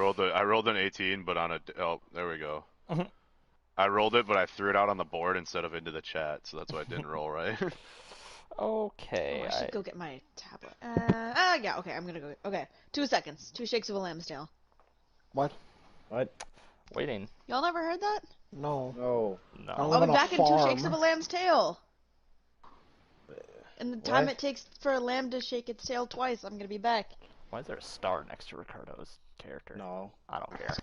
I rolled an 18, but on a oh, there we go. Mhm. I rolled it, but I threw it out on the board instead of into the chat, so that's why I didn't roll right. Oh, Okay, I I should go get my tablet. Yeah, okay, I'm gonna go. Okay, 2 seconds. 2 shakes of a lamb's tail. What? What? waiting. Y'all never heard that? No. No. I don't No. live I'll on be a back in 2 shakes farm. of a lamb's tail. And the time What? it takes for a lamb to shake its tail twice, I'm gonna be back. Why is there a star next to Ricardo's character? No. I don't care.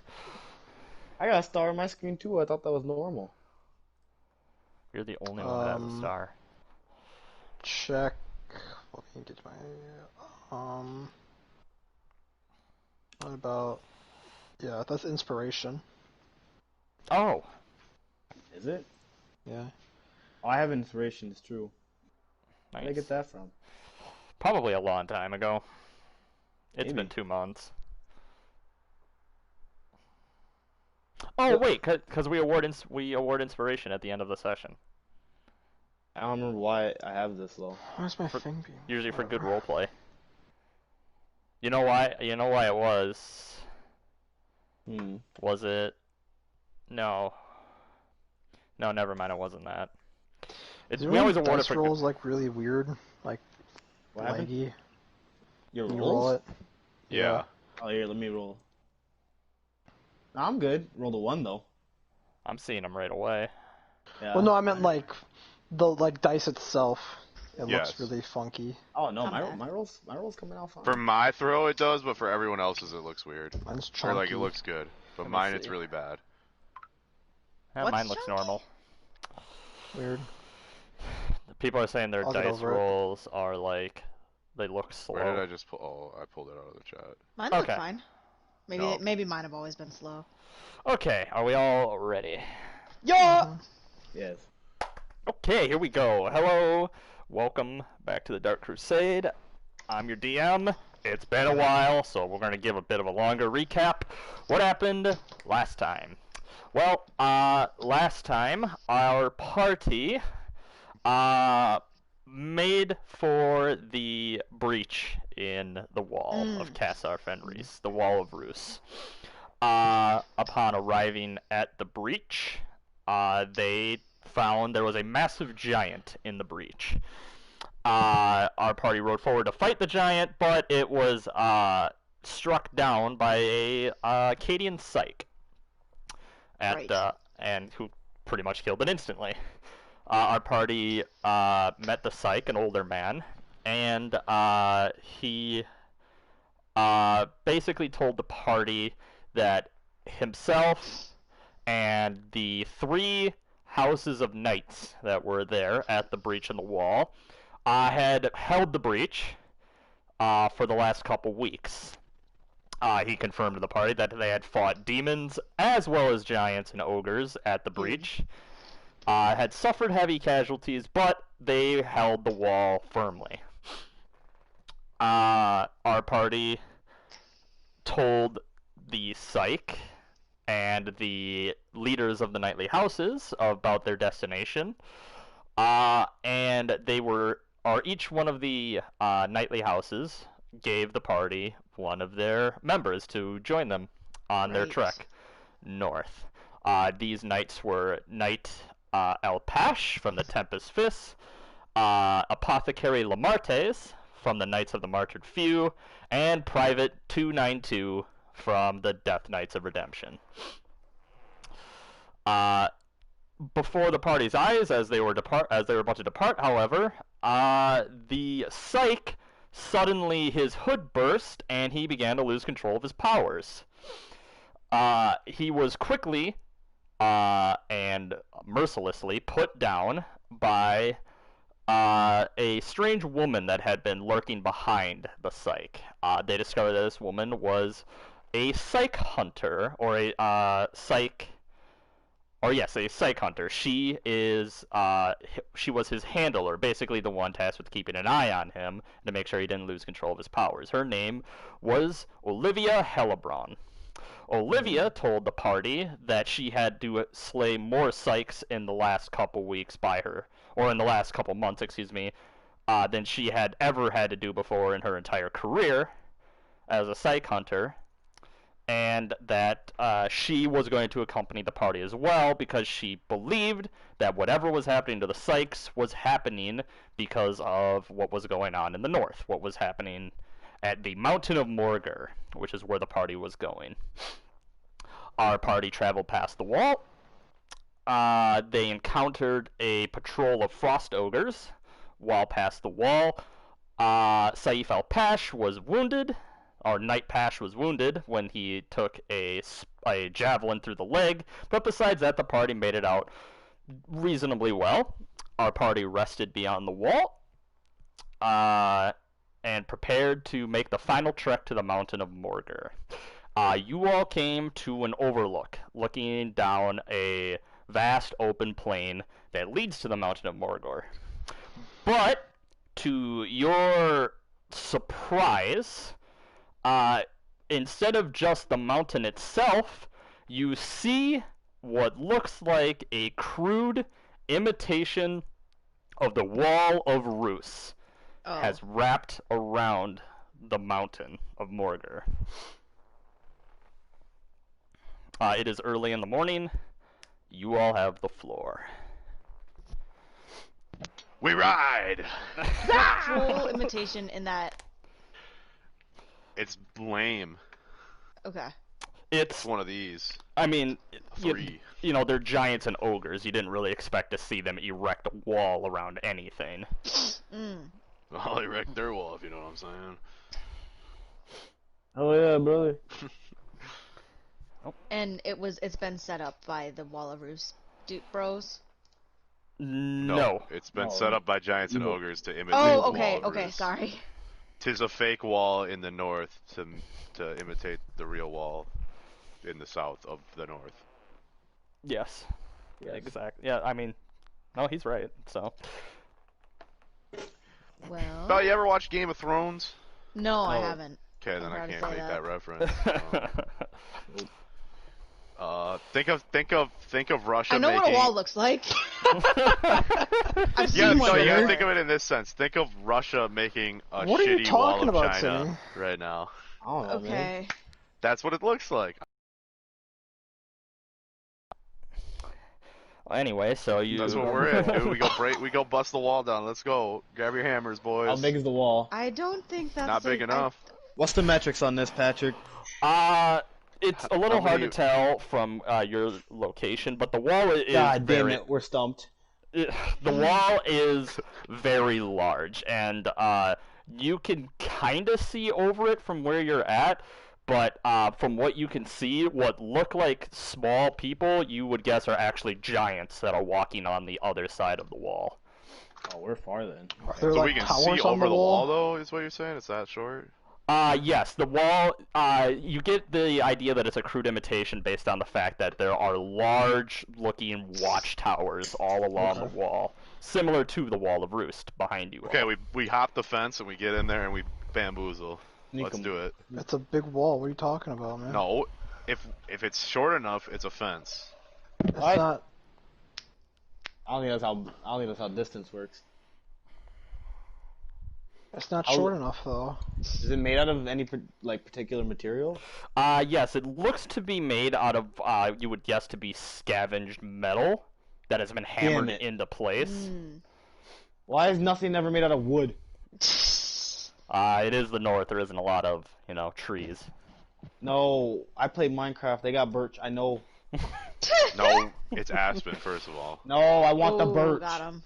I got a star on my screen too. I thought that was normal. You're the only one that has a star. Check. Let me get my. What about? Yeah, that's inspiration. Oh, Is it? Yeah. Oh, I have inspiration. It's true. Where did I nice. get that from? Probably a long time ago. It's Maybe. been 2 months. Oh wait, because we award inspiration at the end of the session. I don't remember why I have this though. Where's my thing being? Usually for good roleplay. You know why? You know why it was? Hmm. Was it? No. No, never mind. It wasn't that. We always award it dice for rolls like really weird, like What happened? laggy. Your When you rolls? roll it. Yeah. Oh, here, let me roll. No, I'm good. Rolled a 1 though. I'm seeing them right away. Yeah. Well, no, I meant like the dice itself. It Yes. looks really funky. Oh no, I'm my back. my roll's coming out fine. For my throw, it does, but for everyone else's, it looks weird. Mine's chunky. Or like it looks good, but Let me mine it's see. really bad. Yeah, What's mine looks chunky? normal. weird. People are saying their I'll get dice over it. rolls are like they look slow. Where did I just pull? Oh, I pulled it out of the chat. Mine look Okay. fine. Maybe No. maybe mine have always been slow. Okay, are we all ready? Yo! Yes. Okay, here we go. Hello, welcome back to the Dark Crusade. I'm your DM. It's been a while, so we're going to give a bit of a longer recap. What happened last time? Well, last time our party made for the breach in the wall of Kassar Fenris, the Wall of Rus. Upon arriving at the breach, they found there was a massive giant in the breach. Our party rode forward to fight the giant, but it was struck down by a Cadian psych, Right. and who pretty much killed it instantly. Our party met the psych, an older man, and he basically told the party that himself and the 3 houses of knights that were there at the breach in the wall had held the breach for the last couple weeks. He confirmed to the party that they had fought demons as well as giants and ogres at the breach, had suffered heavy casualties, but they held the wall firmly. Our party told the psych and the leaders of the knightly houses about their destination, and they were, or each one of the knightly houses gave the party one of their members to join them on their Right. trek north. These knights were Knight Elpash from the Tempest Fist, Apothecary Lamartes from the Knights of the Martyred Few, and Private 292 from the Death Knights of Redemption. Before the party's eyes, as they were about to depart, however, the psych suddenly his hood burst and he began to lose control of his powers. He was quickly and mercilessly put down by a strange woman that had been lurking behind the psych. They discovered that this woman was a psych hunter, or a psych hunter. She was his handler, basically the one tasked with keeping an eye on him to make sure he didn't lose control of his powers. Her name was Olivia Hellebron. Olivia told the party that she had to slay more psychs in the last couple weeks in the last couple months, than she had ever had to do before in her entire career as a psych hunter. and that she was going to accompany the party as well because she believed that whatever was happening to the Sykes was happening because of what was going on in the north, what was happening at the Mountain of Morgar, which is where the party was going. Our party traveled past the wall. They encountered a patrol of frost ogres while past the wall. Saif al-Pash was wounded, or Knight Pash was wounded when he took a javelin through the leg, but besides that, the party made it out reasonably well. Our party rested beyond the wall, and prepared to make the final trek to the Mountain of Morgar. You all came to an overlook, looking down a vast open plain that leads to the Mountain of Morgar. But, to your surprise, instead of just the mountain itself, you see what looks like a crude imitation of the Wall of Rus has wrapped around the Mountain of Morgar. It is early in the morning. You all have the floor. We ride! Full imitation in that. It's lame. Okay. It's one of these. I mean, Three. you know, they're giants and ogres. You didn't really expect to see them erect a wall around anything. I'll erect their wall, if you know what I'm saying. Oh yeah, brother. And it's been set up by the Wall of Roost bros. No. It's been set up by giants and ogres to imitate the Oh, wall okay, of okay, Rus. sorry. Tis a fake wall in the north to imitate the real wall in the south of the north. Yes. Exactly. Yeah, I mean, no, he's right. So. Well. Oh, you ever watch Game of Thrones? No, I haven't. Okay, then I'm I proud to can't say make that. that reference. Think of Russia. I know making... what a wall looks like. I've Yeah, seen no, one. you gotta before. think of it in this sense. Think of Russia making a What are you shitty wall talking of about, China Sidney? right now. I don't know, man. Okay. That's what it looks like. Well, anyway, so you. That's what we're in, dude. We go bust the wall down. Let's go. Grab your hammers, boys. How big is the wall? I don't think that's Not big enough. What's the metrics on this, Patrick? It's a little How hard many- to tell from your location, but the wall is God damn very. it, we're stumped. The wall is very large, and you can kind of see over it from where you're at, but from what you can see, what look like small people, you would guess are actually giants that are walking on the other side of the wall. Oh, we're far then. Are there So like we can towers see on over the the wall? wall, though, is what you're saying? It's that short? Yes, the wall, you get the idea that it's a crude imitation based on the fact that there are large-looking watchtowers all along the wall, similar to the Wall of Roost behind you all. Okay, we hop the fence and we get in there and we bamboozle. Let's do it. It's a big wall. What are you talking about, man? No, if it's short enough, it's a fence. It's What? not. I don't think that's how distance works. It's not How- short enough though. Is it made out of any particular material? Yes, it looks to be made out of, you would guess to be scavenged metal that has been hammered it. into place. Why is nothing ever made out of wood? It is the north. There isn't a lot of, trees. No, I played Minecraft. They got birch. I know. No, it's aspen, first of all. No, I want the Ooh, birch. got him.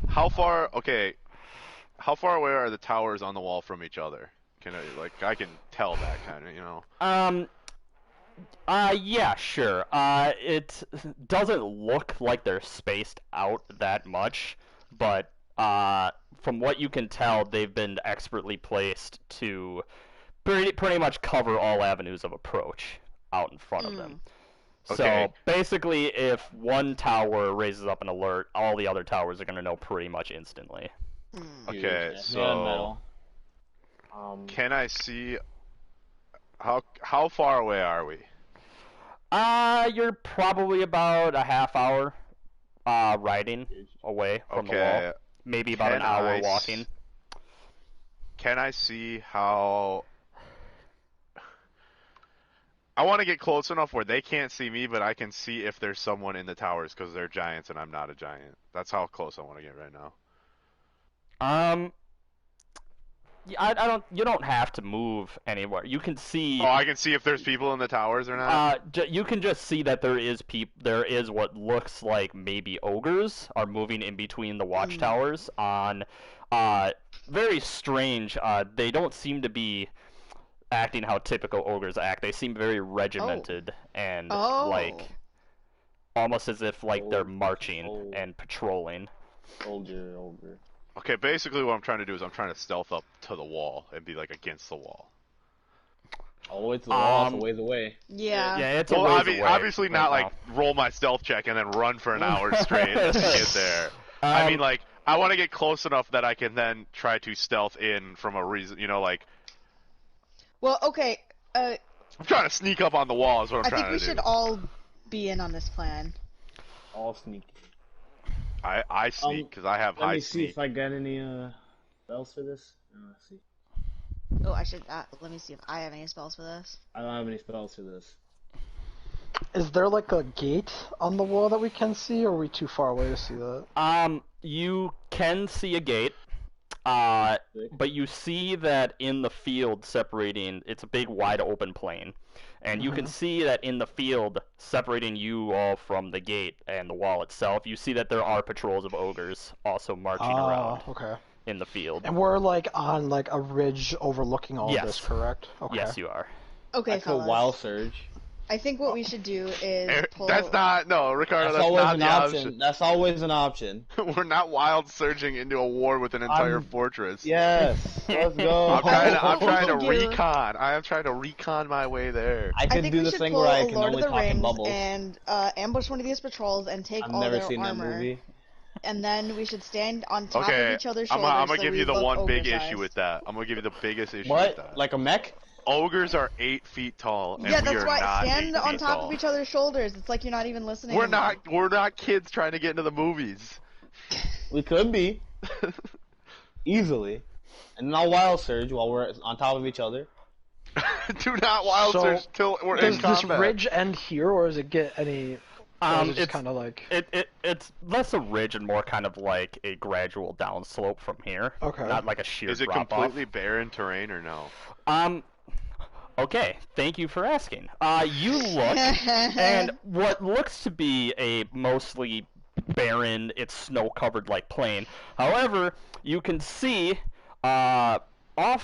How far? Okay, how far away are the towers on the wall from each other? I can tell that kind of, Yeah, sure. It doesn't look like they're spaced out that much, but from what you can tell, they've been expertly placed to pretty much cover all avenues of approach out in front of them. Okay. So basically, if one tower raises up an alert, all the other towers are going to know pretty much instantly. Okay, Yeah, so metal. can I see how far away are we? You're probably about a half hour riding away from the wall. Maybe about an hour walking. can I see how? I want to get close enough where they can't see me, but I can see if there's someone in the towers because they're giants and I'm not a giant. That's how close I want to get right now. Yeah, I don't. You don't have to move anywhere. You can see. Oh, I can see if there's people in the towers or not. You can just see that there is There is what looks like maybe ogres are moving in between the watchtowers on. Very strange. They don't seem to be acting how typical ogres act. They seem very regimented and like almost as if like they're marching and patrolling. Ogre. Okay, basically what I'm trying to do is I'm trying to stealth up to the wall and be like against the wall. All the way to the wall, it's a ways away. Yeah. Yeah, it's a ways away. Obviously not right like roll my stealth check and then run for an hour straight to get there. I mean, like, I want to get close enough that I can then try to stealth in from a reason, you know, like... Well, okay, I'm trying to sneak up on the wall is what I'm trying to do. I think we should all be in on this plan. All sneak. I sneak because I have high Let me sneak. see if I get any spells for this. Let's see. Oh, I should. Let me see if I have any spells for this. I don't have any spells for this. Is there like a gate on the wall that we can see, or are we too far away to see that? You can see a gate. But you see that in the field separating, it's a big wide open plain. And you can see that in the field separating you all from the gate and the wall itself, you see that there are patrols of ogres also marching around in the field. And we're like on like a ridge overlooking all of this, correct? Okay. Yes, you are. Okay, I could wild surge. I think what we should do is pull... That's not... No, Ricardo, That's that's always not an the option. That's always an option. We're not wild surging into a war with an entire fortress. Yes, let's go. I'm trying to recon. I am trying to recon my way there. I could do the thing where I can only talk in bubbles. And ambush one of these patrols and take all their armor. And then we should stand on top of each other's shoulders. I'm gonna give you the one big issue with that. I'm gonna give you the biggest issue with that. What? Like a mech? Ogres are 8 feet tall, and yeah, we that's are why not stand 8 feet on top tall. of each other's shoulders. It's like you're not even listening. We're not kids trying to get into the movies. We could be easily, and then I'll wild surge while we're on top of each other. Do not wild surge till we're in combat. Does this ridge end here, or does it get any? It's kind of like it's less a ridge and more kind of like a gradual downslope from here. Okay. Not like a sheer. Is it drop completely off. barren terrain or no? Okay, thank you for asking. You look, and what looks to be a mostly barren, it's snow-covered like plain. However, you can see, off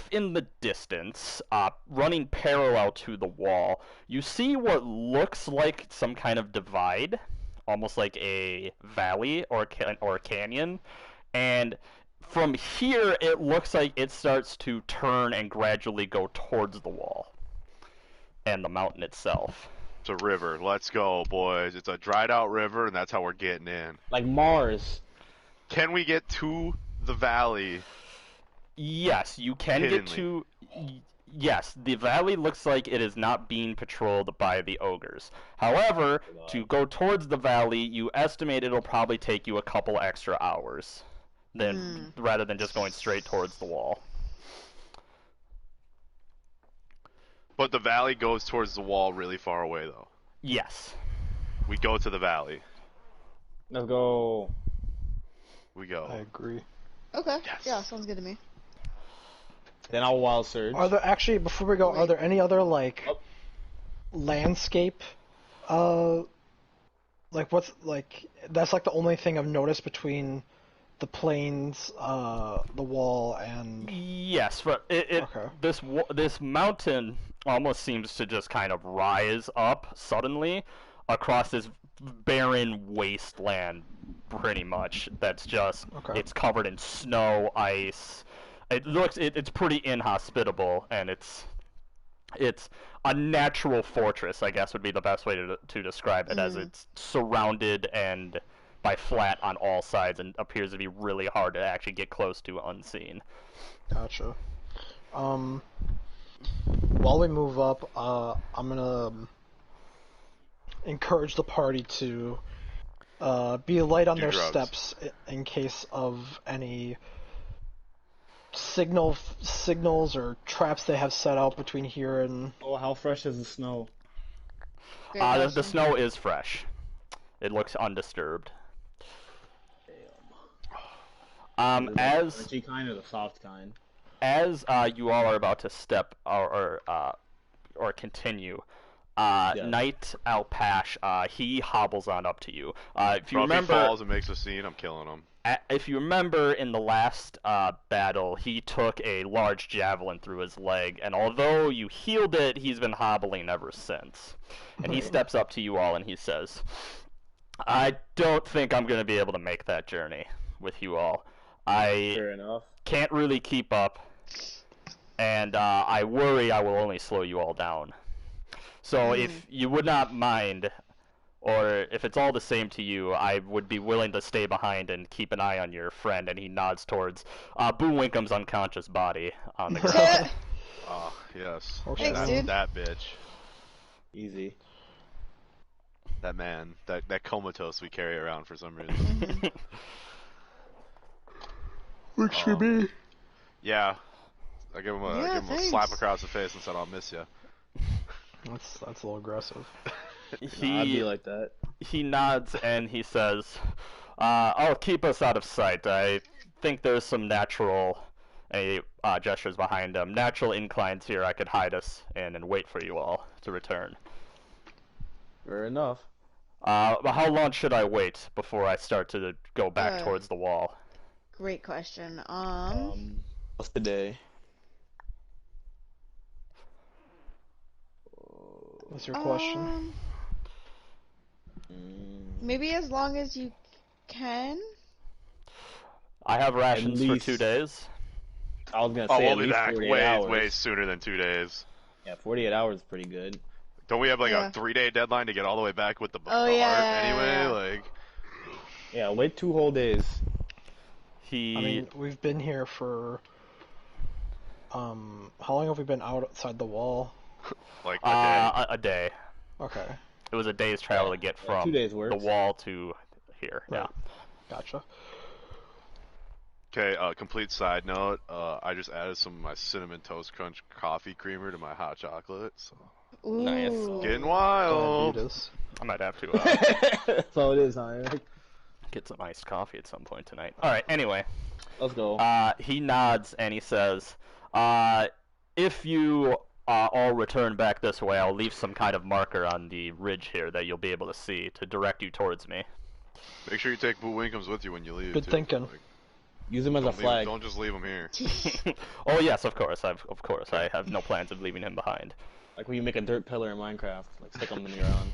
in the distance, running parallel to the wall, you see what looks like some kind of divide, almost like a valley or a canyon, and from here, it looks like it starts to turn and gradually go towards the wall and the mountain itself. It's a river. Let's go, boys. It's a dried out river, and that's how we're getting in. Like Mars. Can we get to the valley? Yes, you can get to... Yes, the valley looks like it is not being patrolled by the ogres. However, to go towards the valley, you estimate it'll probably take you a couple extra hours rather than just going straight towards the wall. But the valley goes towards the wall really far away, though. Yes. We go to the valley. Let's go. We go. I agree. Okay. Yes. Yeah, sounds good to me. Then I'll wild surge. Are there actually, before we go, are there any other like landscape? Like what's like that's like the only thing I've noticed between the plains, the wall, and yes, but this mountain almost seems to just kind of rise up suddenly across this barren wasteland, pretty much. That's just it's covered in snow, ice. It's pretty inhospitable, and it's a natural fortress, I guess would be the best way to describe it, as it's surrounded and by flat on all sides and appears to be really hard to actually get close to unseen. Gotcha. While we move up, I'm gonna encourage the party to be light on their steps in case of any signals or traps they have set out between here and... Oh, how fresh is the snow? The snow is fresh. It looks undisturbed. Is it As the crunchy kind or the soft kind? as you all are about to step or continue, Knight Alpash, he hobbles on up to you. If you Bro, remember, if he falls and makes a scene, I'm killing him. if you remember in the last battle, he took a large javelin through his leg, and although you healed it, he's been hobbling ever since. And he steps up to you all and he says, I don't think I'm going to be able to make that journey with you all. Fair enough. Can't really keep up, and I worry I will only slow you all down. So if you would not mind, or if it's all the same to you, I would be willing to stay behind and keep an eye on your friend. And he nods towards Boo Winkham's unconscious body on the ground. Oh, yes. Okay. Thanks, dude. That bitch. Easy. That man. That comatose we carry around for some reason. Works for me. Yeah. I give him a slap across the face and said, I'll miss you. That's a little aggressive. I'd be like that. He nods and he says, I'll keep us out of sight. I think there's some natural gestures behind him. Natural inclines here I could hide us in and wait for you all to return. Fair enough. But how long should I wait before I start to go back towards the wall? Great question. What's the day? What's your question? Maybe as long as you can. I have rations for 2 days. I was gonna Oh, say we'll at be least back 48 hours. way sooner than 2 days. Yeah, 48 hours is pretty good. Don't we have like Yeah. a 3-day deadline to get all the way back with the Oh, heart yeah, anyway? yeah. Like, Yeah, wait 2 whole days. I mean, we've been here for... how long have we been outside the wall? like a day. A day. Okay, It was a day's travel to get from 2 days the works. wall to here. Right. Yeah. gotcha. Okay, complete side note, I just added some of my Cinnamon Toast Crunch coffee creamer to my hot chocolate, so... Ooh. Nice. Getting Go wild! ahead, Beatus. I might have to That's all it is, huh, Eric? get some iced coffee at some point tonight. All right. Anyway, Let's go. he nods and he says, "If you all return back this way, I'll leave some kind of marker on the ridge here that you'll be able to see to direct you towards me." Make sure you take Boo Winkums with you when you leave, Good too. thinking. Like, Use him as a flag. don't just leave him here. Oh yes, of course. I have no plans of leaving him behind. Like when you make a dirt pillar in Minecraft, like stick them in the ground.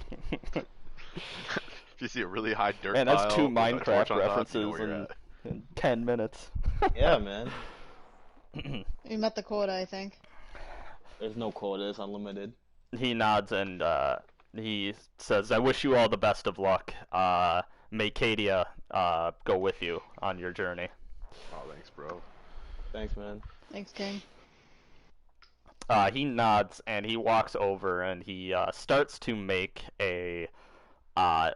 If you see a really high dirt Man, pile that's 2 with a Minecraft torch on top, you references know where you're at. in 10 minutes. Yeah, man. You met the quota, I think. There's no quota. It's unlimited. He nods and he says, "I wish you all the best of luck. May Cadia go with you on your journey." Oh, thanks, bro. Thanks, man. Thanks, King. He nods and he walks over and he starts to make a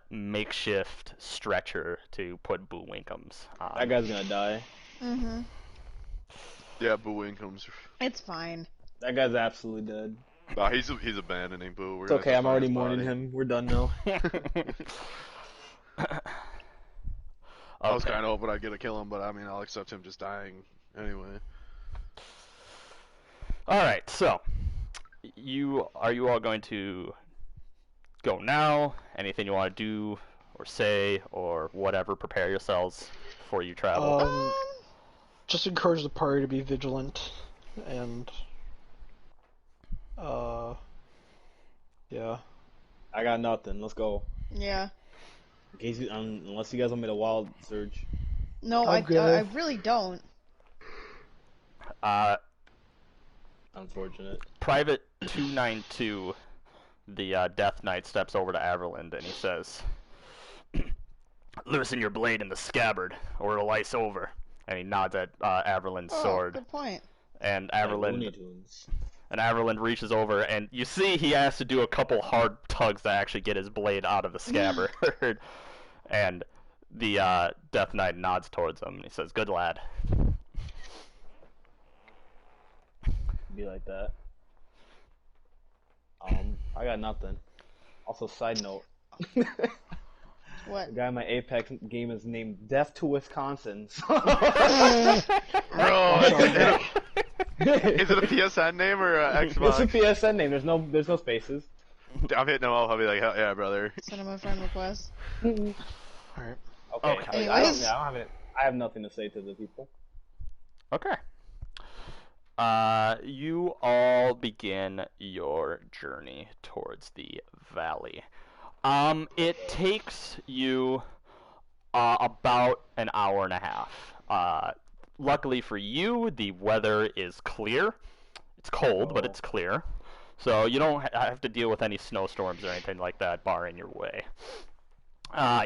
makeshift stretcher to put Boo Winkums on. That guy's gonna die. Mm-hmm. Yeah, Boo Winkums. It's fine. That guy's absolutely dead. Nah, he's abandoning Boo. We're It's gonna okay. have I'm to find already his mourning body. him. We're done now. I was kind of hoping I'd get to kill him, but I mean, I'll accept him just dying anyway. All right, so are you all going to go now? Anything you want to do or say or whatever? Prepare yourselves before you travel. Just encourage the party to be vigilant, and yeah. I got nothing. Let's go. Yeah. In case unless you guys want me to wild surge. No, I'm good. I really don't. Unfortunate. Private 292, the Death Knight, steps over to Averland and he says, "Loosen your blade in the scabbard, or it'll ice over." And he nods at Averland's sword. Good point. And Looney Tunes. Averland reaches over, and you see he has to do a couple hard tugs to actually get his blade out of the scabbard. And the Death Knight nods towards him, and he says, "Good lad." be like that. I got nothing. Also, side note. What? The guy in my Apex game is named Death to Wisconsin. Bro, is it a PSN name or a Xbox? It's a PSN name. There's no spaces. I'm hitting him up. I'll be like, hell yeah, brother. Send him a friend request. Alright. Okay. I have nothing to say to the people. Okay. You all begin your journey towards the valley. It takes you about an hour and a half. Luckily for you, the weather is clear. It's cold, but it's clear. So you don't have to deal with any snowstorms or anything like that barring your way.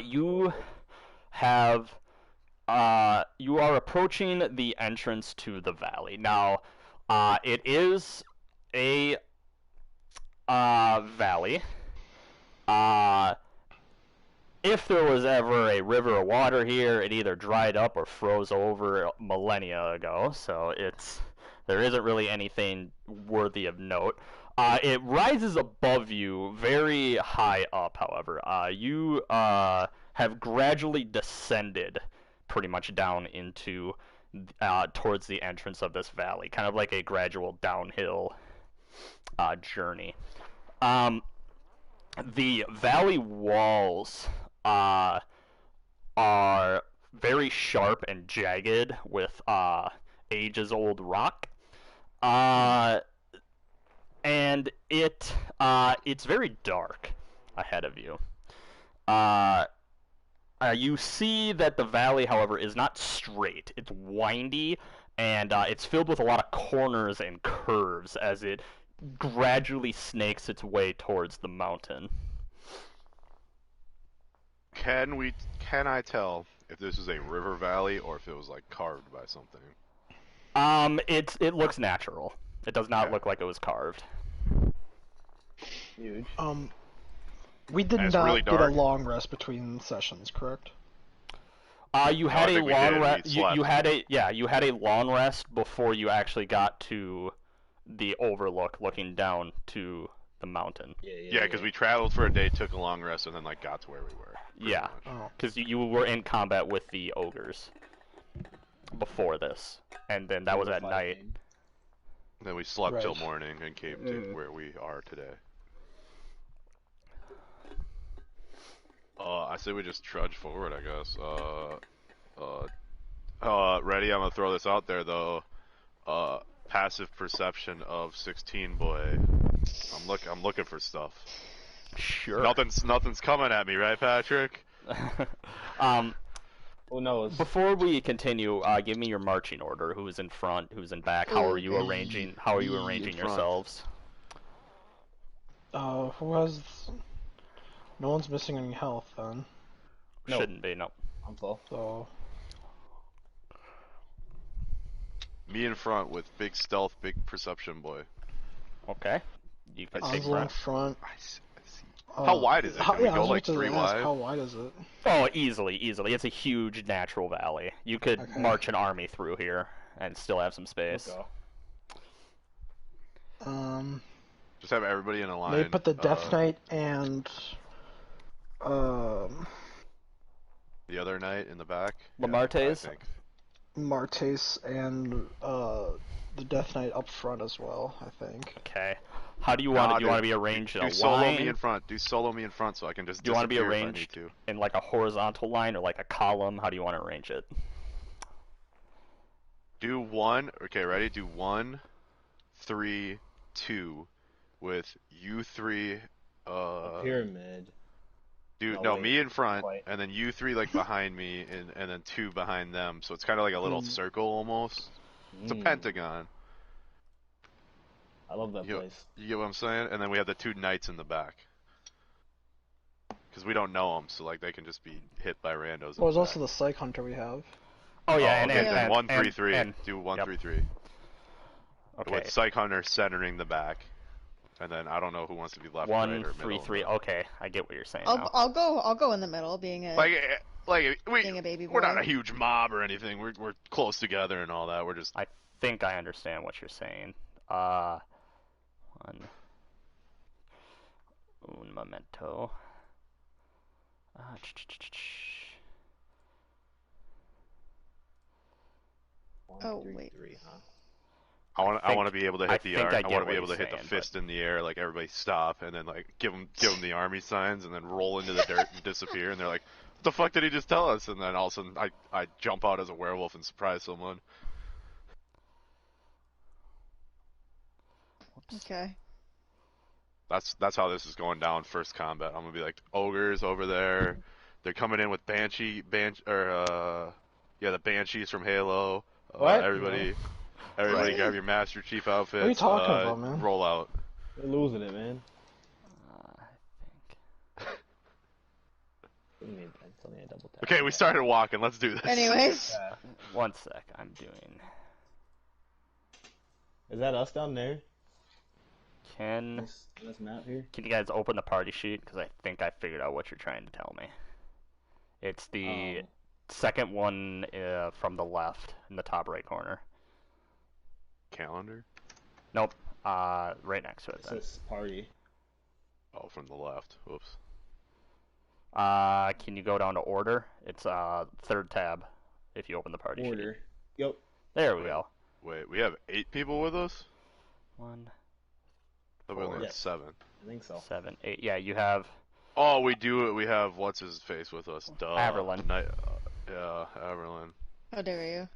You are approaching the entrance to the valley. Now, it is a valley. If there was ever a river of water here, it either dried up or froze over millennia ago, so there isn't really anything worthy of note. It rises above you very high up, however. You have gradually descended pretty much down into towards the entrance of this valley, kind of like a gradual downhill journey. The valley walls are very sharp and jagged with ages-old rock, and it's very dark ahead of you. You see that the valley, however, is not straight. It's windy, and it's filled with a lot of corners and curves as it gradually snakes its way towards the mountain. Can I tell if this is a river valley or if it was like carved by something? It looks natural. It does not look like it was carved. Huge. We did not really get a dark. long rest between sessions, correct? You had a I think we long did. rest. We You slept. had a long rest before you actually got to the overlook, looking down to the mountain. Yeah, because we traveled for a day, took a long rest, and then like got to where we were. Yeah, much. Oh. because you were in combat with the ogres before this, and then that was at night. Then we slept till Right. morning and came to where we are today. I say we just trudge forward, I guess. Ready? I'm gonna throw this out there though. Passive perception of 16 boy. I'm looking for stuff. Sure. Nothing's coming at me, right, Patrick? Who knows? Before we continue, give me your marching order. Who's in front? Who's in back? How are you arranging? How are you arranging in front. yourselves? Who has... No one's missing any health, then. No. Shouldn't be, no. I'm full. So... Me in front with big stealth, big perception boy. Okay. You can take Enzo in front. front. I see. How wide is it? Can we I go was like about to 3 ask, wide? How wide is it? Oh, easily. It's a huge natural valley. You could Okay. march an army through here and still have some space. Let's go. Just have everybody in a line. Maybe put the Death Knight and... The other knight in the back. Lamartes? Yeah, I think. Martes and the Death Knight up front as well, I think. Okay. How do you want it? Do you want to dude, be arranged in Do a solo line? me in front. Do solo me in front so I can just. Do you want to be disappear if I arranged need to. in like a horizontal line or like a column? How do you want to arrange it? Do 1. Okay, ready? Do 1, 3, 2, with you 3. Pyramid. No, wait, me in front, quite. and then you 3 like behind me, and then 2 behind them. So it's kind of like a little circle almost. It's a pentagon. I love that You, place. you get what I'm saying? And then we have the 2 knights in the back. Because we don't know them, so like they can just be hit by randos. Well, there's also the Psych Hunter we have. Oh yeah, okay, and then 1, 3, and- 3. and- Do 1, yep. 3, 3. Okay. With Psych Hunter centering the back. And then I don't know who wants to be left, 1, right, or 3, middle. 3. Okay, I get what you're saying now. I'll go in the middle, being a Being a baby we're not boy. a huge mob or anything. We're close together and all that. We're just I think I understand what you're saying. Un momento. Oh wait. 3, huh? I want to be able to hit the I want to be able to saying, hit the fist in the air, like everybody stop, and then like give them the army signs, and then roll into the dirt and disappear, and they're like, "What the fuck did he just tell us?" And then all of a sudden, I jump out as a werewolf and surprise someone. Okay. That's how this is going down. First combat, I'm gonna be like ogres over there. They're coming in with the banshees from Halo. What? Everybody Right. grab your Master Chief outfits. What are you talking about, man? Roll out. You're losing it, man. I think. Still need a double tap. Okay, we started walking. Let's do this. Anyways. Yeah. 1 sec. I'm doing. Is that us down there? Can This map here? you guys open the party sheet? Because I think I figured out what you're trying to tell me. It's the second one from the left in the top right corner. Calendar? Nope. Right next to it. It Then. says party. Oh, from the left. Whoops. Can you go down to order? It's third tab. If you open the party sheet. Order. Yep. There we go. Wait, we have 8 people with us? 1, I thought we only had Yes. 7. I think so. 7, 8. Yeah, you have. Oh, we do. We have what's his face with us? Duh. Averlin. Yeah, Averlin. How dare you?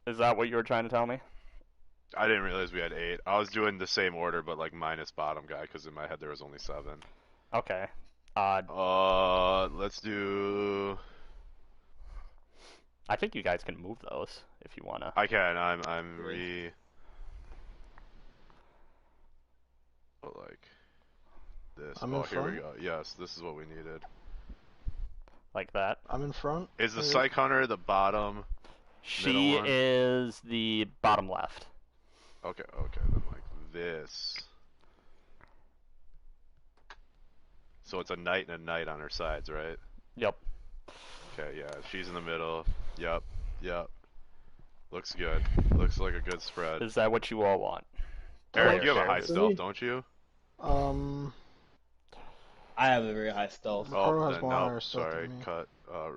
Is that what you were trying to tell me? I didn't realize we had 8. I was doing the same order, but like minus bottom guy, because in my head there was only 7. Okay. Let's do. I think you guys can move those if you wanna. I can. I'm re. But like this. I'm in Here we front? go. Yes, this is what we needed. Like that. I'm in front. Is the Psych Hunter the bottom? She one? is the bottom left. Okay, then like this. So it's a knight and a knight on her sides, right? Yep. Okay, yeah, she's in the middle. Yep. Looks good. Looks like a good spread. Is that what you all want? Eric, you have a high Seriously? stealth, don't you? I have a very high stealth. Ricardo Oh, has then more no. higher stealth Sorry, than me. cut.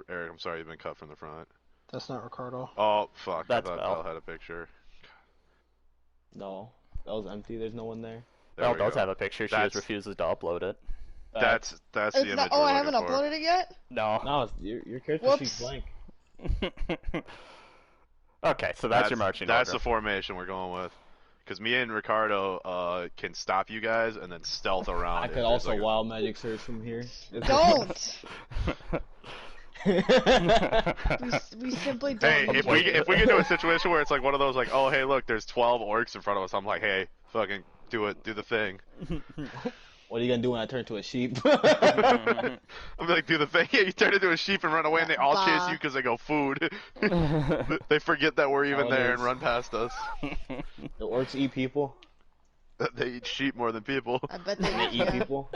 Eric, I'm sorry, you've been cut from the front. That's not Ricardo. Oh, fuck. That's I thought Bell. Bell had a picture. No. That was empty. There's no one there. There Belle we does go. have a picture. She just refuses to upload it. That's the Is image that, we're I looking haven't for. uploaded it yet? No. No, it's, your character Whoops. sheet's blank. Okay, so that's your marching That's order. the formation we're going with. Because me and Ricardo can stop you guys and then stealth around. I if could there's, also like, wild magic search from here. Don't! We simply don't. Hey, need if to we do get into a situation where it's like one of those like, oh hey look, there's 12 orcs in front of us, I'm like, hey, fucking do the thing. What are you gonna do when I turn to a sheep? I'm like, do the thing. Yeah, you turn into a sheep and run away, and they all chase Bah. you because they go food. They forget that we're even there and run past us. The orcs eat people. They eat sheep more than people. I bet They they eat yeah. people.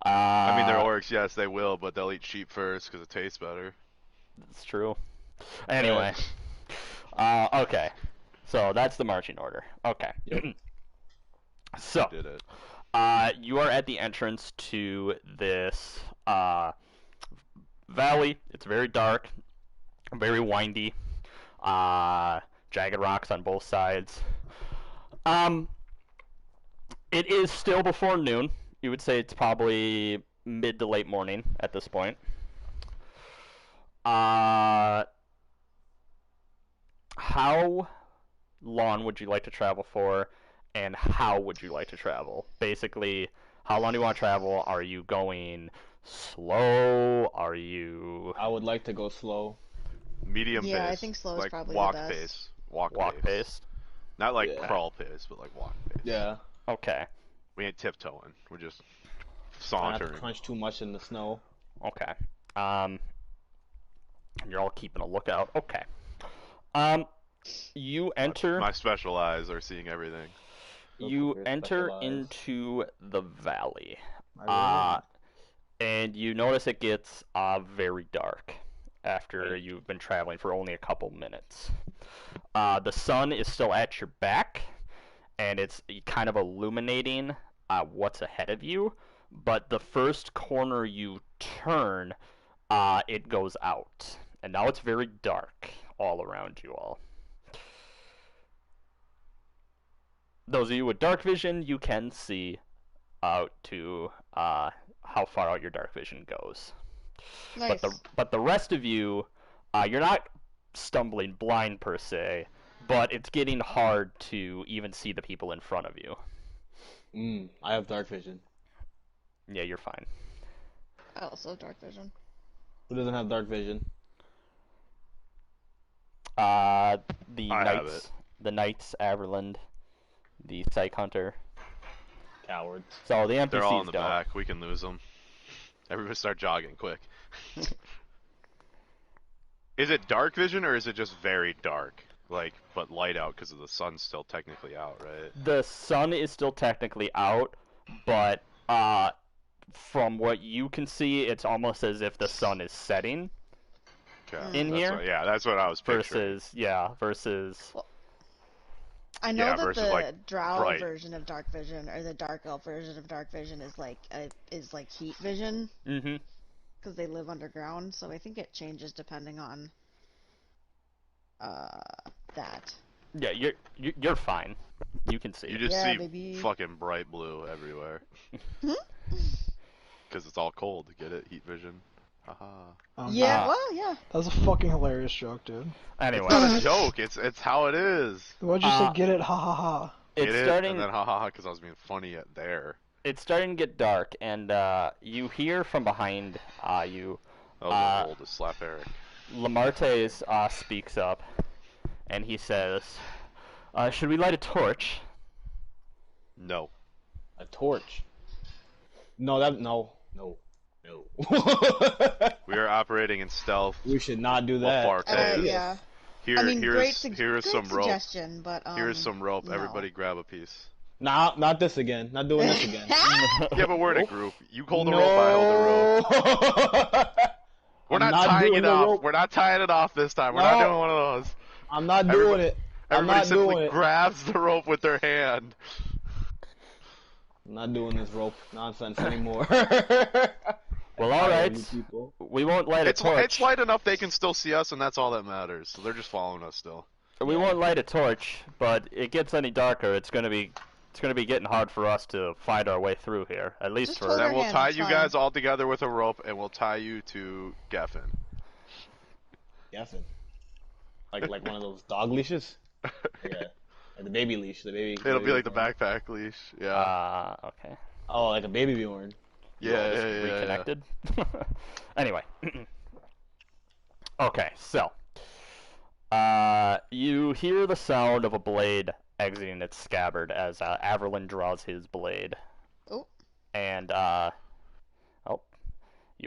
I mean, they're orcs, yes, they will, but they'll eat sheep first because it tastes better. It's true. Anyway. Okay. So that's the marching order. Okay. Yep. So, Did it. you are at the entrance to this valley. It's very dark, very windy, jagged rocks on both sides. It is still before noon. You would say it's probably mid to late morning at this point. How long would you like to travel for, and how would you like to travel? Basically, how long do you want to travel? Are you going slow? Are you I would like to go slow. Medium pace. Yeah, I think slow is like probably walk the best. pace. Walk walk pace? Not like Yeah. crawl pace, but like walk pace. Yeah. Okay. We ain't tiptoeing. We're just Try not to sauntering. crunch too much in the snow. Okay. You're all keeping a lookout. Okay. You enter. My special eyes are seeing everything. You Your enter special eyes. into the valley. I really And you notice it gets very dark. after you've been traveling for only a couple minutes. The sun is still at your back, and it's kind of illuminating what's ahead of you, but the first corner you turn, it goes out. And now it's very dark all around you all. Those of you with dark vision, you can see out to how far out your dark vision goes. Nice. But the rest of you, you're not stumbling blind per se, but it's getting hard to even see the people in front of you. I have dark vision. Yeah, you're fine. I also have dark vision. Who doesn't have dark vision? The I have knights, it. the knights, Averland, the Psych Hunter. Cowards. So the NPCs They're all in the don't. back. We can lose them. Everybody start jogging quick. Is it dark vision or is it just very dark? Like, but light out because the sun's still technically out, right? The sun is still technically out, but from what you can see, it's almost as if the sun is setting Okay. in That's here. what, that's what I was picturing. Versus. Well, I know Yeah, that versus, the like, drow bright. version of dark vision or the dark elf version of dark vision is like heat vision Mm-hmm. because they live underground. So I think it changes depending on that. Yeah, you're fine. You can see You it. just Yeah, see baby. fucking bright blue everywhere. Because it's all cold. Get it? Heat vision. Haha. Yeah, Ah. well, yeah. That was a fucking hilarious joke, dude. Anyway, It's not a joke. It's how it is. Why'd you say get it? Ha ha ha. Get it's it? starting. And then haha because I was being funny at there. It's starting to get dark, and you hear from behind you. That was old to slap Eric. Lamartes speaks up, and he says, "Should we light a torch?" No. A torch. No. We are operating in stealth. We should not do Well, that. Fark is. Yeah. Here, I mean, here's great here's some rope. suggestion, but Here's some rope. no. Everybody grab a piece. Nah, not this again. Not doing this again. Yeah, but we're in a group. You hold the rope, I hold the rope. We're I'm not tying doing it the off. rope. We're not tying it off this time. We're No. not doing one of those. I'm not doing it. I'm Everybody not simply doing it. grabs the rope with their hand. I'm not doing this rope nonsense anymore. Well, all right. You people. We won't light a It's torch. light enough they can still see us, and that's all that matters. So they're just following us still. We won't light a torch, but it gets any darker, it's gonna be getting hard for us to find our way through here. At least Just for hold Then our we'll hands, tie it's you fine. guys all together with a rope, and we'll tie you to Geffen. Geffen. Like one of those dog leashes. Yeah. Like the baby leash. The baby. It'll be like the backpack leash. Yeah. Okay. Oh, like a baby Bjorn. Yeah. Reconnected. Anyway. Okay, so you hear the sound of a blade exiting its scabbard as Averlin draws his blade. Oh. And you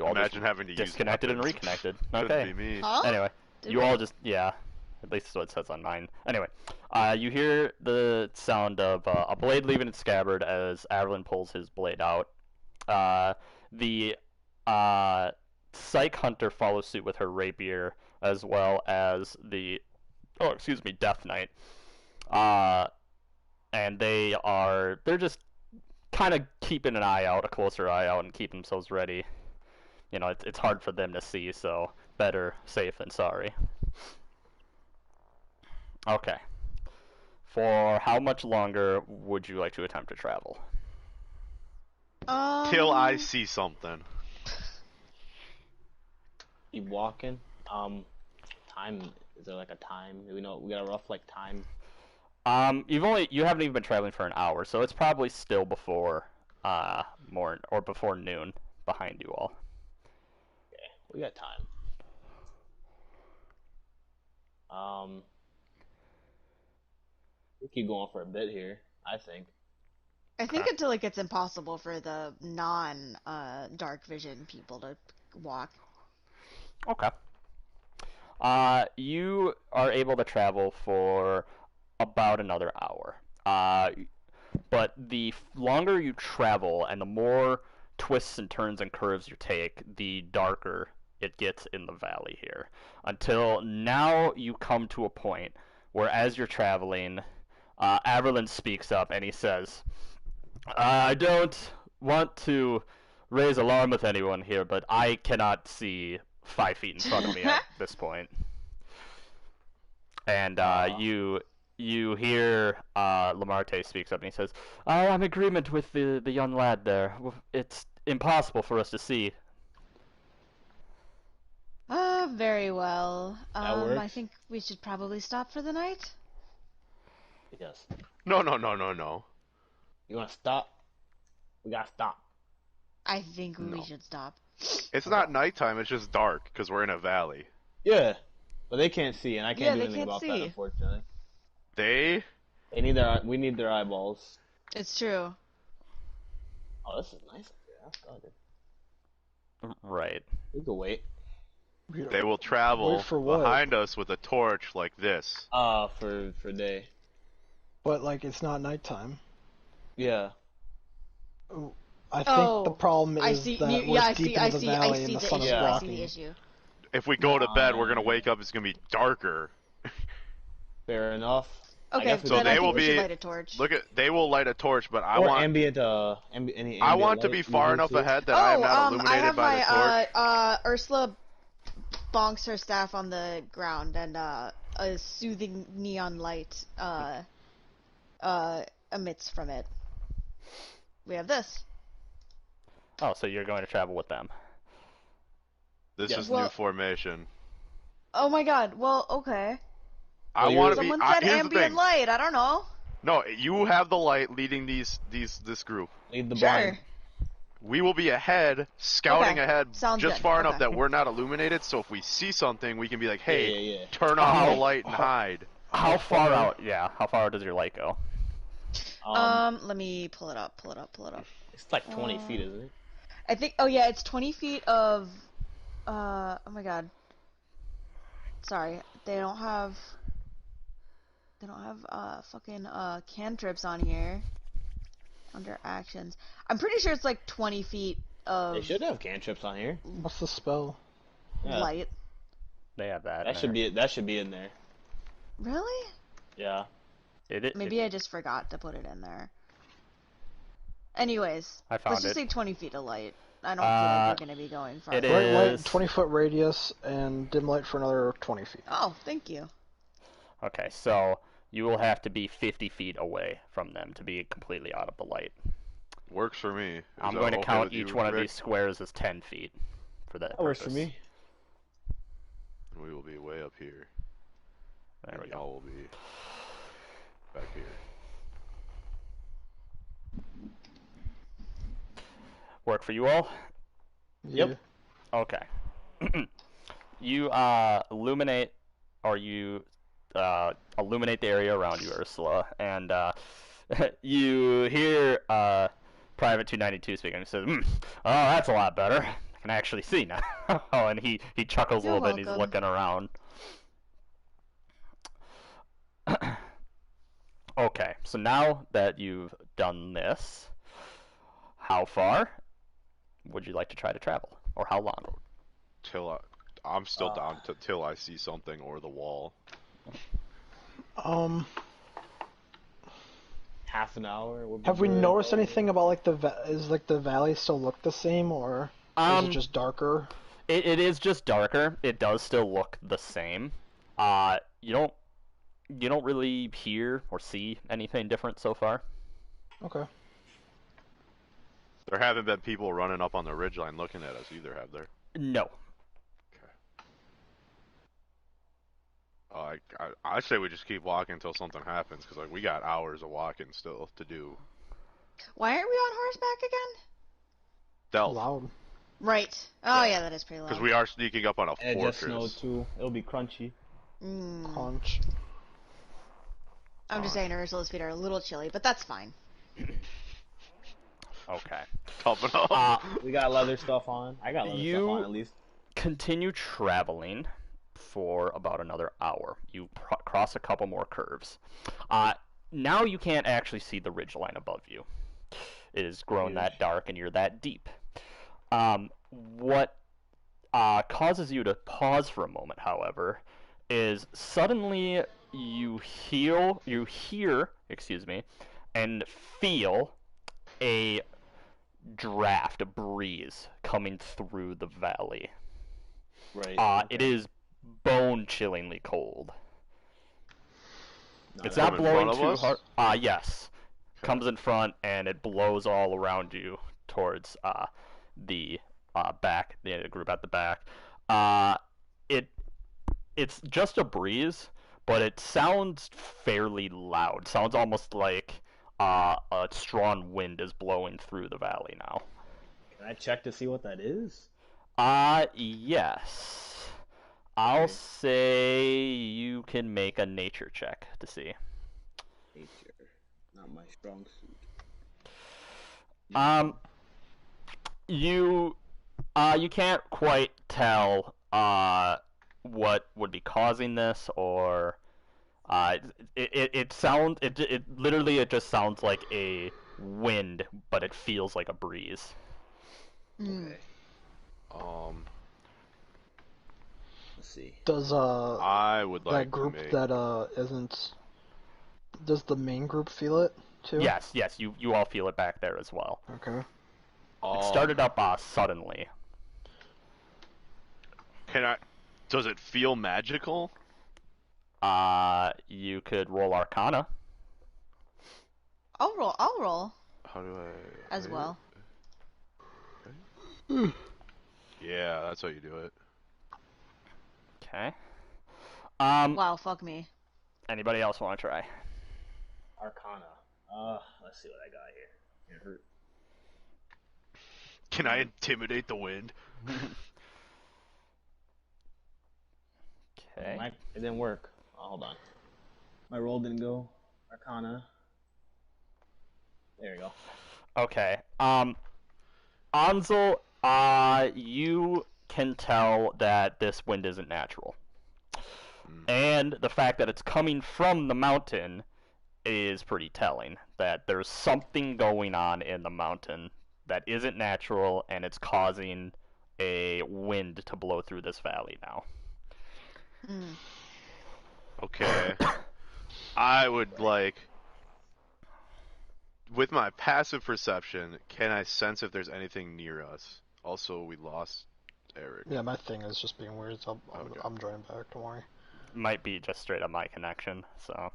all Imagine just having to disconnected use and weapons. reconnected. Couldn't Okay. be me. Huh? Anyway, Did you we? all just at least that's what it says on mine. Anyway, you hear the sound of a blade leaving its scabbard as Averlin pulls his blade out. The Psych Hunter follows suit with her rapier, as well as the Death Knight. And they're just kind of keeping an eye out, a closer eye out, and keeping themselves ready. You know, it's hard for them to see, so better safe than sorry. Okay. For how much longer would you like to attempt to travel? Till I see something. Keep walking. Time. Is there like a time? Do we know? We got a rough time. You haven't even been traveling for an hour, so it's probably still before before noon behind you all. Okay, we got time. We keep going for a bit here. I think. I think until it gets impossible for the non dark vision people to walk. Okay. You are able to travel for about another hour. But the longer you travel and the more twists and turns and curves you take, the darker it gets in the valley here. Until now, you come to a point where, as you're traveling, Averlin speaks up and he says, I don't want to raise alarm with anyone here, but I cannot see 5 feet in front of me at this point. And you hear Lamarte speaks up and he says, I'm in agreement with the young lad there. It's impossible for us to see. Very well. works. I think we should probably stop for the night. Yes. No. You want to stop? We gotta stop. I think No. we should stop. It's not nighttime, it's just dark, because we're in a valley. Yeah, but they can't see, and I can't do they anything can't about see. that, unfortunately. They We need their eyeballs. It's true. Oh, this is nice. Yeah, that's good. Right. We can wait. They will travel Wait for what? behind us with a torch like this. For day. But like it's not nighttime. Yeah. I think the problem I is see. that Yeah, we're I deep see. into I the see. valley I and see the the sun issue. is I see blocking. the issue. If we go to bed, we're gonna wake up, it's gonna be darker. Fair enough. I Okay, guess we So then can- I they think will we should be- light a torch. They will light a torch, but I or want ambient, any I ambient want to light, be far UV enough too. ahead that I am not I illuminated have by the torch. my Ursula bonks her staff on the ground, and a soothing neon light emits from it. We have this. Oh, so you're going to travel with them. This Yeah. is Well- new formation. Oh my god. Well, okay. I Well, want to be. Someone said Here's the ambient thing. light. I don't know. No, you have the light leading this group. Lead the Sure. blind. We will be ahead, scouting Okay, ahead, sounds just good, far enough okay. that we're not illuminated. So if we see something, we can be like, "Hey, Yeah. turn off How- the light and hide." How far out? Yeah. How far does your light go? Let me pull it up. Pull it up. It's like 20 feet, isn't it? I think. Oh yeah, it's 20 feet of. Oh my god. Sorry, they don't have. Fucking cantrips on here. Under actions, I'm pretty sure it's like 20 feet of They should have cantrips on here. What's the spell? Yeah. light. They have that. That should be in there. Really? Yeah. Maybe I just forgot to put it in there. Anyways, I found let's just it. say 20 feet of light. I don't feel like we're gonna be going far. it Bright is- light, 20-foot radius, and dim light for another 20 feet. Oh, thank you. Okay, so you will have to be 50 feet away from them to be completely out of the light. Works for me. Is I'm that going to okay count with you, each one of Rick? these squares as 10 feet for that. That works for purpose. me. We will be way up here. There we and go. y'all will be back here. Work for you all? Yep. Okay. You illuminate the area around you, Ursula, and you hear Private 292 speaking. He says, "Oh, that's a lot better. I can actually see now." And he chuckles a You're little bit and he's welcome. looking around. Okay, so now that you've done this, how far would you like to try to travel? Or how long? I'm still down till I see something or the wall. Half an hour. Would be Have we good. noticed anything about like is like the valley still look the same, or is it just darker? It is just darker. It does still look the same. You don't really hear or see anything different so far. Okay. There haven't been people running up on the ridgeline looking at us either, have there? No. I say we just keep walking until something happens, because like we got hours of walking still to do. Why aren't we on horseback again? Stealth, Loud. Right. Oh yeah, that is pretty loud. because we are sneaking up on a And it just fortress. snowed too. It'll be crunchy. Crunch. I'm just saying Ursula's feet are a little chilly, but that's fine. Okay. Toughen up. We got leather stuff on. I got leather stuff on at least. Continue traveling for about another hour. You cross a couple more curves. Now you can't actually see the ridgeline above you. It has grown that dark and you're that deep. What causes you to pause for a moment, however, is suddenly you hear, excuse me, and feel a draft, a breeze coming through the valley. Right. It is bone-chillingly cold. It's Come not in blowing front of too us? hard. Yes. Okay. Comes in front and it blows all around you towards the back, the group at the back. It's just a breeze, but it sounds fairly loud. Sounds almost like a strong wind is blowing through the valley now. Can I check to see what that is? Yes. I'll say you can make a nature check to see. Nature, not my strong suit. You can't quite tell what would be causing this, or it literally it just sounds like a wind, but it feels like a breeze. Okay. Um, Let's see. Does I would like that group to make... that isn't? Does the main group feel it too? Yes, you all feel it back there as well. Okay. It started up suddenly. Does it feel magical? You could roll Arcana. I'll roll How do I... as well. Yeah, that's how you do it. Okay. Wow, fuck me. Anybody else want to try? Arcana. Let's see what I got here. It hurt. Can I intimidate the wind? Okay. It didn't work. Oh, hold on. My roll didn't go. Arcana. There you go. Okay. Ansel, you can tell that this wind isn't natural. And the fact that it's coming from the mountain is pretty telling. That there's something going on in the mountain that isn't natural, and it's causing a wind to blow through this valley now. Okay. I would like... With my passive perception, can I sense if there's anything near us? Also, we lost Eric. Yeah, my thing is just being weird, so Okay. I'm joining back, don't worry. Might be just straight up my connection, so...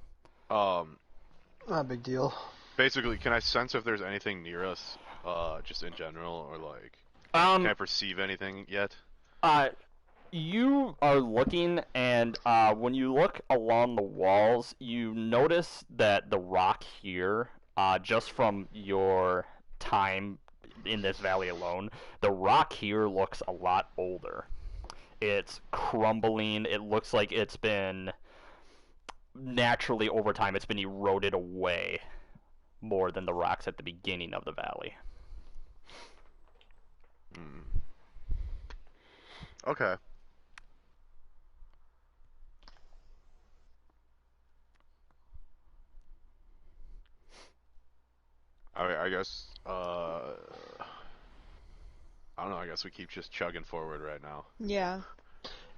Not a big deal. Basically, can I sense if there's anything near us, just in general, or like... Um, Can I perceive anything yet? You are looking, and when you look along the walls, you notice that the rock here, just from your time in this valley alone, the rock here looks a lot older. It's crumbling. It looks like it's been, naturally over time, it's been eroded away more than the rocks at the beginning of the valley. Okay. I guess, I don't know, I guess we keep just chugging forward right now. Yeah.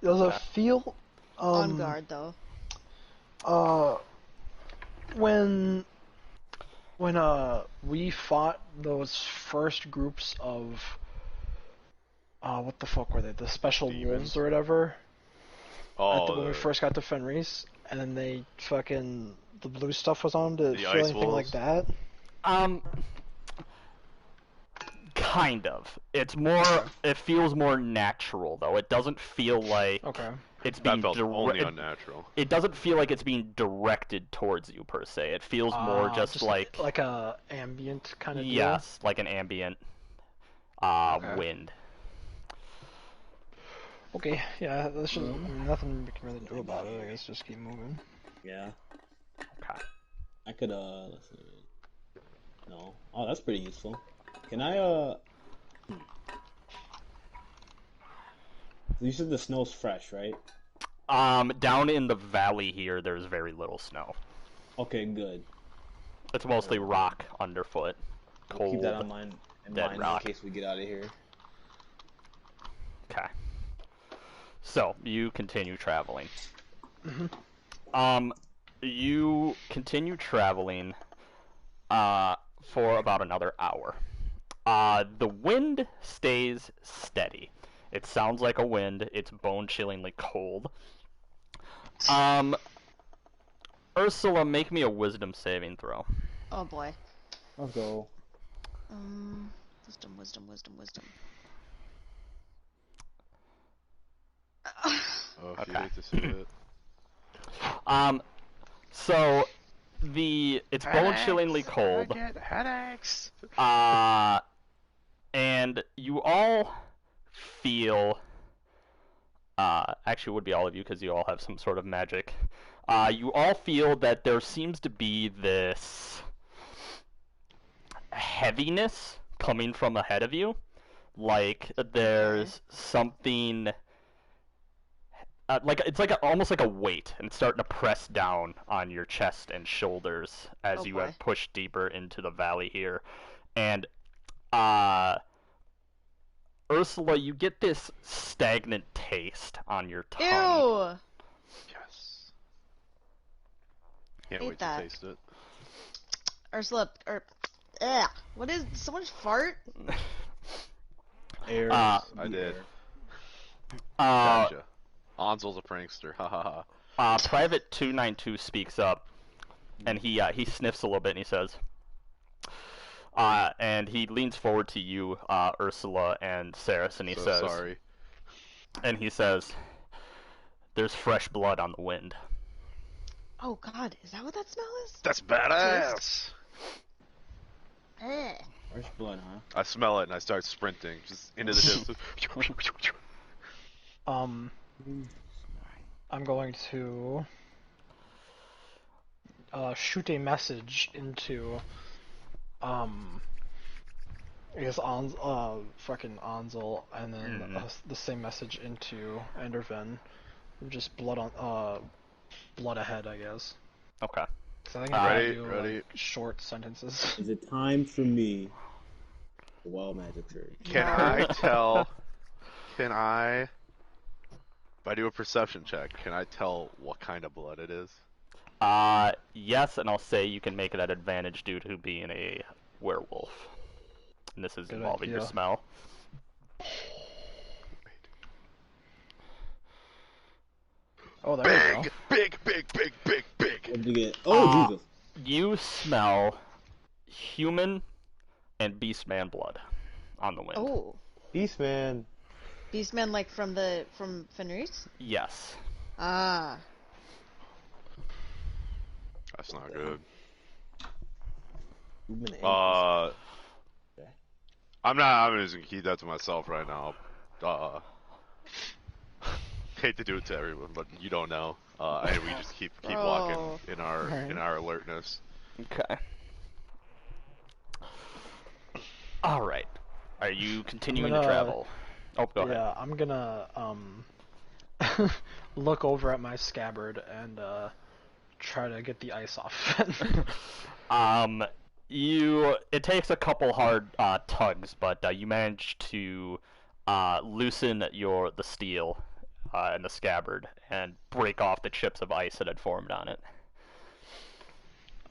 Does it feel On guard though. When we fought those first groups of what the fuck were they? The special Demons? wolves or whatever. When we Oh, first got to Fenris, and then they fucking the blue stuff was on. Did it The feel ice anything like wolves? that? Kind of. It's more. It feels more natural, though. It doesn't feel like Okay. it's that being felt only directed. unnatural. It doesn't feel like it's being directed towards you per se. It feels more just like a ambient kind of deal. yes, like an ambient Okay. wind. Okay, yeah, that's just nothing we can really do about it. I guess just keep moving. Yeah. Okay. I could, let's see. No. Oh, that's pretty useful. Can I, You said the snow's fresh, right? Down in the valley here, there's very little snow. Okay, good. It's mostly rock underfoot. I'll Cold. keep that in mind dead in rock. case we get out of here. Okay. So you continue traveling. Mm-hmm. You continue traveling for about another hour. The wind stays steady. It sounds like a wind. It's bone-chillingly cold. Ursula, make me a wisdom saving throw. Oh boy. Let's go. Wisdom. Oh, if you Okay. hate to see it. So it's bone-chillingly cold. I get headaches. And you all feel. Actually, it would be all of you because you all have some sort of magic. You all feel that there seems to be this heaviness coming from ahead of you. Like there's something. It's almost like a weight, and it's starting to press down on your chest and shoulders as Oh, you boy. have pushed deeper into the valley here. And Ursula, you get this stagnant taste on your tongue. Ew! Yes. Can't Hate wait that. to taste it. Ursula, what is, did someone fart? Air. I did. Air. Gotcha. Ansel's a prankster. Ha ha ha. Private 292 speaks up, and he sniffs a little bit, and he says, and he leans forward to you, Ursula and Saris, and he So says, sorry. and he says, "There's fresh blood on the wind." Oh god, is that what that smell is? That's badass. Eh. Fresh blood, huh? I smell it and I start sprinting just into the distance. I'm going to shoot a message into I guess fucking Ansel, and then the same message into Endervin. Just blood ahead, I guess. Okay. 'Cause I think I Ready? do Ready? like short sentences. Is it time for me? The wild magic tree. Can I tell? Can I? If I do a perception check, can I tell what kind of blood it is? Yes, and I'll say you can make it at advantage due to being a werewolf. And this is Good involving your idea. smell. Oh, there we go. Big. What did you get? Oh, Jesus. You smell human and beastman blood on the wind. Oh. Beastman. Beastman, like from Fenris? Yes. Ah. That's not good. Human and I'm just gonna keep that to myself right now. Hate to do it to everyone, but you don't know. And we just keep walking in our alertness. Okay. All right. Are you continuing to travel? Oh, go ahead. Yeah, I'm gonna look over at my scabbard and try to get the ice off. It takes a couple hard tugs, but you manage to loosen the steel and the scabbard and break off the chips of ice that had formed on it.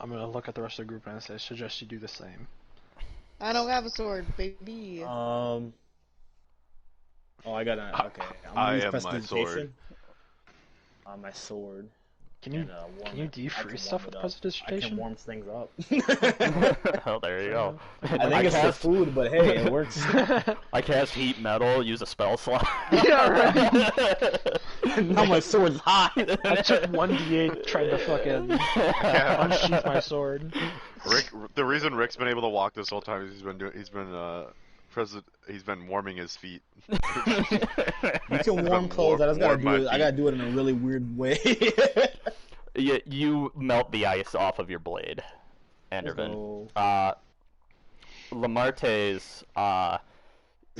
I'm gonna look at the rest of the group and I suggest you do the same. I don't have a sword, baby. Oh, I got an. Okay. I use am my prestidigitation on my sword. Can you warm can you it. I can defreeze warm stuff it with up. prestidigitation? I can warm things up. Oh, there you go. I think it's the food, but hey, it works. I cast heat metal, use a spell slot. Yeah, right. Now my sword's hot. I took 1d8 trying to fucking unsheath my sword. The reason Rick's been able to walk this whole time is he's been warming his feet. You can warm clothes. I gotta do it in a really weird way. You melt the ice off of your blade, Endervin. Lamarte's,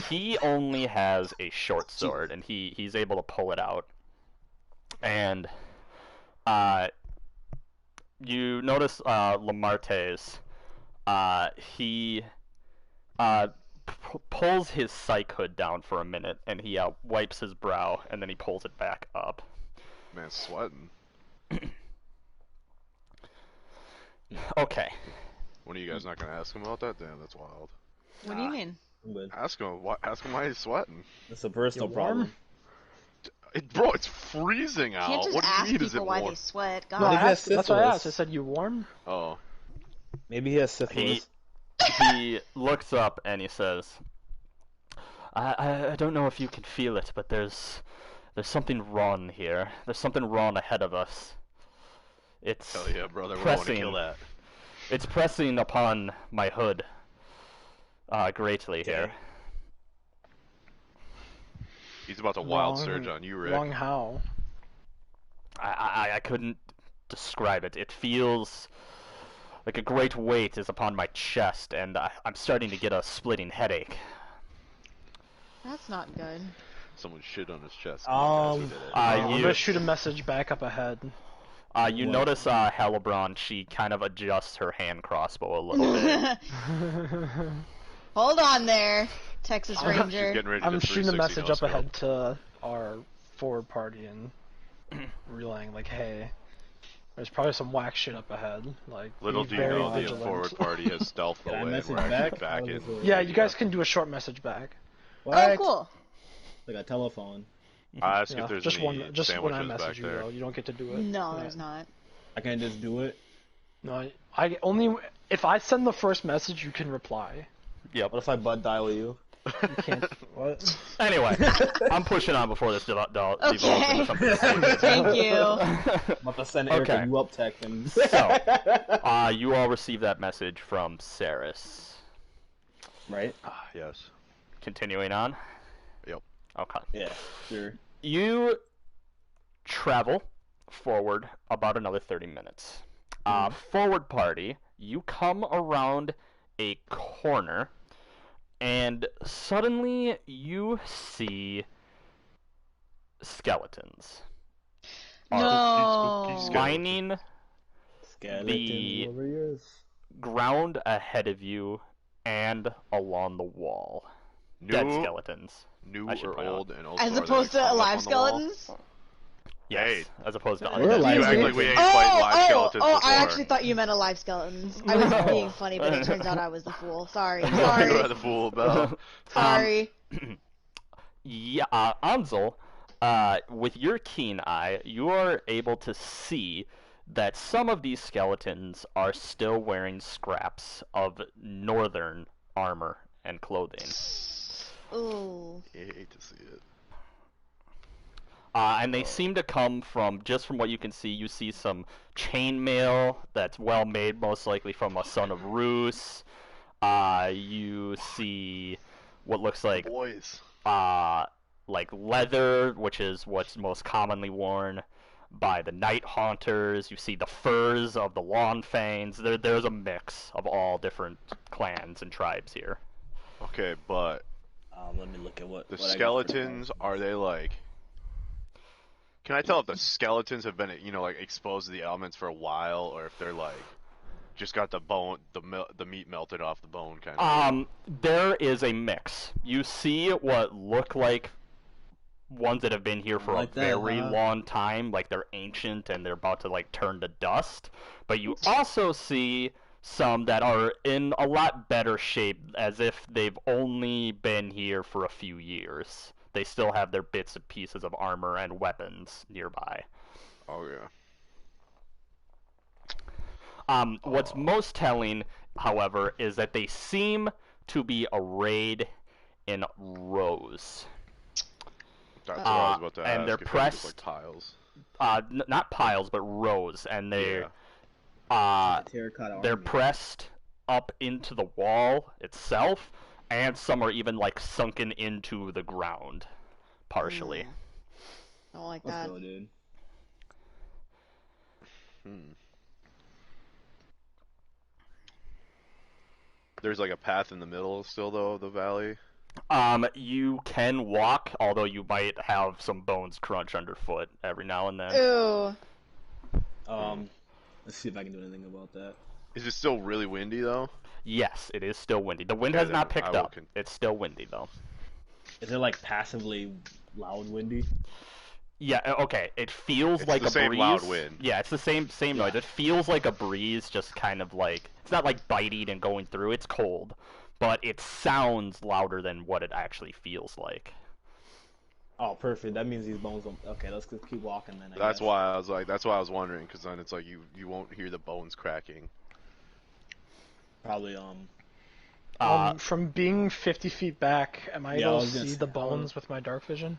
he only has a short sword, and he's able to pull it out. And you notice Lamarte's, he pulls his psych hood down for a minute, and he wipes his brow, and then he pulls it back up. Man, sweating. Okay. What are you guys not gonna ask him about that? Damn, that's wild. What do you mean? I'm good. Ask him. Ask him why he's sweating. It's a personal You warm? problem. Bro, it's freezing You out. can't just What do ask you mean? Is it people why warm? they sweat. No, God. Maybe he has that's what I asked. I syphilis. said, you warm? Oh, Maybe he has syphilis. He looks up and he says, I don't know if you can feel it, but there's something wrong here. There's something wrong ahead of us. It's hell yeah, brother. We want to pressing. kill that. It's pressing upon my hood greatly here. He's about to wild Wrong- surge on you, Rick. Wrong how? I couldn't describe it. It feels like a great weight is upon my chest, and I'm starting to get a splitting headache. That's not good. Someone shit on his chest. Um, He did it. I'm You gonna shoot a message back up ahead. you What? notice Hellebrand, she kind of adjusts her hand crossbow a little bit. Hold on there, Texas She's Ranger. getting ready to I'm shooting a 360 message no up scope. ahead to our forward party and relaying, like, hey, there's probably some whack shit up ahead. Like, Little be do you very know, the vigilant. forward party has stealthed Can I away, and message we're actually back? back How in. does it- Yeah, you guys can do a short message back. Oh, What? cool. Like a telephone. I ask Yeah, if there's just any one, just when I sandwiches back message you, there. though, you don't get to do it. No, Yeah. there's not. I can just do it. No, I only if I send the first message, you can reply. Yep. What if I butt dial you? You can't. What? Anyway, I'm pushing on before this develops Okay. into something serious. Thank you. I'm about to send Eric Okay. a you up tech and So, you all receive that message from Saris. right? Yes. Continuing on. Yep. Okay. Yeah, sure. You travel forward about another 30 minutes. Forward party, you come around a corner, and suddenly you see skeletons No. lining Skeleton The- warriors. ground ahead of you and along the wall. Dead New, skeletons. new I should or point out. old, and also As are they, opposed like, to hung up alive on the wall? skeletons? Yes, Hey. as opposed to We're undead. alive You act like skeletons. we ain't fight live skeletons I before. actually thought you meant alive skeletons. I was being funny, but it turns out I was the fool. Sorry. Sorry. You are the fool about. Sorry. Yeah, Ansel, with your keen eye, you are able to see that some of these skeletons are still wearing scraps of northern armor and clothing. Ooh. You hate to see it. And they seem to come from, just from what you can see, you see some chainmail that's well made, most likely from a son of Roos. You see what looks like Boys. leather, which is what's most commonly worn by the night haunters. You see the furs of the lawn fangs. There's a mix of all different clans and tribes here. Okay, but Let me look at what the what I got for skeletons, are they like... Can I tell if the skeletons have been, like, exposed to the elements for a while, or if they're, like, just got the bone, the meat melted off the bone, kind of? There is a mix. You see what look like ones that have been here for Like a that, very huh? long time, like they're ancient and they're about to like turn to dust. But you also see some that are in a lot better shape, as if they've only been here for a few years. They still have their bits and pieces of armor and weapons nearby. Oh, yeah. What's most telling, however, is that they seem to be arrayed in rows. That's what I was about to and ask. they're if it was, pressed- like, tiles. Not piles, but rows, and they're terracotta they're army. pressed up into the wall itself, and some are even like sunken into the ground, partially. Don't like Let's that. go, dude. There's, like, a path in the middle still, though, of the valley. You can walk, although you might have some bones crunch underfoot every now and then. Ooh. Let's see if I can do anything about that. Is it still really windy though? Yes, it is still windy. The wind Okay, has not then I picked will up. It's still windy though. Is it like passively loud windy? Yeah, okay. It feels It's like the a same breeze. loud wind. Yeah, it's the same noise. It feels like a breeze, just kind of like it's not like biting and going through. It's cold, but it sounds louder than what it actually feels like. Oh, perfect. That means these bones don't. Okay, let's just keep walking then. That's why I was like, that's why I was wondering, because then it's like you won't hear the bones cracking. Probably From being 50 feet back, am I Yeah, I able to was gonna see say, the bones with my dark vision?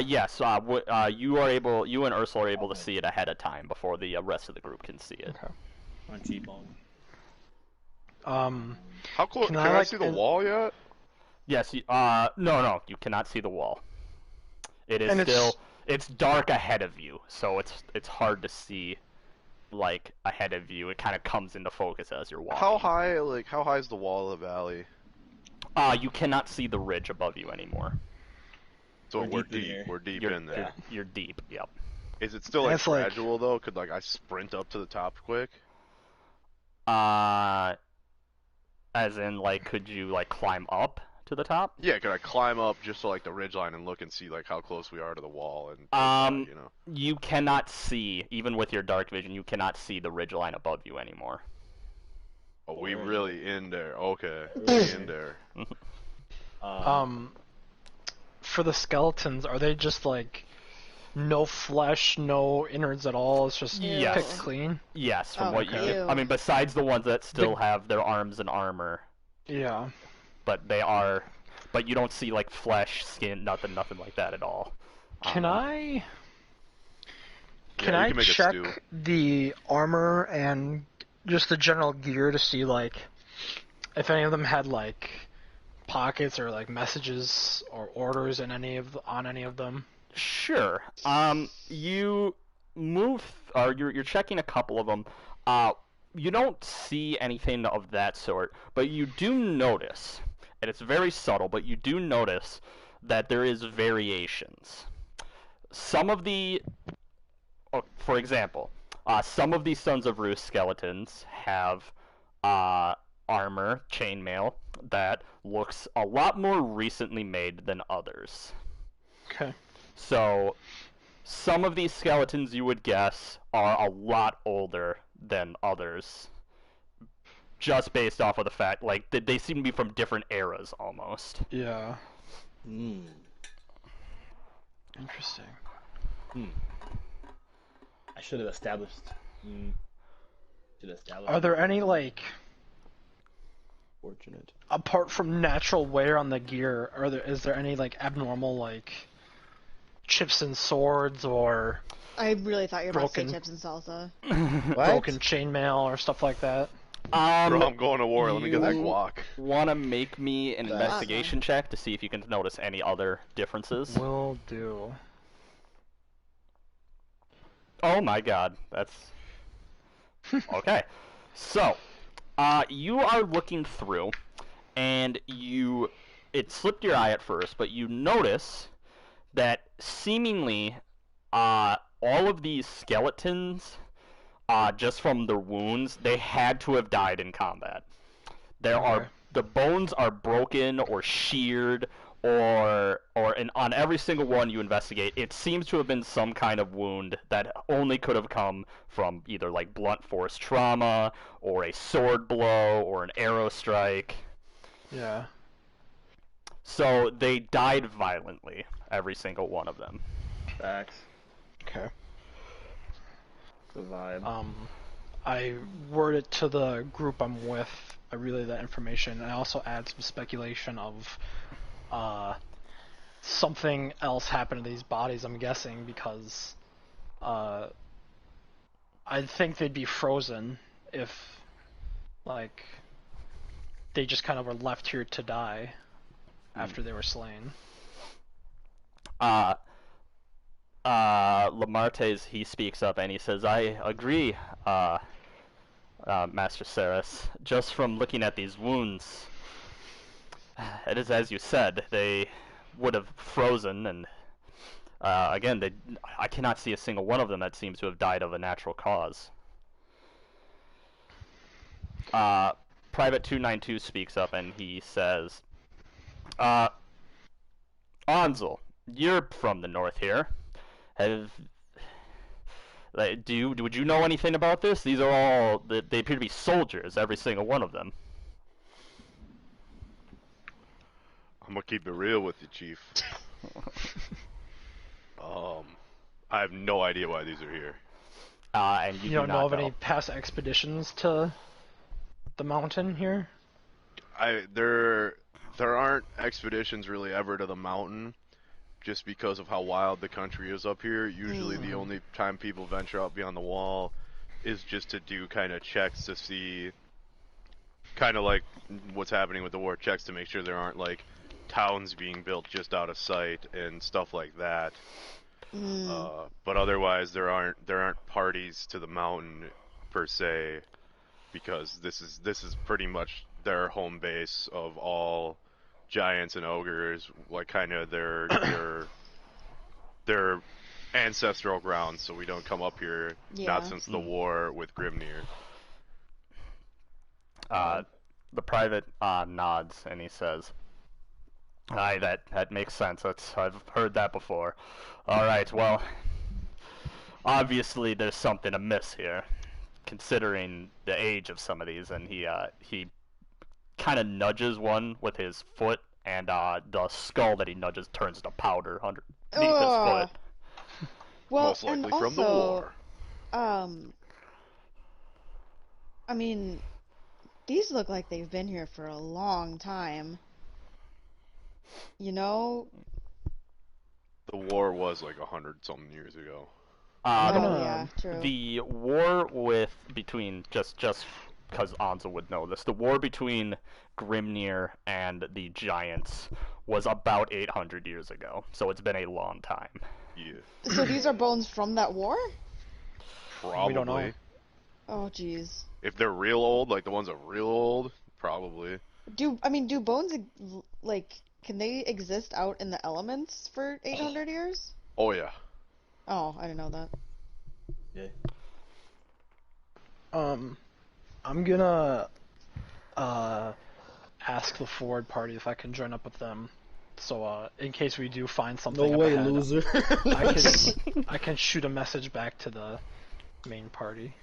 Yes. You and Ursula are able to see it ahead of time before the rest of the group can see it. Okay. on T-bone. How close? Can Can I, I see the wall yet? Yes. No. You cannot see the wall. It is And still. It's dark ahead of you, so it's hard to see. Like ahead of you, it kind of comes into focus as you're walking. How high is the wall of the valley? You cannot see the ridge above you anymore. So We're we're deep in deep. here. We're deep You're, in there. You're deep. Yep. Is it still like That's like- gradual though? Could like I sprint up to the top quick? As in, like, could you like climb up to the top? Yeah, could I climb up just to like the ridgeline and look and see like how close we are to the wall and you know? You cannot see, even with your dark vision, you cannot see the ridgeline above you anymore. Oh, we really in there. Okay, we in there. For the skeletons, are they just like no flesh, no innards at all? It's just Yes. picked clean. Yes, from Oh, what you. okay. I mean, besides the ones that still have their arms and armor, Yeah. but they are. But you don't see like flesh, skin, nothing like that at all. Can I? Can Yeah, you I can make a check stew. the armor and just the general gear to see like if any of them had like pockets or like messages or orders in on any of them? Sure. You move, or you're checking a couple of them. You don't see anything of that sort, but you do notice, and it's very subtle, but you do notice that there is variations. Some of the, for example, some of these Sons of Roost skeletons have armor, chainmail, that looks a lot more recently made than others. Okay. So, some of these skeletons you would guess are a lot older than others, just based off of the fact, like, they seem to be from different eras, almost. Yeah. Hmm. Interesting. I should have established. Are there any like Fortunate. apart from natural wear on the gear? Is there any like abnormal like chips and swords or I really thought you were about to Broken. say chips and salsa. broken chainmail or stuff like that? Bro, I'm going to war. Let me get that you- guac. Want to make me an That's investigation check to see if you can notice any other differences? Will do. Oh my god, that's... Okay. So, you are looking through, and it slipped your eye at first, but you notice that seemingly, all of these skeletons, just from their wounds, they had to have died in combat. The bones are broken or sheared, and on every single one you investigate, it seems to have been some kind of wound that only could have come from either like blunt force trauma, or a sword blow, or an arrow strike. Yeah. So they died violently, every single one of them. Facts. Okay. The vibe. I word it to the group I'm with. I relay that information. I also add some speculation of something else happened to these bodies, I'm guessing, because I think they'd be frozen if, like, they just kind of were left here to die after they were slain. Lamartes, he speaks up and he says, I agree, Master Saris. Just from looking at these wounds, it is as you said, they would have frozen, and again, I cannot see a single one of them that seems to have died of a natural cause. Private 292 speaks up and he says, uh, Ansel, you're from the north here. Have would you know anything about this? These are all they appear to be soldiers, every single one of them. I'm gonna keep it real with you, Chief. I have no idea why these are here. And you You do don't know not of any past expeditions to the mountain here? There aren't expeditions really ever to the mountain, just because of how wild the country is up here. Usually, the only time people venture out beyond the wall is just to do kind of checks to see, kind of like what's happening with the war, checks to make sure there aren't like towns being built just out of sight and stuff like that. But otherwise, there aren't parties to the mountain per se, because this is pretty much their home base of all giants and ogres, like kind of their ancestral grounds. So we don't come up here, not since the war with Grimnir. The private nods and he says, "Aye, that makes sense. I've heard that before. All right, well, obviously there's something amiss here, considering the age of some of these." And he kind of nudges one with his foot, and the skull that he nudges turns to powder underneath his foot. Well, Most likely and from the also, war. I mean, these look like they've been here for a long time. You know? The war was like 100-something years ago. Yeah, true. The war between just because Anza would know this, the war between Grimnir and the giants was about 800 years ago, so it's been a long time. Yeah. So these are bones from that war? Probably. We don't know. Oh, jeez. If they're real old, like the ones that are real old, probably. Do bones, like, can they exist out in the elements for 800 years? Oh yeah. Oh, I didn't know that. Yeah. I'm gonna ask the forward party if I can join up with them. So in case we do find something No up way, ahead, loser. I can shoot a message back to the main party.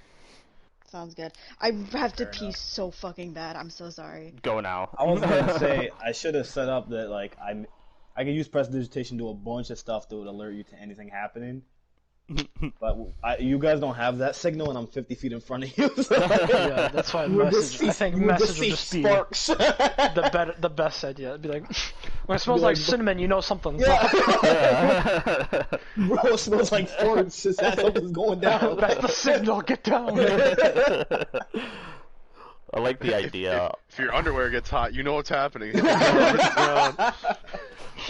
Sounds good. I have to Fair pee enough. so fucking bad. I'm so sorry. Go now. I was gonna say I should have set up that like I can use prestidigitation to do a bunch of stuff that would alert you to anything happening. But you guys don't have that signal, and I'm 50 feet in front of you. So Yeah, that's why message. I think message will just be sparks. the best idea. It'd be like, when it smells like cinnamon, you know something's up. Bro, it smells like farts. It's that something's going down. That's the signal. Get down. I like the idea. If your underwear gets hot, you know what's happening.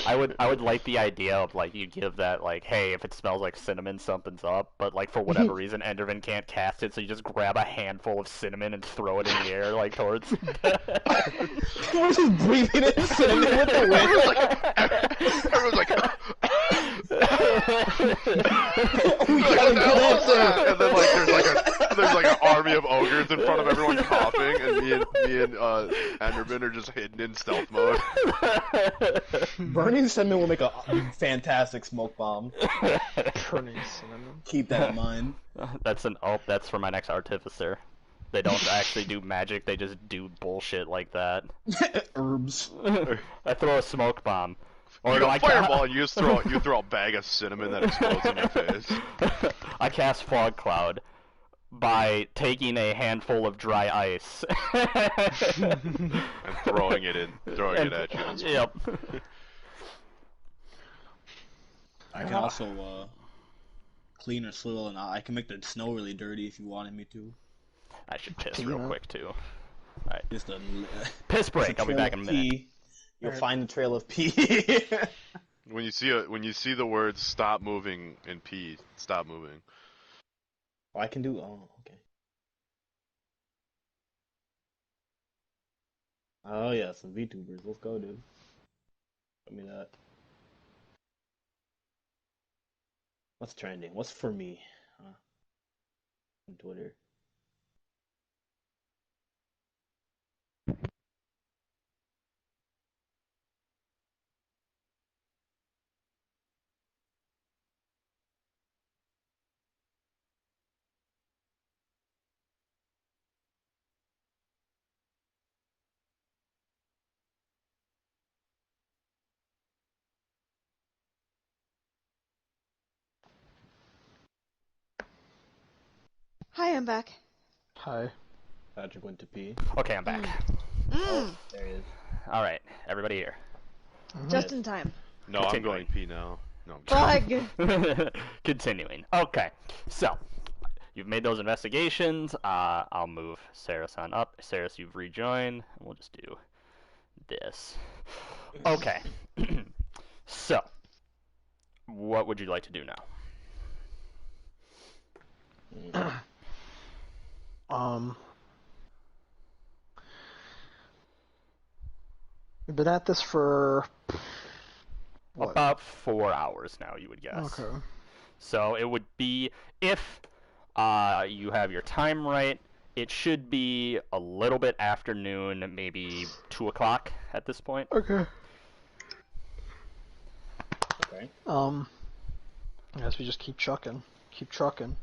I would like the idea of like you give that like, hey, if it smells like cinnamon, something's up. But like for whatever reason, Enderman can't cast it, so you just grab a handful of cinnamon and throw it in the air like towards. We're just breathing in cinnamon with the wind. Everyone's like, We gotta get answer. and then like there's like an army of ogres in front of everyone coughing, and me and Enderman are just hidden in stealth mode. Burning cinnamon will make a fantastic smoke bomb. Burning cinnamon. Keep that in mind. That's for my next artificer. They don't actually do magic; they just do bullshit like that. Herbs. I throw a smoke bomb. Or You no, go I fireball, and you throw a bag of cinnamon that explodes in your face, I cast fog cloud by taking a handful of dry ice and throwing it at you. Yep. I can also clean or swivel, and I can make the snow really dirty if you wanted me to. I should piss real quick too. Alright. Just a Piss break. I'll be back in a minute. pee. You'll find the trail of pee. When you see the words "stop moving" and "P," stop moving. I can do. Oh, okay. Oh yeah, some VTubers. Let's go, dude. Show me that. What's trending? What's for me? On Twitter. Hi, I'm back. Hi. Patrick went to pee. Okay, I'm back. Mm, There he is. All right, everybody here. just in time. No, I'm Continuing. going pee now. No, I'm kidding. Bug. Continuing. Okay, so you've made those investigations. I'll move Saris on up. Saris, you've rejoined. We'll just do this. Okay. So, what would you like to do now? We've been at this for what? About 4 hours now, you would guess. Okay. So it would be, if you have your time right, it should be a little bit afternoon, maybe 2 o'clock at this point. Okay. Okay. I guess we just keep chucking. Keep trucking.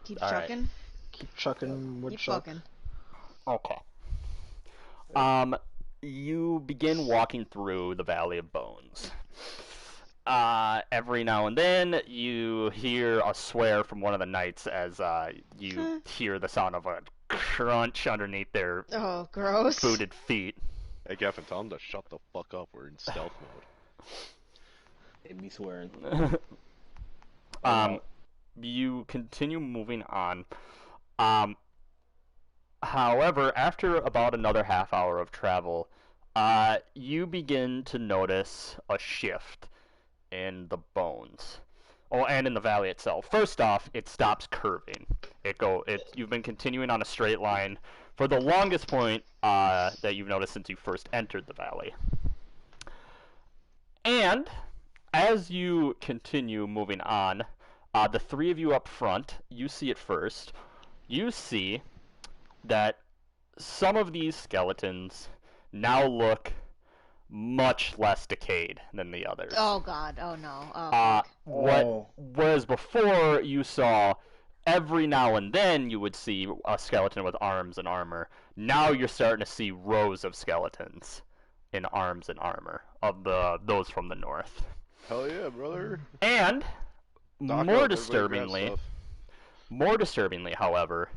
Keep All right. chucking. Keep chucking Keep woodchuck. fucking. Okay. You begin walking through the Valley of Bones. Every now and then, you hear a swear from one of the knights as you hear the sound of a crunch underneath their Oh, gross. booted feet. Hey, Gavin, tell him to shut the fuck up. We're in stealth mode. They'd be swearing. You continue moving on. However, after about another half hour of travel, you begin to notice a shift in the bones. Oh, and in the valley itself. First off, it stops curving. You've been continuing on a straight line for the longest point that you've noticed since you first entered the valley. And as you continue moving on, the three of you up front, you see it first. You see that some of these skeletons now look much less decayed than the others. Oh, God. Oh, no. Oh, fuck. Whereas before you saw every now and then you would see a skeleton with arms and armor. Now you're starting to see rows of skeletons in arms and armor of those from the north. Hell yeah, brother. And Stock more up, everybody grab disturbingly, however,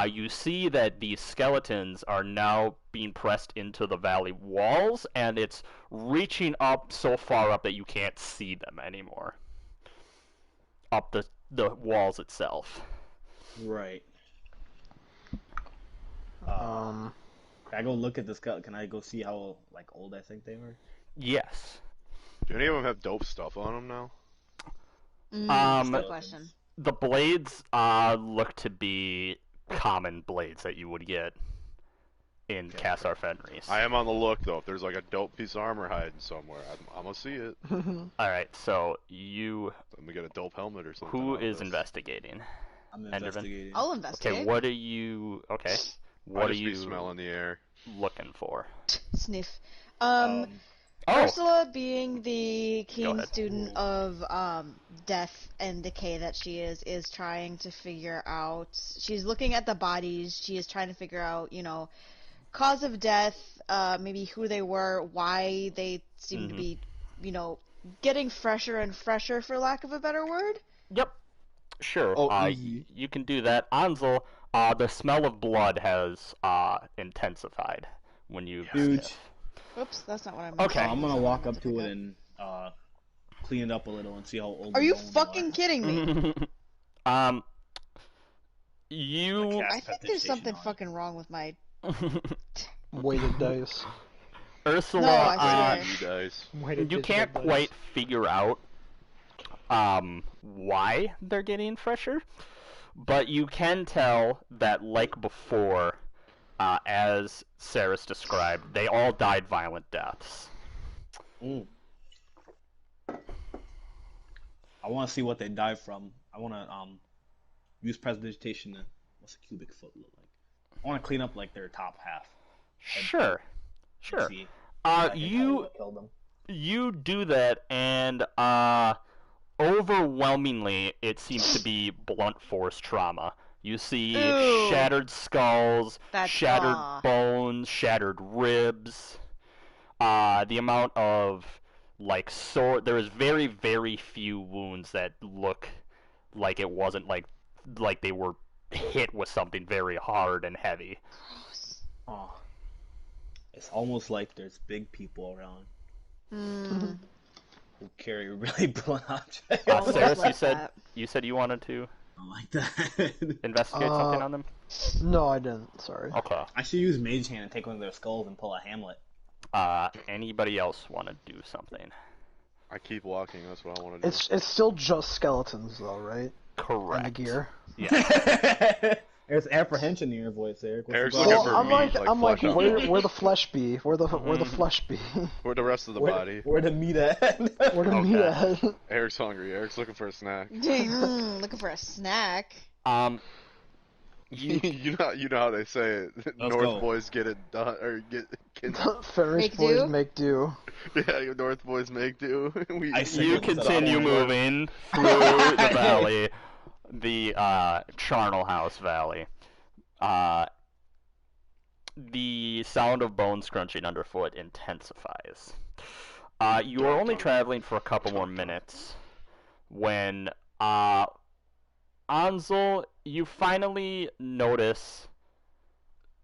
you see that these skeletons are now being pressed into the valley walls, and it's reaching up so far up that you can't see them anymore. Up the walls itself. Right. Um, Can I go look at the skeleton? Can I go see how old I think they were? Yes. Do any of them have dope stuff on them now? That's a good question. The blades look to be common blades that you would get in Kassar Fenris. I am on the look, though. If there's like a dope piece of armor hiding somewhere, I'm gonna see it. Alright, so you... I'm gonna get a dope helmet or something. Who out of is this. investigating? I'm Enderman? investigating. I'll investigate. Okay, what are you... Okay. What I are just be you smelling the air. looking for? Sniff. Oh! Ursula, being the Go keen ahead. student of death and decay that she is trying to figure out. She's looking at the bodies. She is trying to figure out, cause of death, maybe who they were, why they seem to be, getting fresher and fresher, for lack of a better word. Yep. Sure. Oh, easy. You can do that. Ansel, the smell of blood has intensified when you Dude. sniff. Oops, that's not what I meant. Okay. I'm gonna walk up to it and clean it up a little and see how old. Are the you bones fucking are. kidding me? You... I think there's something fucking wrong with my... weighted dice. Ursula, No, I You guys. Weighted you digital can't dice. quite figure out why they're getting fresher, but you can tell that, like before, as Saris described, they all died violent deaths. Mm. I want to see what they died from. I want to use prestidigitation to what's a cubic foot look like. I want to clean up their top half. Sure. See. I can tell You what killed them. you do that, and overwhelmingly, it seems to be blunt force trauma. You see Ew. shattered skulls, That's- shattered aw. bones, shattered ribs. The amount of there is very, very few wounds that look like it wasn't like they were hit with something very hard and heavy. Gross. Oh, it's almost like there's big people around Hmm. who carry really blunt objects. Almost Saris, like you said that. you wanted to I like that. investigate something on them. No, I didn't. Sorry. Okay. I should use Mage Hand and take one of their skulls and pull a Hamlet. Anybody else want to do something? I keep walking. That's what I want to do. It's still just skeletons though, right? Correct. And the gear. Yeah. There's apprehension in your voice, Eric. What's Eric's the looking problem? for I'm meat, like, like I'm like, flesh on where the flesh be? Where the flesh be? Where the rest of the Where- body? Where the meat at? Where the meat Okay. at? Eric's hungry. Eric's looking for a snack. Looking for a snack. You know how they say it. North go. boys get it done, or get Ferris Make boys do? make do. yeah. North boys make do. We, I see. You Signal set continue up. moving through the valley, the Charnel House Valley. The sound of bones crunching underfoot intensifies. You are only traveling for a couple more minutes when, Ansel, you finally notice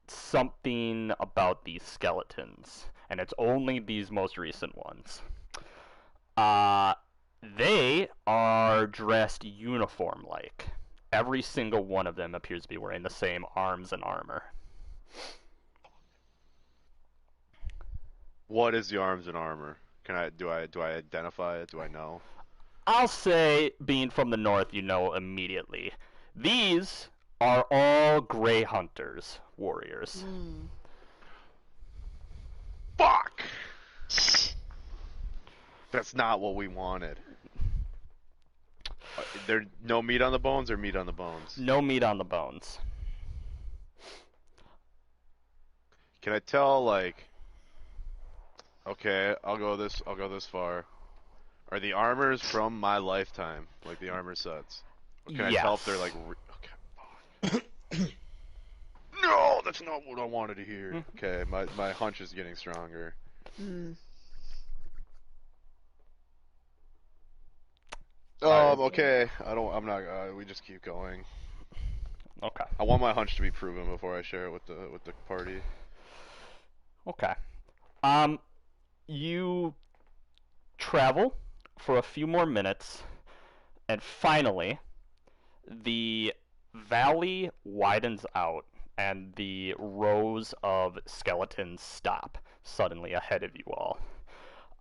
something about these skeletons, and it's only these most recent ones. They are dressed uniform-like. Every single one of them appears to be wearing the same arms and armor. What is the arms and armor? Do I identify it? Do I know? I'll say, being from the north, you know immediately. These are all Grey Hunters, warriors. Mm. Fuck! That's not what we wanted. There no meat on the bones or meat on the bones? No meat on the bones. Can I tell, like... Okay, I'll go this far. Are the armors from my lifetime? Like the armor sets? Or can I tell if they're like... Okay. No, that's not what I wanted to hear. Okay, my hunch is getting stronger. Mm. Okay. I'm not. We just keep going. Okay. I want my hunch to be proven before I share it with the party. Okay. You travel for a few more minutes, and finally, the valley widens out, and the rows of skeletons stop suddenly ahead of you all.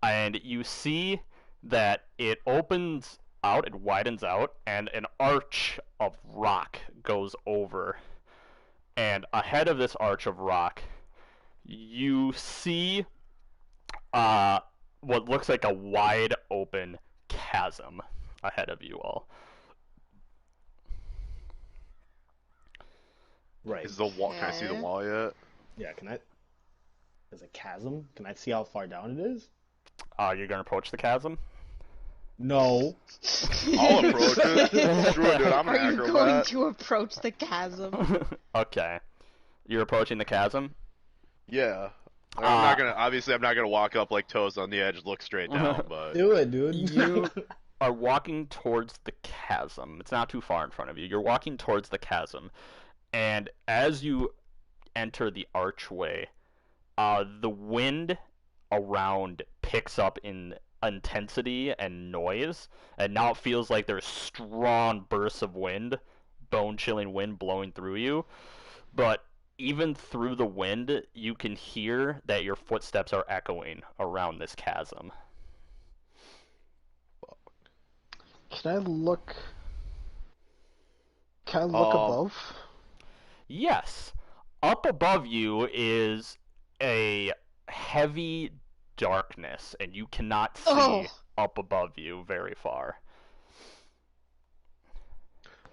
And you see that it opens out, it widens out, and an arch of rock goes over. And ahead of this arch of rock, you see what looks like a wide open chasm ahead of you all. Right. Is the wall? Can I see the Okay. wall yet? Yeah, can I... There's a chasm? Can I see how far down it is? You're gonna approach the chasm? No. I'll approach it. Screw it, dude. I'm an Are you going acrobat. to approach the chasm? Okay. You're approaching the chasm? Yeah. I'm not gonna. Obviously, I'm not gonna walk up like toes on the edge, look straight down. But Do it, dude. You are walking towards the chasm. It's not too far in front of you. You're walking towards the chasm, and as you enter the archway, the wind around picks up in intensity and noise, and now it feels like there's strong bursts of wind, bone-chilling wind blowing through you. But even through the wind, you can hear that your footsteps are echoing around this chasm. Can I look? Can I look above? Yes. Up above you is a heavy darkness, and you cannot see Oh. up above you very far.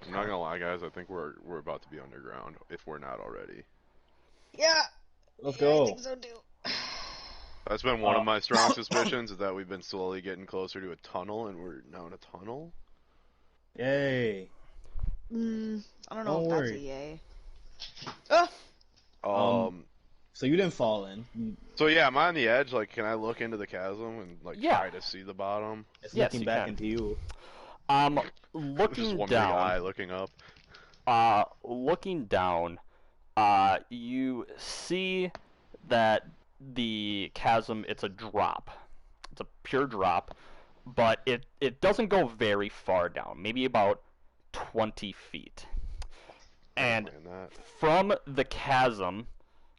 I'm not gonna lie, guys. I think we're about to be underground if we're not already. Yeah. Let's I go. think so too. That's been one of my strong suspicions, is that we've been slowly getting closer to a tunnel, and we're now in a tunnel. Yay. I don't know Don't if worry. that's a yay. Oh! So you didn't fall in. So yeah, am I on the edge? Like, can I look into the chasm and like Yeah. try to see the bottom? It's Yes, looking you back can. into you. Just Looking one big eye down, looking up. Looking down, you see that the chasm, it's a drop. It's a pure drop, but it doesn't go very far down, maybe about 20 feet. And from the chasm,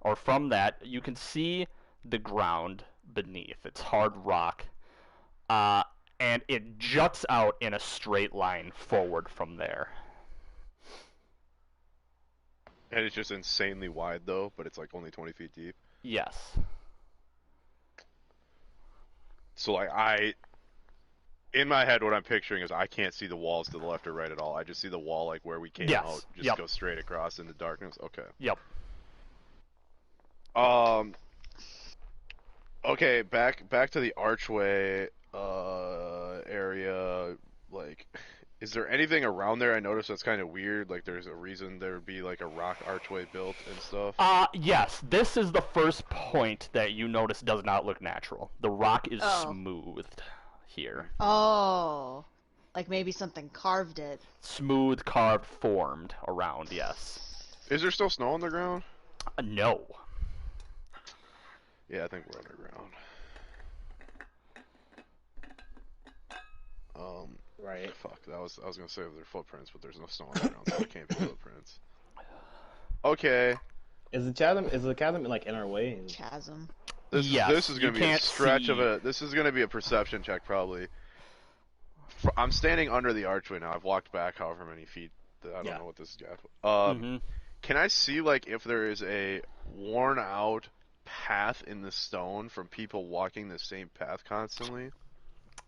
or from that, you can see the ground beneath. It's hard rock. And it juts out in a straight line forward from there. And it's just insanely wide though, but it's like only 20 feet deep. Yes. So like in my head, what I'm picturing is I can't see the walls to the left or right at all. I just see the wall like where we came out, just go straight across into darkness. Okay. Yep. Okay, back to the archway area. Like, is there anything around there? I noticed that's kind of weird. Like, there's a reason there would be like a rock archway built and stuff. Yes. This is the first point that you notice does not look natural. The rock is smoothed here. Oh, like maybe something carved it. Smooth, carved, formed around. Yes. Is there still snow on the ground? No. Yeah, I think we're underground. Right. Fuck. I was gonna say if they're footprints, but there's no snow on the ground, so it can't be footprints. Okay. Is the chasm like in our way? Chasm. This is gonna be a stretch of a. This is gonna be a perception check probably. I'm standing under the archway now. I've walked back however many feet. I don't know what this is. Can I see like if there is a worn out path in the stone from people walking the same path constantly?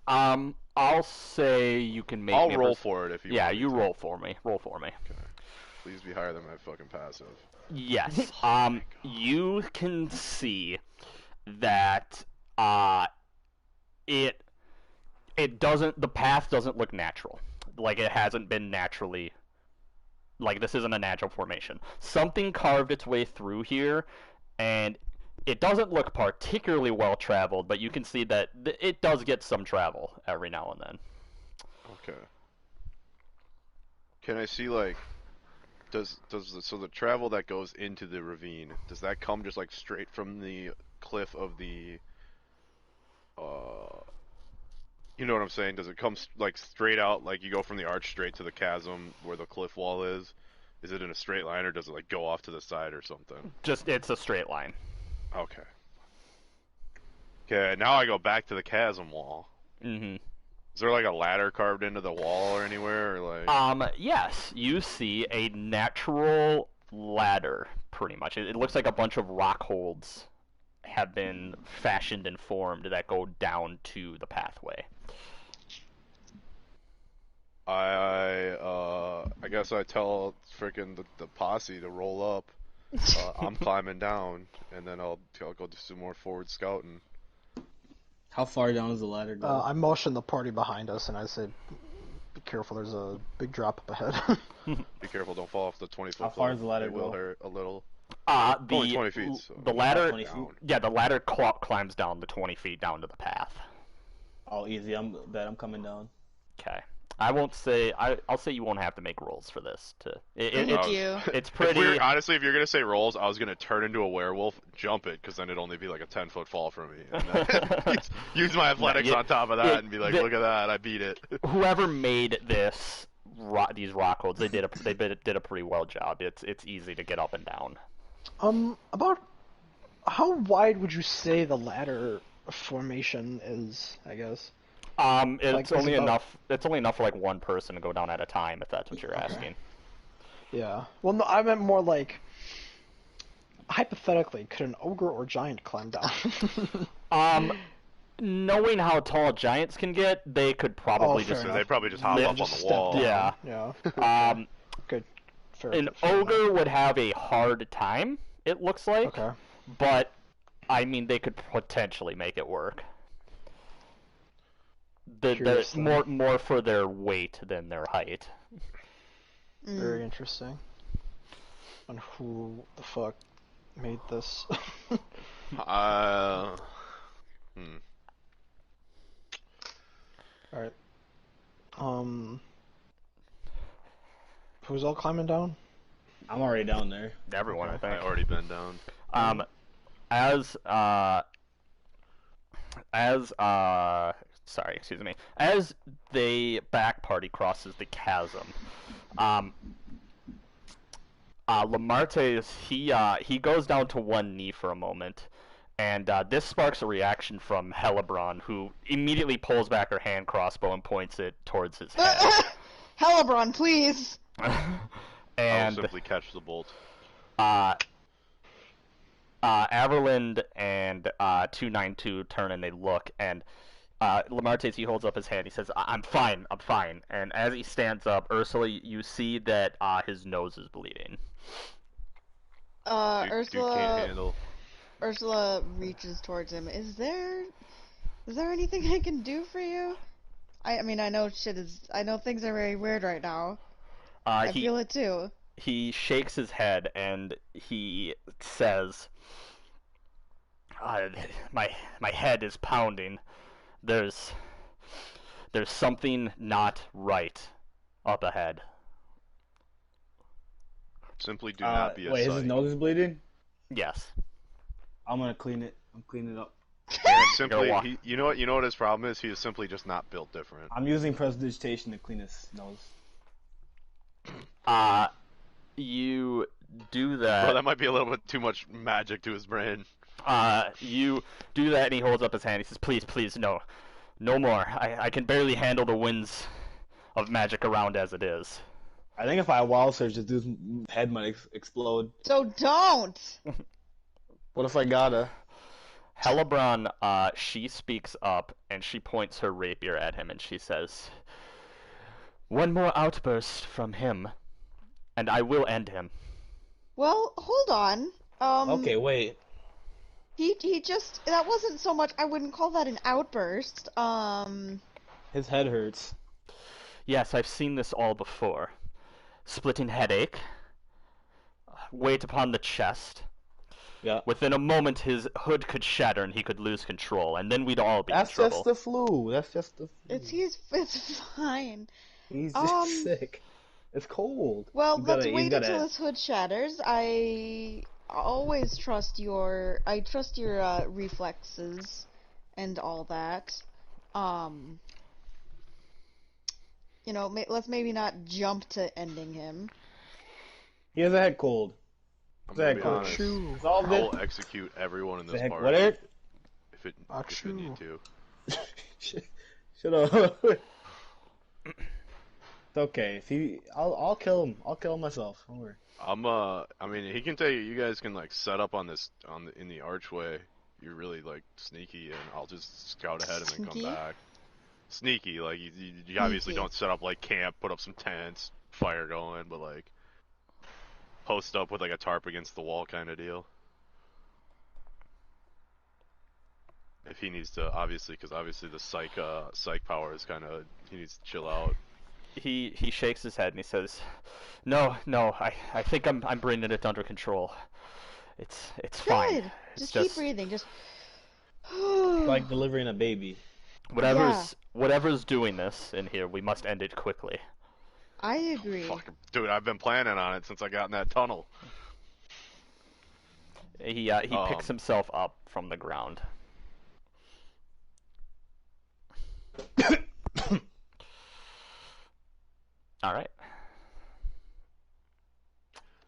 I'll say you can make. I'll roll for it if you. Yeah, want you to. roll for me. Roll for me. Okay. Please be higher than my fucking passive. Yes. You can see that it doesn't. The path doesn't look natural. Like it hasn't been naturally. Like this isn't a natural formation. Something carved its way through here, and it doesn't look particularly well traveled, but you can see that it does get some travel every now and then. Okay. Can I see like so the travel that goes into the ravine, does that come just like straight from the cliff of the you know what I'm saying? Does it come like straight out, like you go from the arch straight to the chasm where the cliff wall is? Is it in a straight line or does it like go off to the side or something? It's a straight line. Okay. Okay, now I go back to the chasm wall. Mm-hmm. Is there like a ladder carved into the wall or anywhere, or like? Yes, you see a natural ladder, pretty much. It looks like a bunch of rock holds have been fashioned and formed that go down to the pathway. I guess I tell frickin' the posse to roll up. I'm climbing down, and then I'll go do some more forward scouting. How far down does the ladder go? I motion the party behind us, and I say, "Be careful. There's a big drop up ahead." Be careful, don't fall off the 20-foot. How far does the ladder It will go? hurt a little. Only 20 feet. So the ladder. 20 feet? Yeah, the ladder climbs down the 20 feet down to the path. Oh, easy. I'm coming down. Okay. I won't say. I'll say you won't have to make rolls for this. Thank you. It's pretty. Honestly, if you're gonna say rolls, I was gonna turn into a werewolf, jump it, because then it'd only be like a 10-foot fall for me. And then use my athletics on top of that and be like, look at that, I beat it. Whoever made these rock holds, they did a pretty well job. It's easy to get up and down. About how wide would you say the ladder formation is? I guess. It's only enough. It's only enough for like one person to go down at a time, if that's what you're asking. Yeah. Well, no, I meant more like hypothetically, could an ogre or giant climb down? Knowing how tall giants can get, they could probably they probably just hop up on the wall. Down. Yeah. Good. Fair, an ogre would have a hard time. It looks like. Okay. But I mean, they could potentially make it work. More for their weight than their height. Very interesting. And who the fuck made this? Alright. Who's all climbing down? I'm already down there. Everyone, I Okay. think. I already been down. Um, as as sorry, excuse me. As the back party crosses the chasm, um, Lamarte's he goes down to one knee for a moment, and this sparks a reaction from Hellebron, who immediately pulls back her hand crossbow and points it towards his head. Helebron, please. I will And simply catch the bolt. Averland and 292 turn and they look, and Lamartes, he holds up his hand. He says, I'm fine, I'm fine. And as he stands up, Ursula, you see that his nose is bleeding. Dude can't handle. Ursula reaches towards him. Is there anything I can do for you? I mean, I know things are very weird right now. I feel it too. He shakes his head and he says, my head is pounding. There's something not right up ahead. Simply do not be a Wait, sight. his nose is bleeding? Yes. I'm gonna clean it. I'm cleaning it up. Simply, walk. you know what his problem is? He is simply just not built different. I'm using prestidigitation to clean his nose. You do Bro, that. that might be a little bit too much magic to his brain. You do that, and he holds up his hand. He says, "Please, please, no more. I can barely handle the winds of magic around as it is." I think if I wild surge, this dude's head might explode. So don't. What if I gotta? Hellebron, she speaks up, and she points her rapier at him, and she says, "One more outburst from him, and I will end him." Well, hold on. Okay, wait. He just, that wasn't so much, I wouldn't call that an outburst. His head hurts. Yes, I've seen this all before. Splitting headache, weight upon the chest. Yeah. Within a moment, his hood could shatter and he could lose control, and then we'd all be That's in trouble. just the flu. That's just the flu. It's fine. He's just sick. It's cold. Well, He's let's gotta- wait he's gotta- until his hood shatters. I always trust your reflexes and all that. Let's maybe not jump to ending him. He has a head cold. I'm He's a gonna head be cold. honest. Solved I it. will execute everyone in The this heck, party what? if it need to. Shut up. It's okay. I'll kill him. I'll kill him myself. Don't worry. I mean, he can tell you. You guys can like set up on this in the archway. You're really like sneaky, and I'll just scout ahead and then Sneaky? come back. Sneaky, like you obviously Sneaky. don't set up like camp, put up some tents, fire going, but like post up with like a tarp against the wall kind of deal. If he needs to, because obviously the psych power is kind of, he needs to chill out. He shakes his head and he says, "No, I think I'm bringing it under control. It's fine. Good. It's Just keep breathing. Just. It's like delivering a baby. Whatever's doing this in here, we must end it quickly." I agree. Fuck, dude, I've been planning on it since I got in that tunnel. He picks himself up from the ground. All right.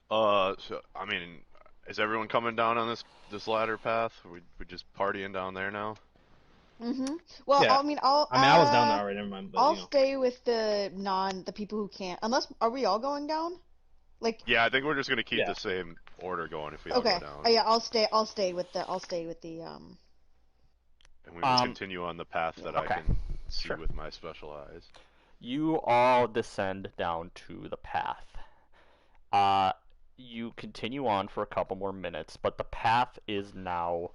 So I mean, is everyone coming down on this ladder path? We just partying down there now? Well, Yeah. I mean, I was down there already. Never mind. But, I'll stay with the people who can't. Unless, are we all going down? Like. Yeah, I think we're just gonna keep Yeah. the same order going if we all Okay. go down. Yeah, I'll stay with the And we will continue on the path that I okay. can see Sure. with my special eyes. You all descend down to the path. You continue on for a couple more minutes, but the path is now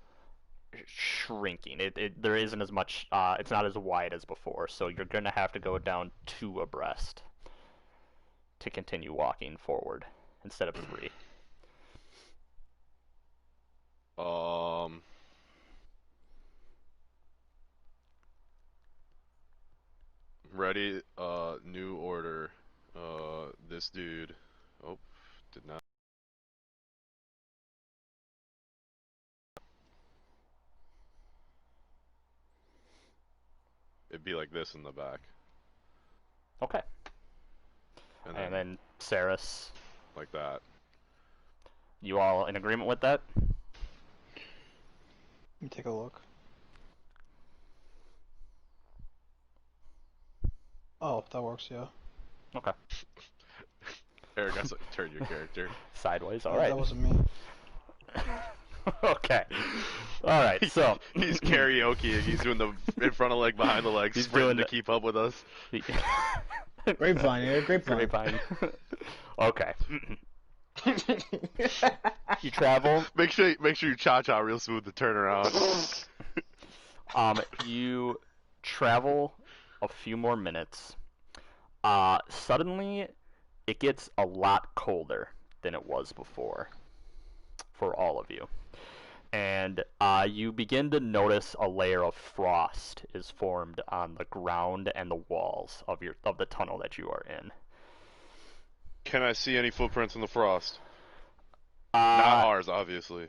shrinking. There isn't as much. It's not as wide as before, so you're gonna have to go down 2 abreast to continue walking forward instead of 3. Ready, new order. this dude. Oh, did not. It'd be like this in the back. Okay. And And then then Saris, like that. you all in agreement with that? Let me take a look. Oh, that works, yeah. Okay. Eric, I saw you turn your character. Sideways, Yeah, alright. that wasn't me. Okay. Alright, so. He's karaokeing. He's doing the in front of leg, behind the leg, He's sprinting doing to keep up with us. Grapevine, Eric. Grapevine. Grapevine. Okay. You travel. Make sure you cha-cha real smooth to turn around. You travel a few more minutes. Suddenly, it gets a lot colder than it was before for all of you. And you begin to notice a layer of frost is formed on the ground and the walls of the tunnel that you are in. Can I see any footprints in the frost? Not ours, obviously.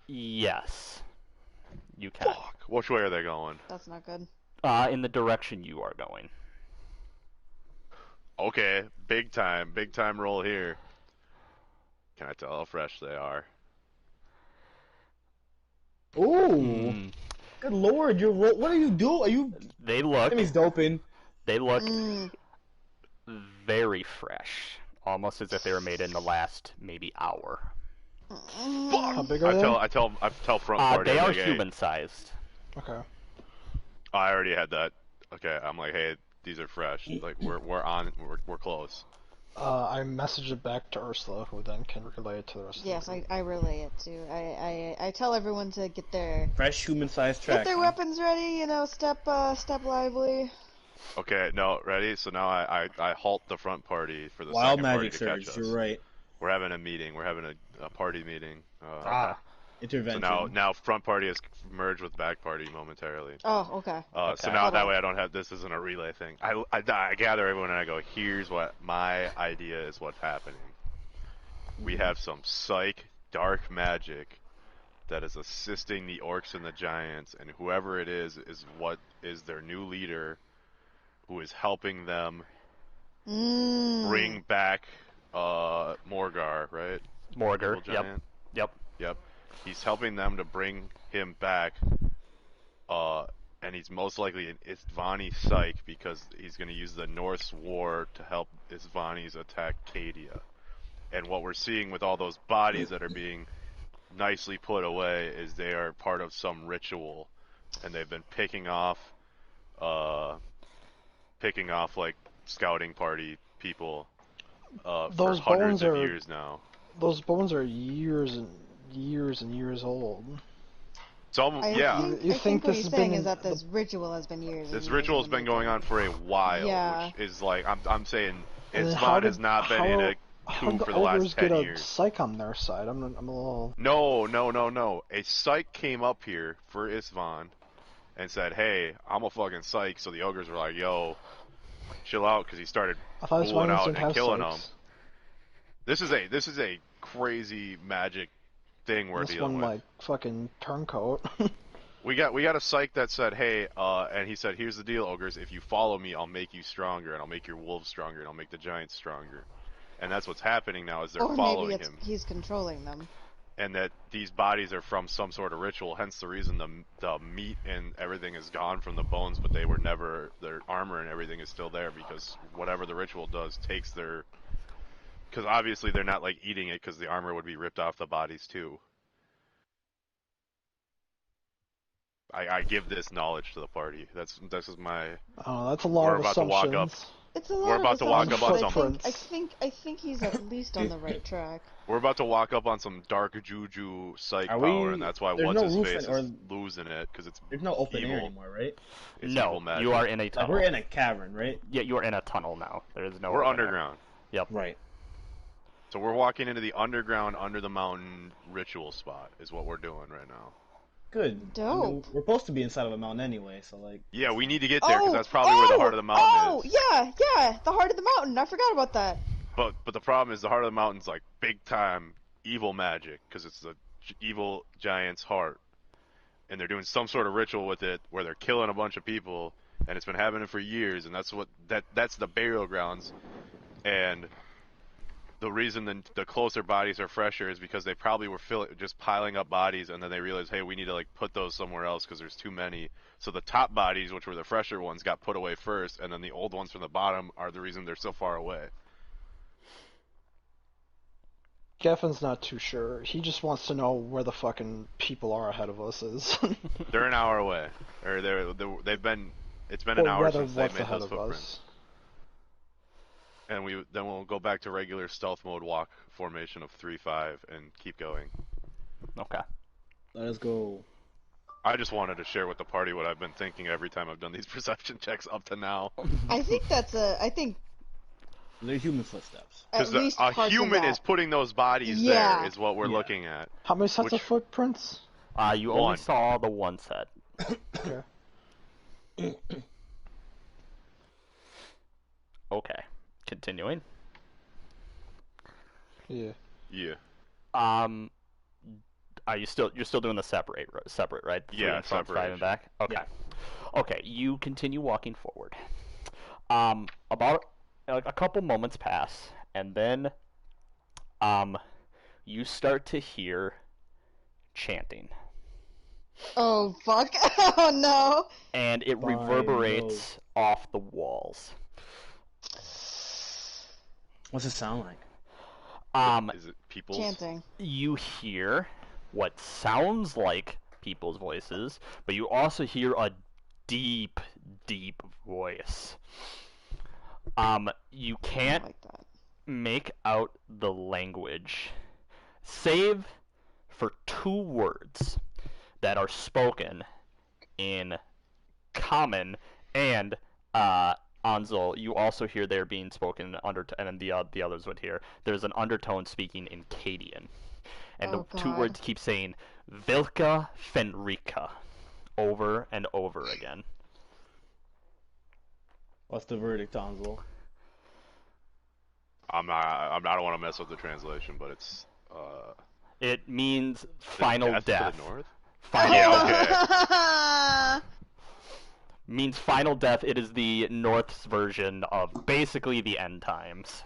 Yes, you can. Fuck. Which way are they going? That's not good. In the direction you are going. Okay, big time roll here. Can I tell how fresh they are? Ooh. Good lord, what are you doing? Are you? They look. Timmy's doping. They look very fresh, almost as if they were made in the last maybe hour. How big are they? I tell front party. They I'm are like, hey. human-sized. Okay. I already had that. Okay, I'm like, hey, these are fresh. Like we're close. I message it back to Ursula, who then can relay it to the rest Yes, of the group. I relay it too. I tell everyone to get their Fresh human-sized track. get their weapons ready. You know, step lively. Okay, no, ready? So now I halt the front party for the Wild second party magic to surge. catch us. You're right. We're having a meeting. We're having a party meeting. So Intervention. now front party has merged with back party momentarily. Oh, okay. So now that way I don't have, this isn't a relay thing. I gather everyone and I go, here's what my idea is what's happening. We have some psych dark magic that is assisting the orcs and the giants, and whoever it is what is their new leader, who is helping them bring back Morgar, right? Morgar, Evil giant? Yep. He's helping them to bring him back, and he's most likely an Istvani psych because he's going to use the Norse war to help Istvanis attack Cadia. And what we're seeing with all those bodies that are being nicely put away is they are part of some ritual, and they've been picking off like scouting party people for hundreds of years now. Those bones are years and years old. So I think what this he's has saying been is that this ritual has been years. This ritual has been going on for a while, Yeah. which is like I'm saying And then how Istvan has not been in a coup for the last 10 get a years. psych on their side? I'm a little. No. A psych came up here for Istvan and said, "Hey, I'm a fucking psych." So the ogres were like, "Yo, chill out," because he started I thought pulling Isvanians out didn't and have killing psychs. them. This is a crazy magic thing we're This dealing one with. like fucking turncoat. We got a psych that said, "Hey," and he said, "Here's the deal, ogres. If you follow me, I'll make you stronger, and I'll make your wolves stronger, and I'll make the giants stronger." And that's what's happening now is they're or following maybe him, he's controlling them. and that these bodies are from some sort of ritual. Hence the reason the meat and everything is gone from the bones, but they were never, their armor and everything is still there because whatever the ritual does takes their. Because obviously they're not like eating it because the armor would be ripped off the bodies too. I give this knowledge to the party. This is my. Oh, that's a lot We're of about to walk up. assumptions. It's a lot We're of about to walk up on assumptions, some. I think he's at least on the right track. We're about to walk up on some dark juju psych Are power, we- and that's why there's what's no his roof face or- is losing it because it's There's no open air evil. anymore, right? It's evil No, magic. you are in a Like tunnel. we're in a cavern, right? Yeah, you are in a tunnel now. There is no. We're open air. underground, Right. so we're walking into the underground, under the mountain ritual spot is what we're doing right now. Good. I mean, Dope. we're supposed to be inside of a mountain anyway, so like. Yeah, it's we fine. need to get there because that's probably where the heart of the mountain Oh, is. yeah, the heart of the mountain. I forgot about that. But the problem is the heart of the mountain's like big time evil magic because it's the evil giant's heart, and they're doing some sort of ritual with it where they're killing a bunch of people, and it's been happening for years, and that's the burial grounds, and the reason the closer bodies are fresher is because they probably were just piling up bodies, and then they realized, hey, we need to like put those somewhere else because there's too many. So the top bodies, which were the fresher ones, got put away first, and then the old ones from the bottom are the reason they're so far away. Geffin's not too sure. He just wants to know where the fucking people are ahead of us is. They're an hour away, or they've been. It's been Or an hour rather, since they what's made ahead those of footprints. us. And then we'll go back to regular stealth mode walk formation of 3-5 and keep going. Okay. Let us go. I just wanted to share with the party what I've been thinking every time I've done these perception checks up to now. I think I think They're human footsteps. at Because least a parts of human that. is putting those bodies Yeah. there is what we're Yeah. looking at. How many sets Which- of footprints? You only One. saw the one set. Okay. Okay. Continuing. Yeah. Yeah. Are you're still doing the separate, right? The three Yeah, in front, five in separation. back. Okay. Yeah. Okay, you continue walking forward. About a couple moments pass, and then you start to hear chanting, Oh fuck! Oh no! and it Fine, reverberates off the walls. What's it sound like? Is it people's? Chanting. You hear what sounds like people's voices, but you also hear a deep, deep voice. You I can't don't like that. make out the language, save for two words that are spoken in common, and Anzel, you also hear they're being spoken in undertone, and the others would hear. There's an undertone speaking in Cadian, and Oh, the two God. words keep saying "Vilka Fenrika" over and over again. What's the verdict, Tonzel? I don't want to mess with the translation, but it's It means final death death. to the north. Final Yeah, okay. means final death. It is the North's version of basically the end times,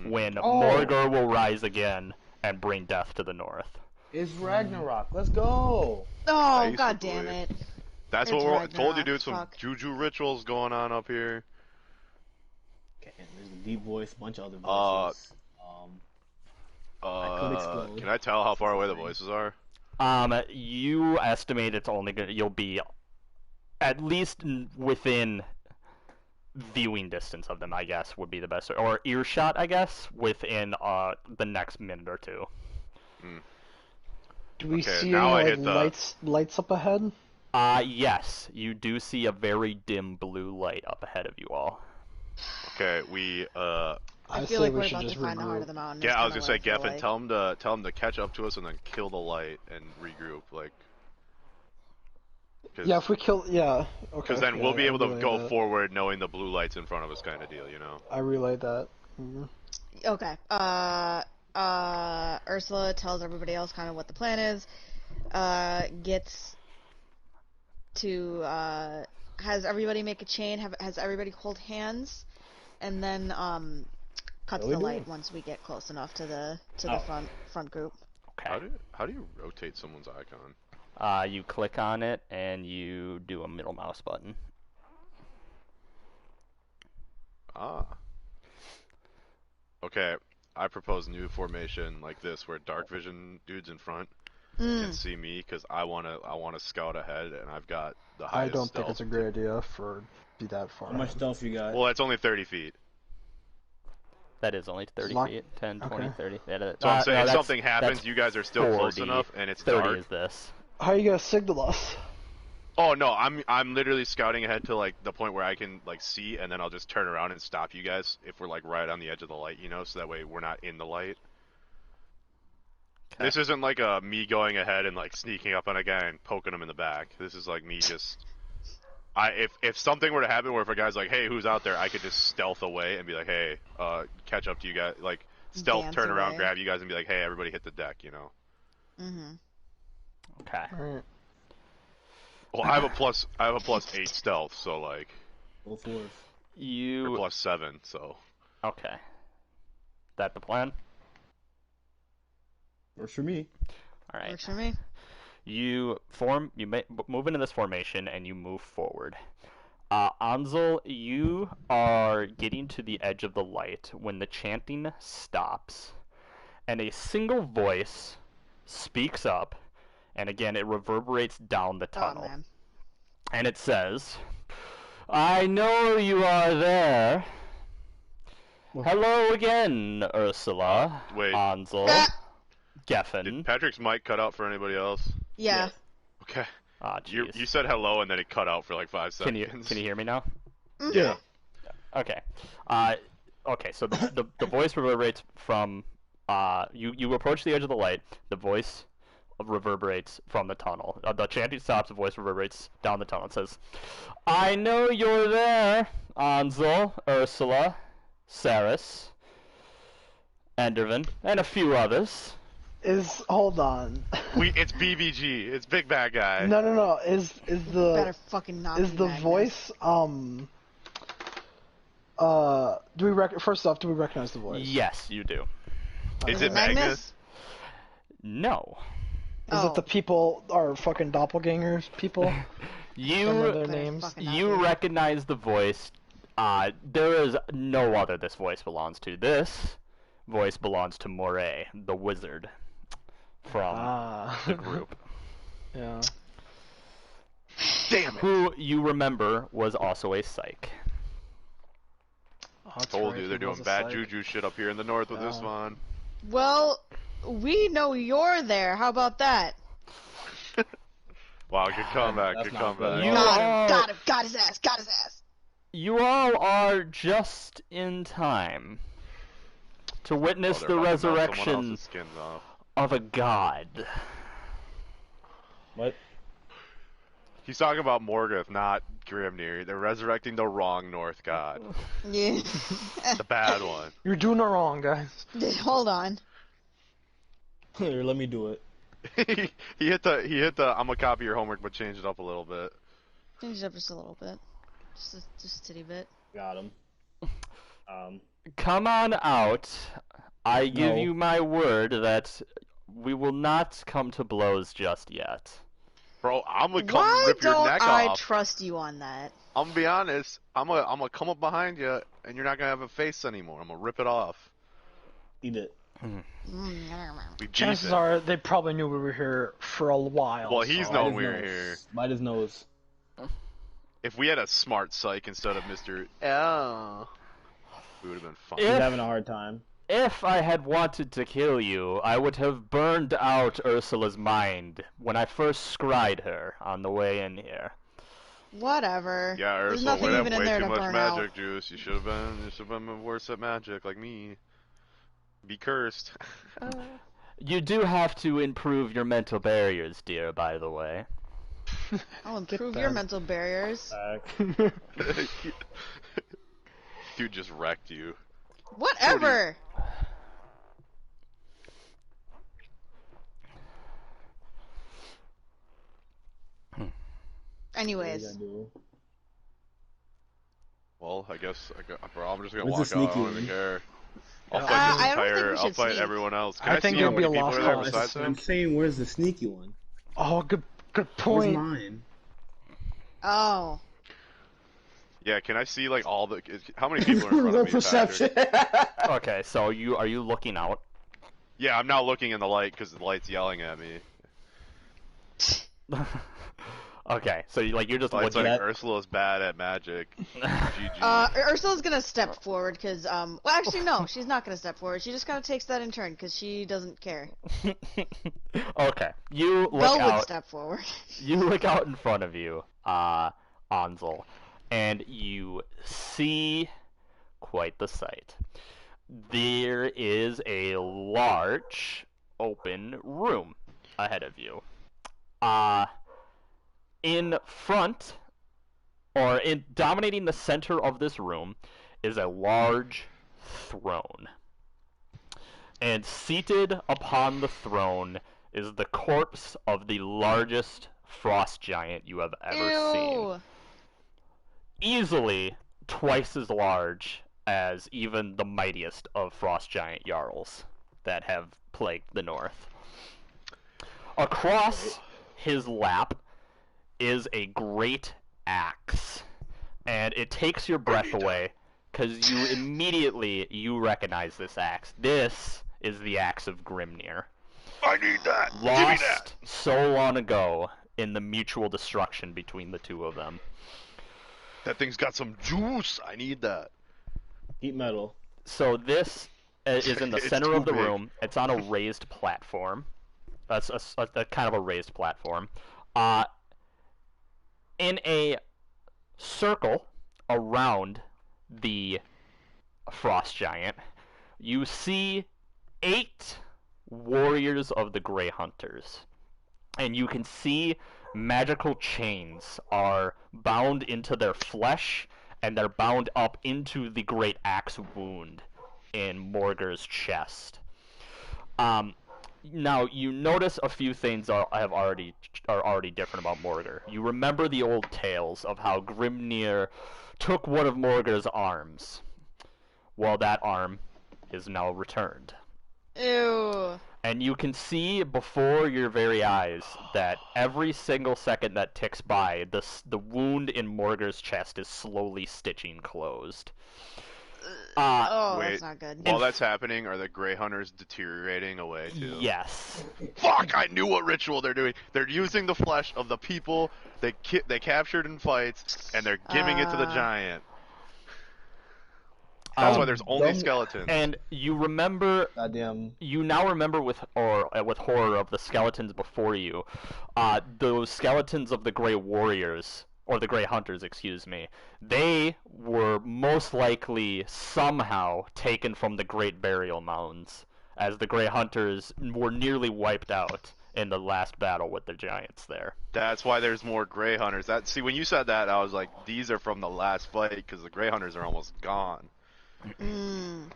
when Oh. Morgor will rise again and bring death to the North. It's Ragnarok. Let's go. Oh used to god damn believe. it! That's It's what we're told you, Ragnarok, dude. Some fuck. juju rituals going on up here. Okay, there's a deep voice, bunch of other voices. could explode. Can I tell how far away the voices are? You estimate you'll be at least within viewing distance of them, I guess, would be the best, or earshot, I guess, within the next minute or two. Do we Okay, see now I any hit the- lights up ahead? Yes, you do see a very dim blue light up ahead of you all. Okay, we I I feel say like we we're should about to just find the heart regroup. of the mountain. yeah, is I was kinda gonna say, what I feel Geffen, like. tell him to catch up to us and then kill the light and regroup, like. Yeah, if we kill, yeah, okay. Because then yeah, we'll be I able to relay go that. forward knowing the blue lights in front of us, kind of deal, you know. I relayed that. Okay. Ursula tells everybody else kind of what the plan is. Gets to has everybody make a chain. Has everybody hold hands, and then cuts What are the we light doing? once we get close enough to the Oh. front group. Okay. How do you rotate someone's icon? You click on it and you do a middle mouse button. Ah. Okay, I propose new formation like this, where dark vision dudes in front can see me, because I wanna scout ahead, and I've got the I highest don't stealth. think it's a great idea for be that far. How much stealth you got? Well, that's only 30 feet. That is only 30 Lock- feet. 10, 20, okay. 30. So I'm saying no, if that's- something happens, that's you guys are still close 40. enough, and it's 30 dark. is this. How are you gonna signal us? Oh no, I'm literally scouting ahead to like the point where I can like see, and then I'll just turn around and stop you guys if we're like right on the edge of the light, you know, so that way we're not in the light. This isn't like me going ahead and like sneaking up on a guy and poking him in the back. This is like me just. If something were to happen where if a guy's like, hey, who's out there, I could just stealth away and be like, hey, catch up to you guys, like stealth, Dance turn around, away. grab you guys, and be like, hey, everybody hit the deck, you know. Mm-hmm. Okay. Alright. Well, I have a +8 stealth, so like, Go forth. or You +7, so. okay? That the plan? Works for me. All right. Works for me. You move into this formation and you move forward. Ansel, you are getting to the edge of the light when the chanting stops, and a single voice speaks up, and again it reverberates down the Oh tunnel, man. and it says, "I know you are there. Hello again, Ursula, Wait. Ansel, Ah! Geffen." Did Patrick's mic cut out for anybody else? Yeah. Okay. Ah, You jeez. said hello and then it cut out for like 5 Can seconds. you hear me now? Yeah. Okay. Okay. So the voice reverberates from you approach the edge of the light. The voice reverberates from the tunnel. The chanting stops. The voice reverberates down the tunnel. It says, "I know you're there, Ansel, Ursula, Saris, Endervin, and a few others." Hold on. It's BBG. It's Big Bad Guy. No. Is Better fucking not. is be the Magnus. voice first off, do we recognize the voice? Yes, you do. Is Is it Magnus? No. Is it the people, our fucking doppelgangers people? Remember You their Better names? fucking not You be. recognize the voice. There is no other this voice belongs to. This voice belongs to Moray, the wizard from the group, Yeah. Damn it. who you remember was also a psych. Oh, that's Told right, you they're he was doing a bad psych. juju shit up here in the north with this Yeah. one. Well, we know you're there. How about that? Wow, good comeback, That's good not good. comeback. You Got are- him. Got him. Got his ass. Got his ass. You all are just in time to witness Oh, the they're about to melt someone resurrection else's skins off. of a god. What? He's talking about Morgoth, not Grimnir. They're resurrecting the wrong North god. Yeah. The bad one. You're doing it wrong, guys. Hold on. Here, let me do it. he hit the I'm gonna copy your homework but change it up a little bit. Change it up just a little bit. Just a titty bit. Got him. Come on out. I give No. you my word that we will not come to blows just yet. Bro, I'm gonna come Why rip your don't neck I off. trust you on that? I'm gonna be honest. I'm gonna come up behind you and you're not gonna have a face anymore. I'm gonna rip it off. Eat it. We Chances beefing. are they probably knew we were here for a while. Well, he's so- known Bite we his were nose. here. Bite his nose. If we had a smart psych instead of Mr. Oh, we would have been fine. He's If- having a hard time. If I had wanted to kill you, I would have burned out Ursula's mind when I first scryed her on the way in here. Whatever. Yeah, There's Ursula, nothing we have even in way there too to much burn magic out. juice. You should have been worse at magic like me. Be cursed. You do have to improve your mental barriers, dear, by the way. I'll improve that. your mental barriers. Back. Dude just wrecked you. Whatever. What you Anyways, gotta do? Well, I guess bro, I'm just gonna What's walk the out. I sneaky don't even one? care. I'll Yeah. fight this I don't think entire. we I'll should fight sneak. everyone else. Can I I, think see it how would be many a people lost are there cause. besides I'm him? saying, where's the sneaky one? Oh, good Where's point. mine? oh, Yeah, can I see like all the? How many people are in front Roll of me, Patrick? perception. Okay, so are you looking out? Yeah, I'm not looking in the light because the light's yelling at me. Okay, so you're just Light's looking. like that- Ursula's bad at magic. GG. Ursula's gonna step forward because well, actually no, she's not gonna step forward. She just kind of takes that in turn because she doesn't care. Okay, you look Belle would out. step forward. You look out in front of you, Ansel, and you see quite the sight. There is a large open room ahead of you. In front, or in dominating the center of this room, is a large throne. And seated upon the throne is the corpse of the largest frost giant you have ever seen. Ew. Easily twice as large as even the mightiest of frost giant jarls that have plagued the north. Across his lap is a great axe, and it takes your breath away because you recognize this axe. This is the axe of Grimnir. I need that. Give me that. Lost so long ago in the mutual destruction between the two of them. That thing's got some juice. I need that. Heat metal. So this is in the It's center too of the big. room. It's on a raised platform. That's a kind of a raised platform. In a circle around the frost giant, you see 8 warriors of the Grey Hunters. And you can see magical chains are bound into their flesh, and they're bound up into the great axe wound in Morgar's chest. Now you notice a few things are already different about Morgar. You remember the old tales of how Grimnir took one of Morgar's arms. Well, that arm is now returned. Ew. And you can see before your very eyes that every single second that ticks by, the wound in Morgar's chest is slowly stitching closed. Oh, Wait, that's not good. while that's happening, are the Grey Hunters deteriorating away too? Yes. Fuck! I knew what ritual they're doing. They're using the flesh of the people they captured in fights, and they're giving it to the giant. That's why there's only skeletons. And you remember, Goddamn. you now remember with horror of the skeletons before you, those skeletons of the Grey Warriors, or the Grey Hunters, excuse me. They were most likely somehow taken from the Great Burial Mounds, as the Grey Hunters were nearly wiped out in the last battle with the giants there. That's why there's more Grey Hunters. See, when you said that, I was like, these are from the last fight, because the Grey Hunters are almost gone. In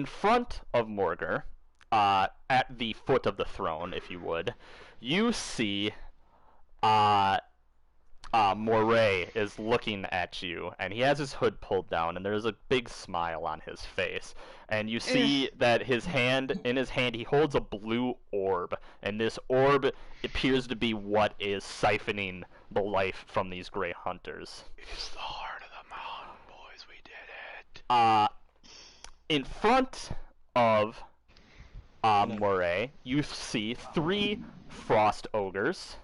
front of Morgar, at the foot of the throne, if you would, you see Moray is looking at you, and he has his hood pulled down, and there's a big smile on his face. And you see that in his hand, he holds a blue orb, and this orb appears to be what is siphoning the life from these Grey Hunters. It's the heart of the mountain, boys. We did it. In front of Moray, you see 3 frost ogres,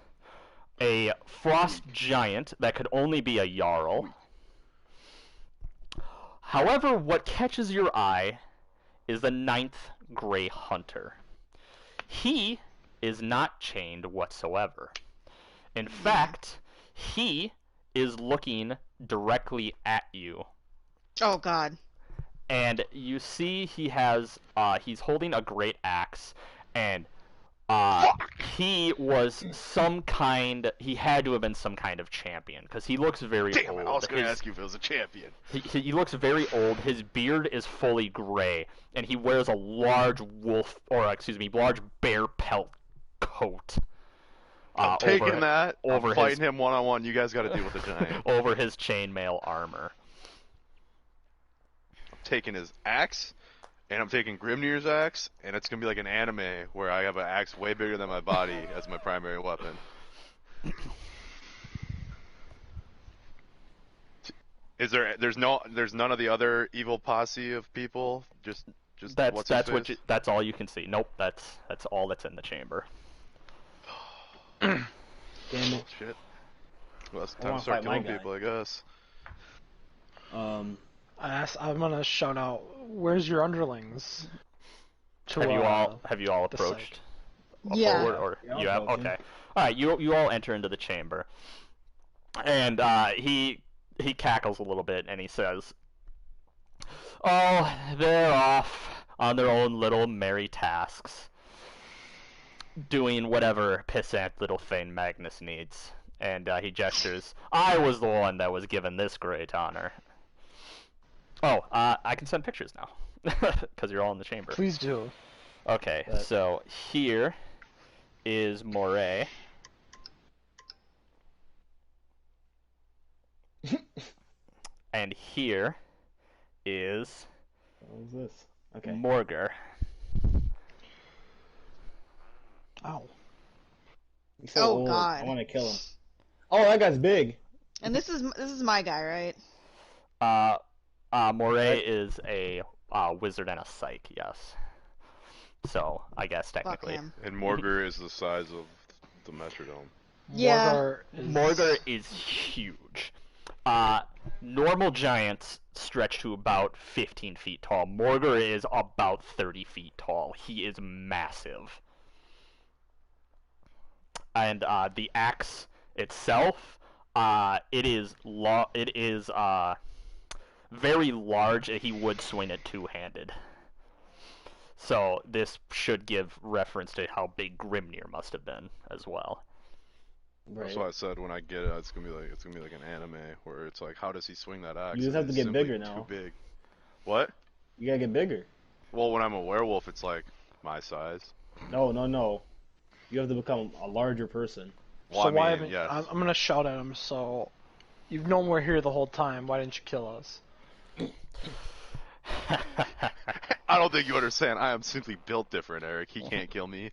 a frost giant that could only be a jarl. However, what catches your eye is the 9th Grey Hunter. He is not chained whatsoever. In fact, he is looking directly at you. Oh God. And you see he has, he's holding a great axe, and he was he had to have been some kind of champion, because he looks very Damn old. it, I was going to ask you if it was a champion. He looks very old, his beard is fully gray, and he wears a large large bear pelt coat. I'm taking that, over I'm fighting him one-on-one, you guys got to deal with the giant. over his chainmail armor. Taking his axe, and I'm taking Grimnir's axe, and it's gonna be like an anime where I have an axe way bigger than my body as my primary weapon. There's none of the other evil posse of people. Just That's all you can see. Nope, that's all that's in the chamber. Damn it. Shit. Well, it's I time wanna to start fight my killing guy. people, I guess. I'm gonna shout out, "Where's your underlings?" To, Have you all the approached? Yeah. Forward, or Yeah, you have? approaching. Okay. All right. You all enter into the chamber, and he cackles a little bit, and he says, "Oh, they're off on their own little merry tasks, doing whatever pissant little thing Magnus needs. And he gestures, I was the one that was given this great honor. Oh, I can send pictures now, because you're all in the chamber. Please do. Okay, so here is Moray. And here is What was this? Okay. Morger. Ow. He's so Oh, old. God. I want to kill him. Oh, that guy's big. And this is my guy, right? Moray is a wizard and a psych, yes. So, I guess Fuck technically. him. And Morger is the size of the Metrodome. Yeah. Morger is huge. Normal giants stretch to about 15 feet tall. Morger is about 30 feet tall. He is massive. And the axe itself, it is very large. He would swing it two-handed. So this should give reference to how big Grimnir must have been as well. Right. That's why I said when I get it, it's gonna be like an anime where it's like, how does he swing that axe? You just have to It's get simply bigger now. Too big. What? You gotta get bigger. Well, when I'm a werewolf, it's like my size. No. You have to become a larger person. Well, So I why mean, haven't yes. I'm gonna shout at him? So, you've known we're here the whole time. Why didn't you kill us? I don't think you understand. I am simply built different, Eric. He can't kill me.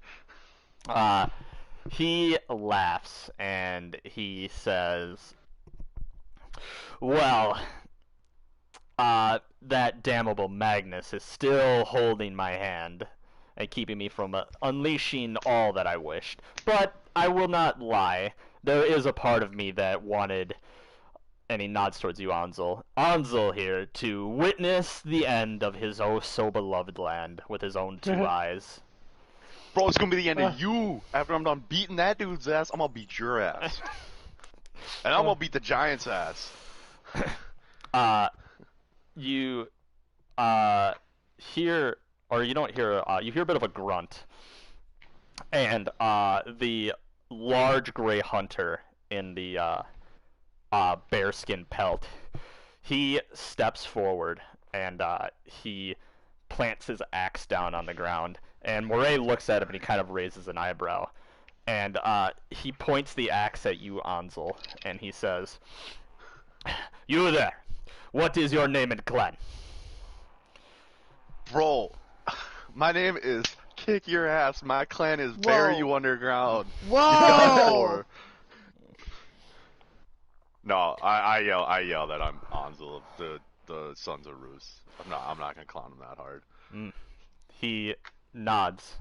He laughs and he says, well, that damnable Magnus is still holding my hand and keeping me from unleashing all that I wished. But I will not lie, there is a part of me that wanted, and he nods towards you, Ansel here, to witness the end of his oh so beloved land with his own two eyes. Bro, it's gonna be the end of you. After I'm done beating that dude's ass, I'm gonna beat your ass. And I'm gonna beat the giant's ass. You hear, or you don't hear, you hear a bit of a grunt. And the large gray hunter in the bearskin pelt, he steps forward and he plants his axe down on the ground. And Moray looks at him and he kind of raises an eyebrow. And he points the axe at you, Ansel, and he says, you there, what is your name and clan? Bro, my name is Kick Your Ass. My clan is Bury You Underground. Whoa! No, I yell that I'm Ansel, the Sons of Roos. I'm not gonna clown him that hard. He nods,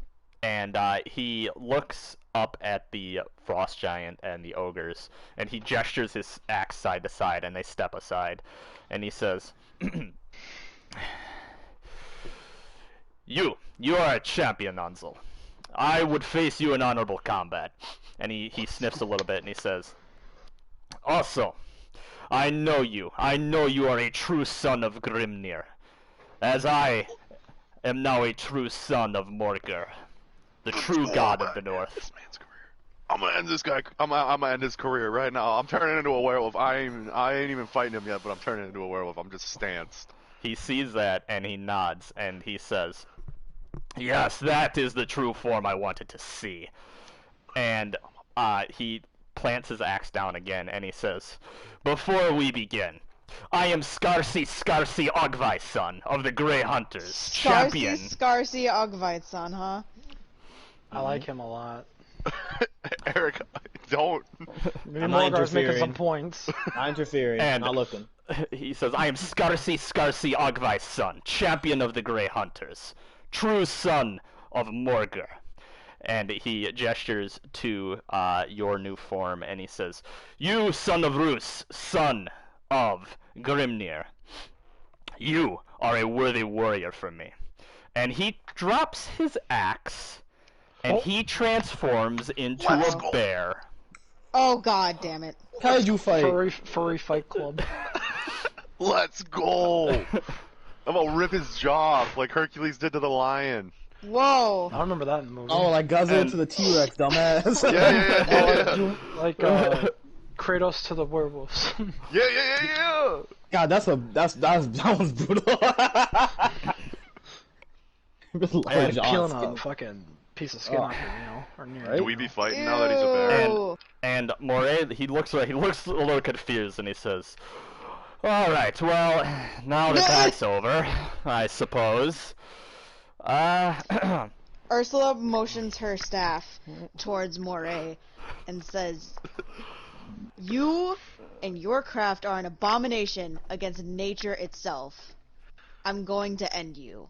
and he looks up at the frost giant and the ogres, and he gestures his axe side to side, and they step aside, and he says, You are a champion, Ansel. I would face you in honorable combat. And he sniffs a little bit, and he says, also, I know you. I know you are a true son of Grimnir, as I am now a true son of Morger, the true god of the north. This man's career. I'm gonna end this guy. I'm gonna end his career right now. I'm turning into a werewolf. I ain't even fighting him yet, but I'm turning into a werewolf. I'm just stanced. He sees that, and he nods, and he says, yes, that is the true form I wanted to see. And he plants his axe down again, and he says, before we begin, I am Scarcy Ogvai, son of the Grey Hunters, champion. Scarcy Ogviteson, huh? I like him a lot. Eric, don't. Maybe I'm not Morgar's making some interfering. points. Not interfering. And- Not looking. He says, I am Scarcy Ogvai's son, champion of the Grey Hunters, true son of Morger. And he gestures to your new form, and he says, you, son of Roos, son of Grimnir, you are a worthy warrior for me. And he drops his axe, and he transforms into Let's a go. bear. Oh god damn it. How did you fight? Furry Fight Club. Let's go. I'm gonna rip his jaw off like Hercules did to the lion. Whoa. I don't remember that in the movie. Oh, like Godzilla And- to the T-Rex, dumbass. Yeah. Like Kratos to the werewolves. Yeah. God, that one's brutal. Like Jaws peeling skin. a fucking piece of skin off your nail or near. Right? Do we be fighting now that he's a bear? Ew. And Moray, he looks a little confused, and he says, "All right, well, now that that's over, I suppose. Ursula motions her staff towards Moray and says, "You and your craft are an abomination against nature itself. I'm going to end you."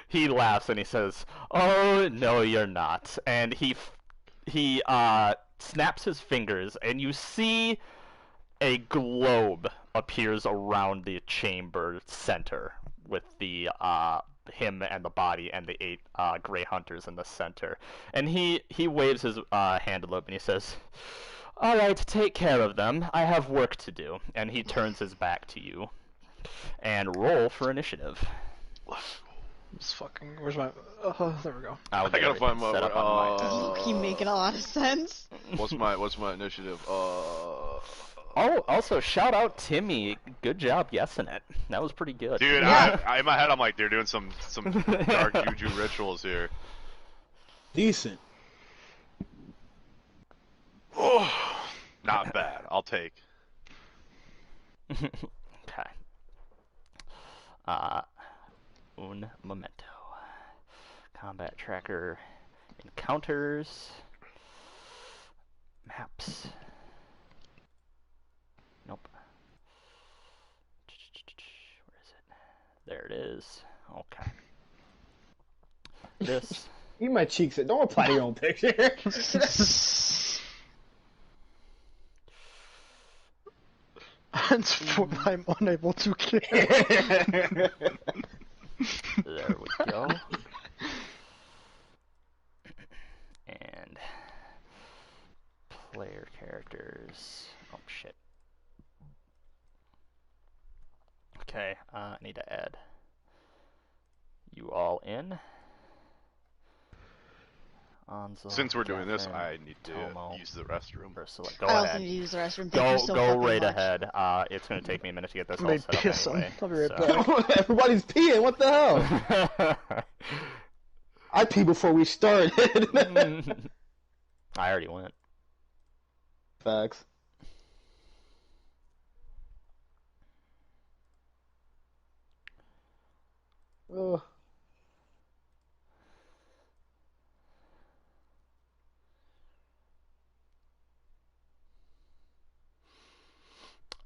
He laughs and he says, "Oh no, you're not." And he snaps his fingers, and you see a globe appears around the chamber center with the him and the body and the 8 gray hunters in the center. And he waves his hand a little bit and he says, "All right, take care of them. I have work to do." And he turns his back to you. And roll for initiative. Just fucking. Where's my? There we go. I'll I get gotta find my. set up on my You keep making a lot of sense. What's my initiative? Oh, also shout out Timmy. Good job guessing it. That was pretty good. Dude, Yeah. in my head I'm like they're doing some dark juju rituals here. Decent. Oh, not bad. I'll take. Okay. Un momento. Combat tracker. Encounters. Maps. Nope. Where is it? There it is. Okay. This. Eat my cheeks. Don't reply to your own picture. Henceforth, I'm unable to kill. There we go. And player characters. Oh shit. Okay, I need to add you all in. Anzo, Since we're doing this, Catherine, I need to Tomo, use the restroom. Ursula. Go I also ahead. need to use the restroom. Thank you so Go fucking right much. ahead. It's gonna take me a minute to get this I'm all gonna set piss up him. anyway. I'll be right so. back. Everybody's peeing. What the hell? I pee before we started. I already went. Facts. Ugh.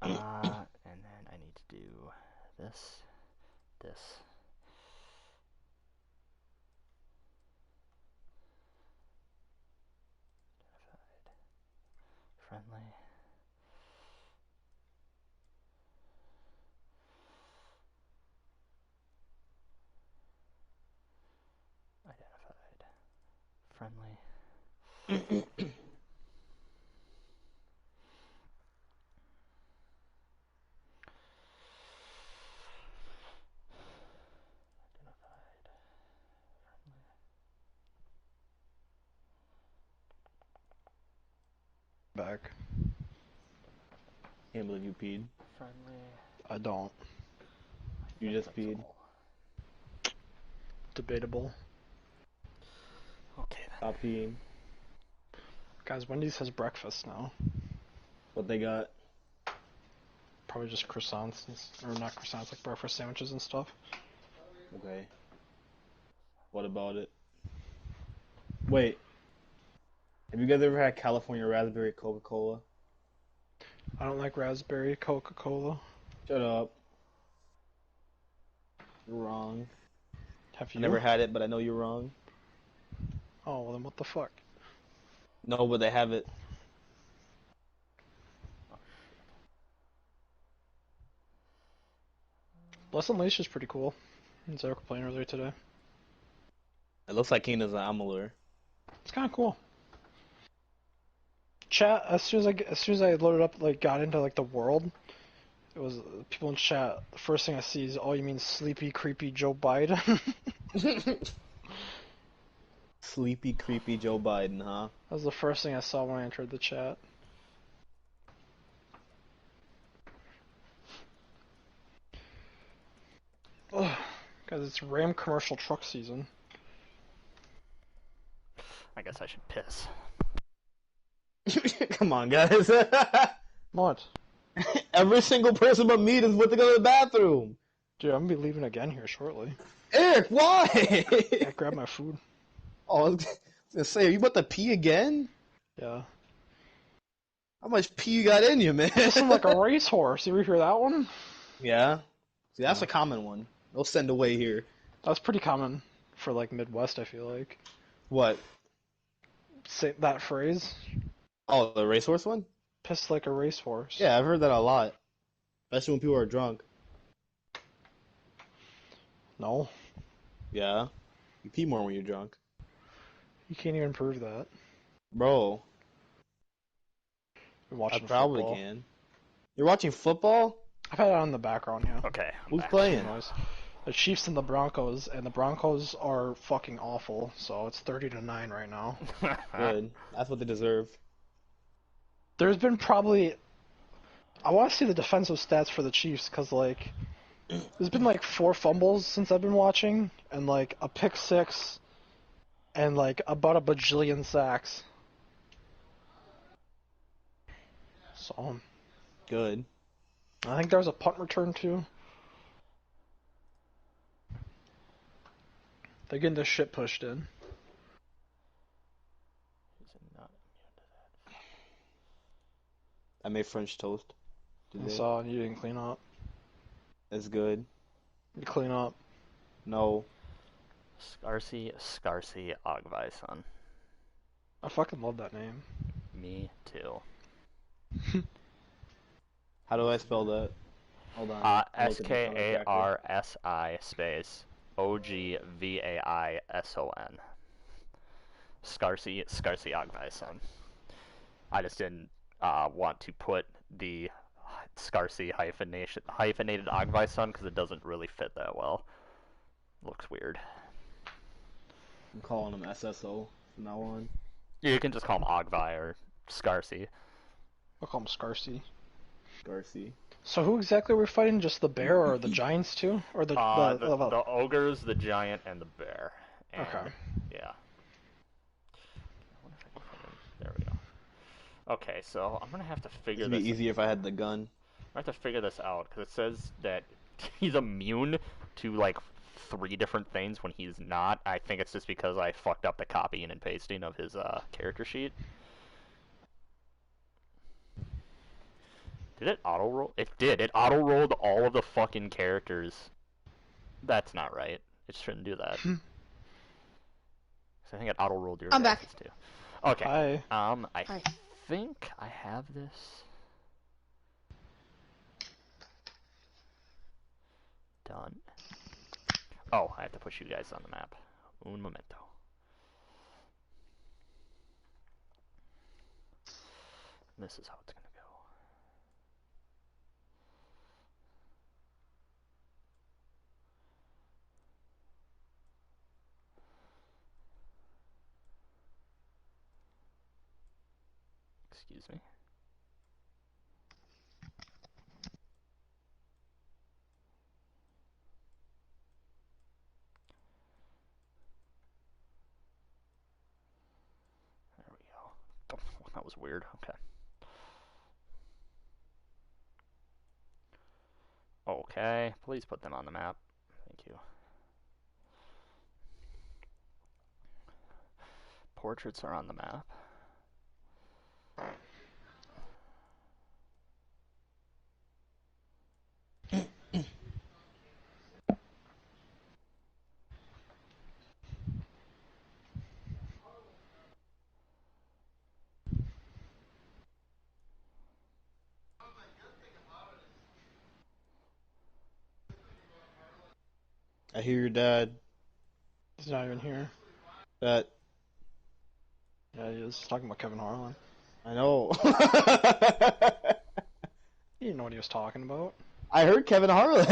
And then I need to do this, this. Identified. Friendly. Identified. Friendly. Back. Can't believe you peed. Friendly. I don't. You just peed. Debatable. Okay then. Stop peeing. Guys, Wendy's has breakfast now. What they got? Probably just croissants, or not croissants, like breakfast sandwiches and stuff. Okay. What about it? Wait. Have you guys ever had California raspberry Coca-Cola? I don't like raspberry Coca-Cola. Shut up. You're wrong. Have I you? never had it, but I know you're wrong. Oh, well then what the fuck? No, but they have it. Bless Unleashed is pretty cool. Zero playing earlier today. It looks like Keena's an Amalur. It's kind of cool. Chat. As soon as I loaded up, like got into like the world, It was people in chat. The first thing I see is, oh, you mean sleepy, creepy Joe Biden? Sleepy, creepy Joe Biden, huh? That was the first thing I saw when I entered the chat. Ugh, guys, it's Ram commercial truck season. I guess I should piss. Come on, guys. What? Every single person but me is went to go to the bathroom. Dude, I'm gonna be leaving again here shortly. Eric, why? I grabbed my food. Oh, I was gonna say, are you about to pee again? Yeah. How much pee you got in you, man? Listen like a racehorse. You ever hear that one? Yeah. See, that's a common one. They'll send away here. That's pretty common for like Midwest, I feel like. What? Say that phrase. Oh, the racehorse one? Pissed like a racehorse. Yeah, I've heard that a lot. Especially when people are drunk. No. Yeah. You pee more when you're drunk. You can't even prove that. Bro, Been I watching probably football. can. You're watching football? I've had it on in the background, yeah. Okay. I'm Who's back. playing? Noise. The Chiefs and the Broncos, and the Broncos are fucking awful, so it's 30-9 right now. Good. That's what they deserve. There's been probably... I want to see the defensive stats for the Chiefs, because, like, there's been, like, 4 fumbles since I've been watching, and, like, a pick 6, and, like, about a bajillion sacks. So, Good. I think there was a punt return, too. They're getting this shit pushed in. I made French toast I today. saw you didn't clean up. It's good. You clean up. No. Scarcy Ogvison. I fucking love that name. Me too. How do I spell that? Hold on. I'll look at the autocorrector. SKARSI space OGVAISON. Scarcy Ogvison. I just didn't want to put the Scarcy hyphenated Ogvison because it doesn't really fit that well. Looks weird. I'm calling him SSO from now on. You can just call him Ogvi or Scarcy. I'll call him Scarsy. Garcy. So who exactly are we fighting? Just the bear or the giants too? Or the The ogres, the giant, and the bear. And, Okay. Yeah. There we go. Okay, so I'm gonna have to figure It'd be this. easier if I had the gun. I have to figure this out because it says that he's immune to like 3 different things when he's not. I think it's just because I fucked up the copying and pasting of his character sheet. Did it auto roll? It did. It auto rolled all of the fucking characters. That's not right. It shouldn't do that. So I think it auto rolled your I'm back. guys' too. Okay. Hi. I Hi. think I have this done. Oh, I have to push you guys on the map. Un momento. This is how it's gonna go. Excuse me. There we go. Oh, that was weird. Okay. Okay, please put them on the map. Thank you. Portraits are on the map. I hear your dad. He's not even here. That Yeah, he is. He's talking about Kevin Harlan. I know. He didn't know what he was talking about. I heard Kevin Harlan.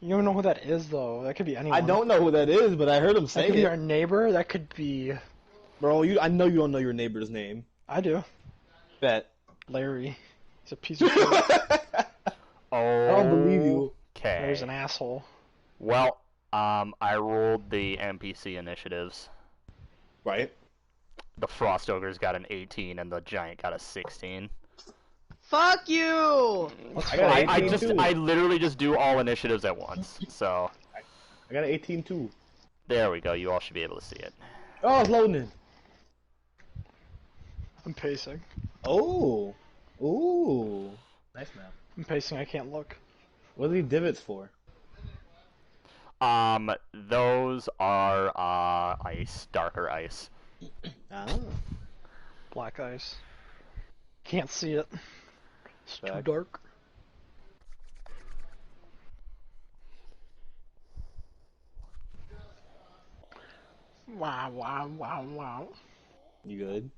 You don't know who that is, though. That could be anyone. I don't know who that is, but I heard him That say could be it. our neighbor. That could be. Bro, I know you don't know your neighbor's name. I do. Bet. Larry. He's a piece of shit. I don't believe you. Larry's Okay. an asshole. Well, I rolled the NPC initiatives. Right? The Frost Ogre's got an 18 and the Giant got a 16. Fuck you! I got an I 18 too. I literally just do all initiatives at once. So I got an 18 too. there we go. You all should be able to see it. Oh, it's loading in. I'm pacing. Oh. Ooh. Nice map. I'm pacing. I can't look. What are these divots for? Those are ice, darker ice. Ah. Black ice. Can't see it. It's too Back. dark. Wow, wow, wow, wow. You good?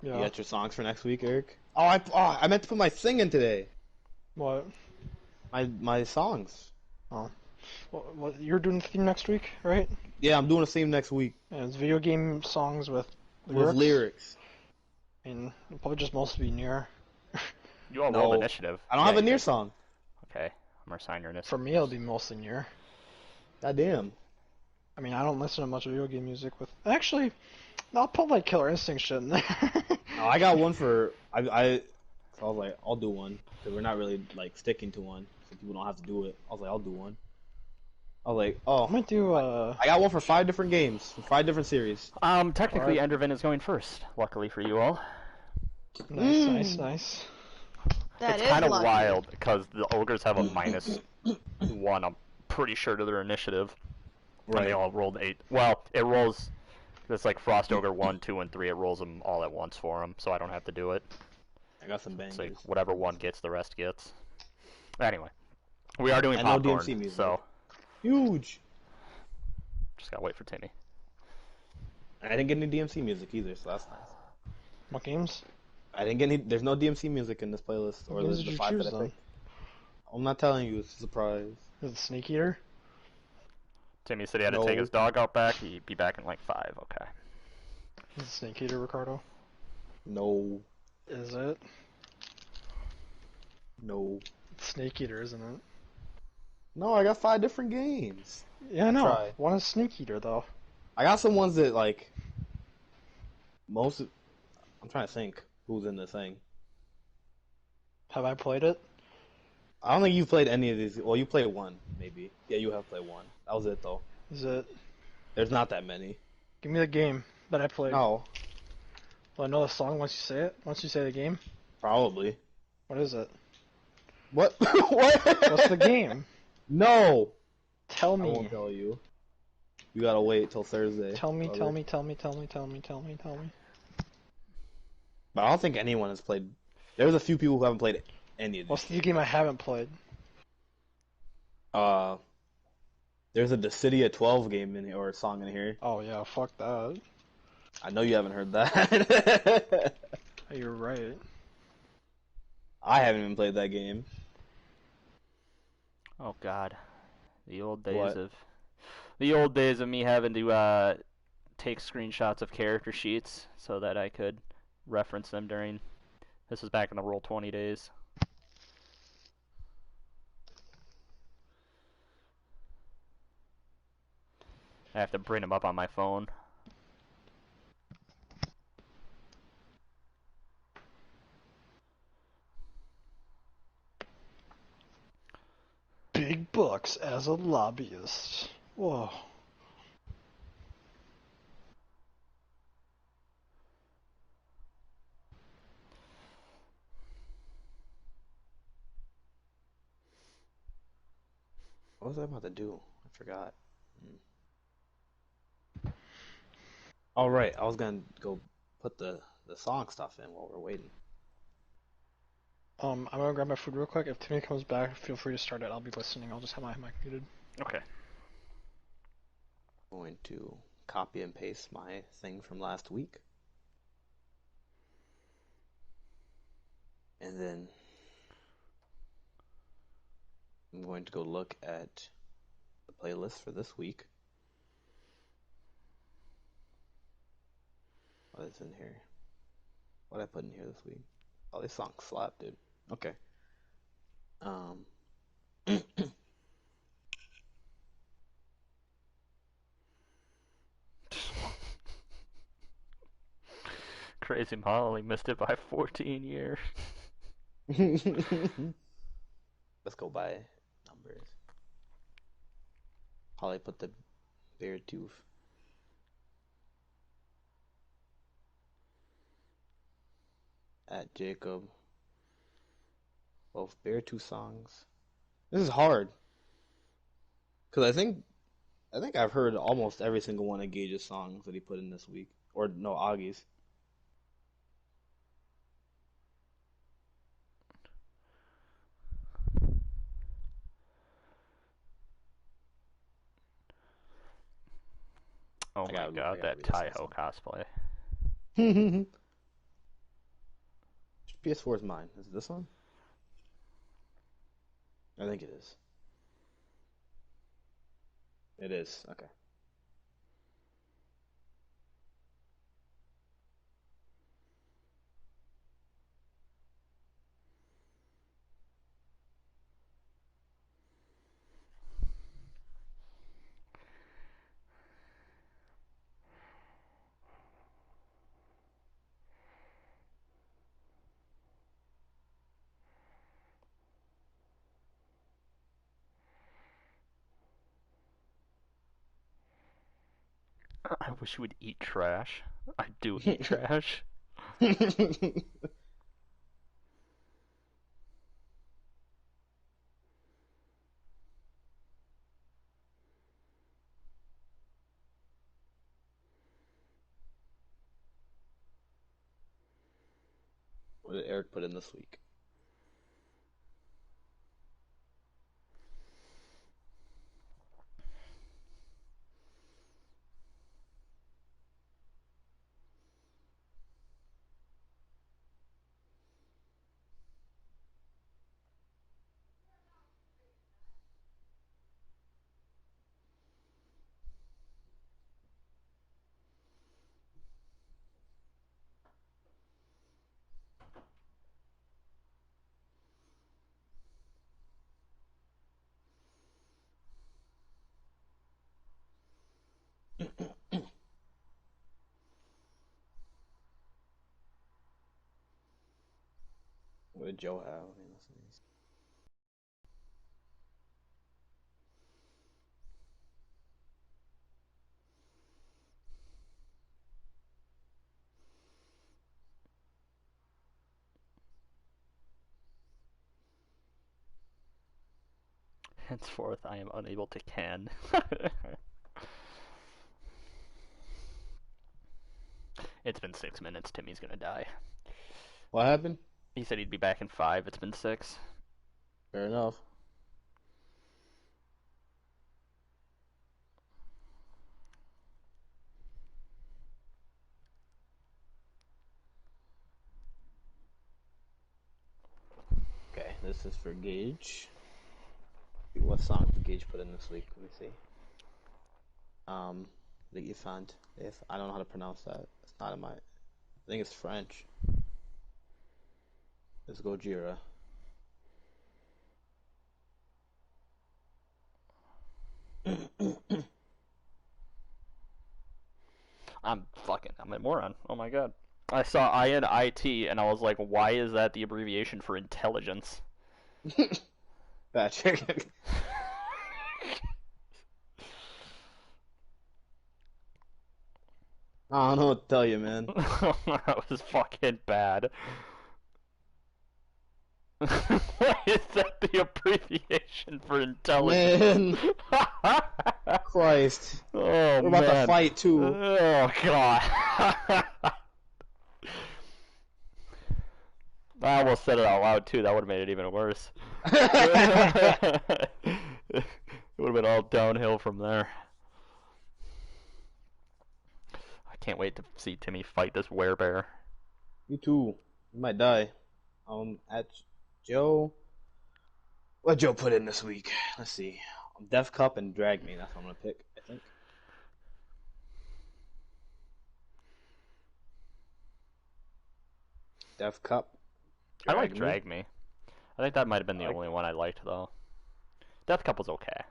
Yeah. You got your songs for next week, Eric? Oh, I meant to put my singing today. What? My songs. What? You're doing the theme next week, right? Yeah, I'm doing a theme next week And it's video game songs with with lyrics. And it'll probably just mostly be near. You all No. rolled initiative. I don't have a near song. Okay, I'm gonna assign your initiative. For me, it'll be mostly near. God damn. I mean, I don't listen to much video game music with. Actually, I'll put like Killer Instinct shit in there. No, I got one for so I was like, I'll do one because we're not really like sticking to one, so people don't have to do it. I was like, I'll do one. I was like, I oh, might do. I got one for 5 different games, for 5 different series. Technically, Alright. Endervin is going first. Luckily for you all. Nice, nice, nice. That It's is kind of lucky. wild because the ogres have a -1. I'm pretty sure to their initiative. And they all rolled 8. Well, it rolls. It's like Frost Ogre 1, 2, and 3. It rolls them all at once for them, so I don't have to do it. I got some It's bangers. like whatever one gets, the rest gets. Anyway, we are doing I know popcorn, DMC music. so Huge. just gotta wait for Timmy. I didn't get any DMC music either, so that's nice. What games? I didn't get any. There's no DMC music in this playlist, or What games the did you 5 choose that I then? picked. I'm not telling you. It's a surprise. Is it Snake Eater? Timmy said he had to No. take his dog out back. He'd be back in like 5. Okay. Is it Snake Eater, Ricardo? No. Is it? No. It's Snake Eater, isn't it? No, I got 5 different games. Yeah, I know. Try. One is Snake Eater, though. I got some ones that like most. I'm trying to think who's in this thing. Have I played it? I don't think you've played any of these. Well, you played one, maybe. Yeah, you have played one. That was it, though. Is it? There's not that many. Give me the game that I played. No, Will I know the song once you say it? Once you say the game? probably. What is it? What? What? What's the game? No. Tell I me. won't tell you. You gotta wait till Thursday. Tell me, brother. tell me, tell me, tell me, tell me, tell me, tell me. But I don't think anyone has played. There's a few people who haven't played any of What's these. the game I haven't played? There's a The City at 12 game in here, or a song in here. Oh yeah, fuck that. I know you haven't heard that. You're right. I haven't even played that game. Oh God, the old days What? of me having to take screenshots of character sheets so that I could reference them during. This was back in the Roll20 days. I have to bring them up on my phone. Big bucks as a lobbyist. Whoa. What was I about to do? I forgot. All right, I was gonna go put the song stuff in while we're waiting. I'm gonna grab my food real quick. If Timmy comes back, feel free to start it. I'll be listening. I'll just have my mic muted. Okay. I'm going to copy and paste my thing from last week, and then I'm going to go look at the playlist for this week. What is in here? What did I put in here this week? Oh, this song slap, dude. Okay. Um, Crazy Molly missed it by 14 years. let's go by numbers. Holly put the bear tooth. At Jacob. Both bear tooth songs. This is hard. Cause I think I've heard almost every single one of Gage's songs that he put in this week. Or no, Augie's. Oh I my gotta god, that read this Taiho cosplay. one. PS4 is mine. Is it this one? I think it is. It is. Okay. I wish you would eat trash. I do eat trash. What did Eric put in this week? What did Joe have? I mean, Henceforth, I am unable to can. It's been 6 minutes. Timmy's gonna die. what happened? He said he'd be back in 5. It's been 6. Fair enough. Okay, this is for Gage. What song did Gage put in this week? Let me see. The Ifant. If I don't know how to pronounce that. It's not in my. I think it's French. It's Gojira. I'm a moron. Oh my god. I saw INIT and I was like, why is that the abbreviation for intelligence? Patrick. I don't know what to tell you, man. That was fucking bad. Why is that the abbreviation for intelligence? Man, Christ. Oh, We're about to fight, too. Oh, God. I almost said it out loud, too. That would have made it even worse. It would have been all downhill from there. I can't wait to see Timmy fight this werebear. Me too. You might die. At Joe. What Joe put in this week? Let's see. Death Cup and Drag Me. That's what I'm gonna pick, I think. Death Cup. I like Me. Drag Me. I think that might have been the like only one I liked, though. Death Cup was okay.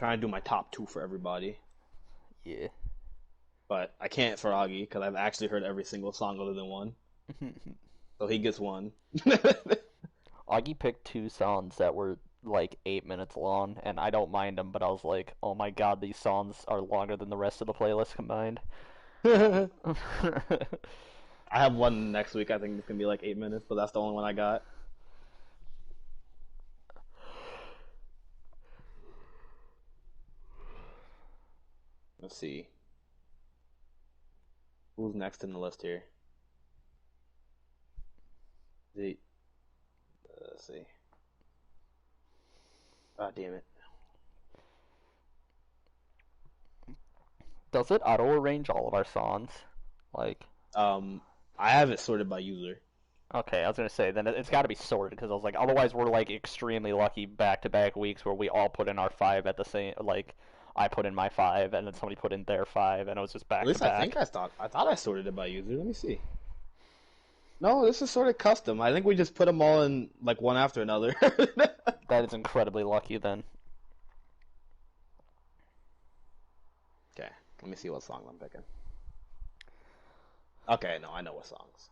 Trying to do my top 2 for everybody, Yeah. but I can't for Augie because I've actually heard every single song other than one. So he gets one. Augie picked 2 songs that were like 8 minutes long, and I don't mind them, but I was like, oh my god, these songs are longer than the rest of the playlist combined. I have one next week. I think it's gonna be like 8 minutes, but that's the only one I got. Let's see. Who's next in the list here? Let's see. Ah, damn it. Does it auto-arrange all of our songs? Like, I have it sorted by user. okay, I was gonna say, then it's gotta be sorted, because I was like, otherwise we're like extremely lucky back-to-back weeks where we all put in our 5 at the same, like, I put in my 5, and then somebody put in their 5, and it was just At least I back-to-back. think I thought I sorted it by user. Let me see. No, this is sort of custom. I think we just put them all in like one after another. That is incredibly lucky, then. Okay, let me see what song I'm picking. Okay, no, I know what songs.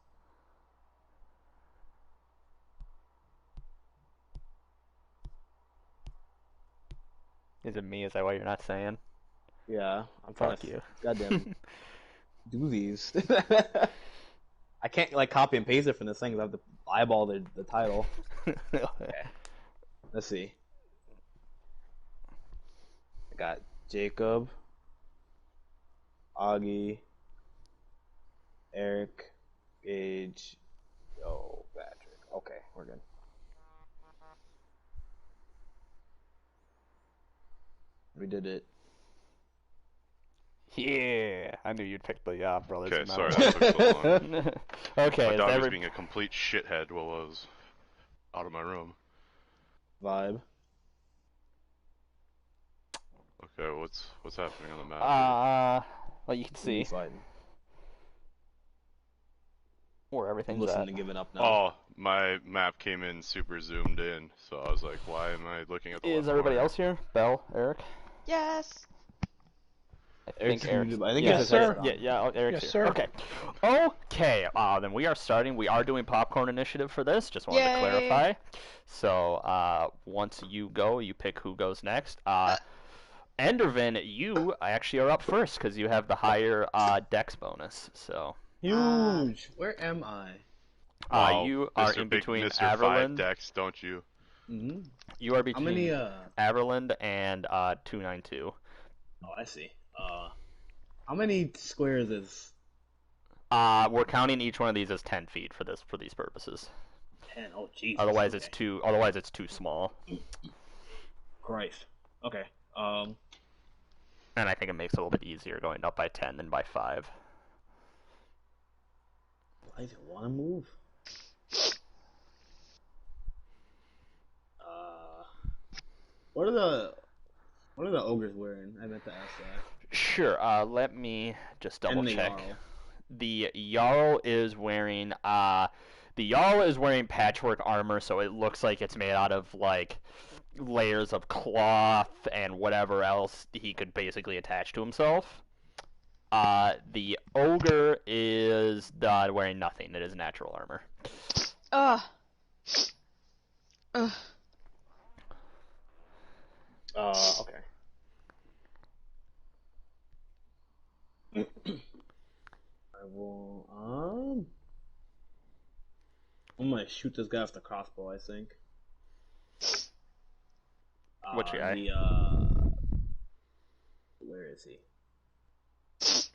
Is it me? Is that why you're not saying? Yeah, I'm trying Fuck to you. goddamn do these. I can't like copy and paste it from this thing 'cause I have to eyeball the title. Okay, let's see. I got Jacob, Augie, Eric, Gage, Joe, Patrick. Okay, we're good. We did it. Yeah, I knew you'd pick the Brothers Okay, in sorry Metal. that took so long. Okay, My is dog was every... being a complete shithead while I was out of my room. Vibe. Okay, what's happening on the map? well, you can Who you see fighting? where I'm everything's listening at. to Giving Up now. Oh, my map came in super zoomed in, so I was like, why am I looking at the Is left everybody corner? else here? Belle, Eric? Yes. I Eric's think Eric's... muted, I think yeah, it's his sir. headset on. Yeah, Eric's Yes, here. sir. Okay. Okay, then we are starting. We are doing popcorn initiative for this. Just wanted to Yay. clarify. So, once you go, you pick who goes next. Endervin, you actually are up first because you have the higher dex bonus. So, Huge. Where am I? Wow, you are Mr. in Big between Mr. 5 Averland. decks, don't you? Mm-hmm. You are How between many? Averland and 292. Oh, I see. How many squares is We're counting each one of these as 10 feet for these purposes. 10? Oh, Jesus. Otherwise, okay. it's too small. Christ. Okay. And I think it makes it a little bit easier going up by 10 than by 5. I even want to move. What are the ogres wearing? I meant to ask that. Sure. Let me just double And the check. Jarl. The Jarl is wearing patchwork armor, so it looks like it's made out of like layers of cloth and whatever else he could basically attach to himself. The ogre is wearing nothing. It is natural armor. Ugh. Ugh. Okay. I will, I'm gonna shoot this guy with the crossbow, I think. Which guy? Where is he?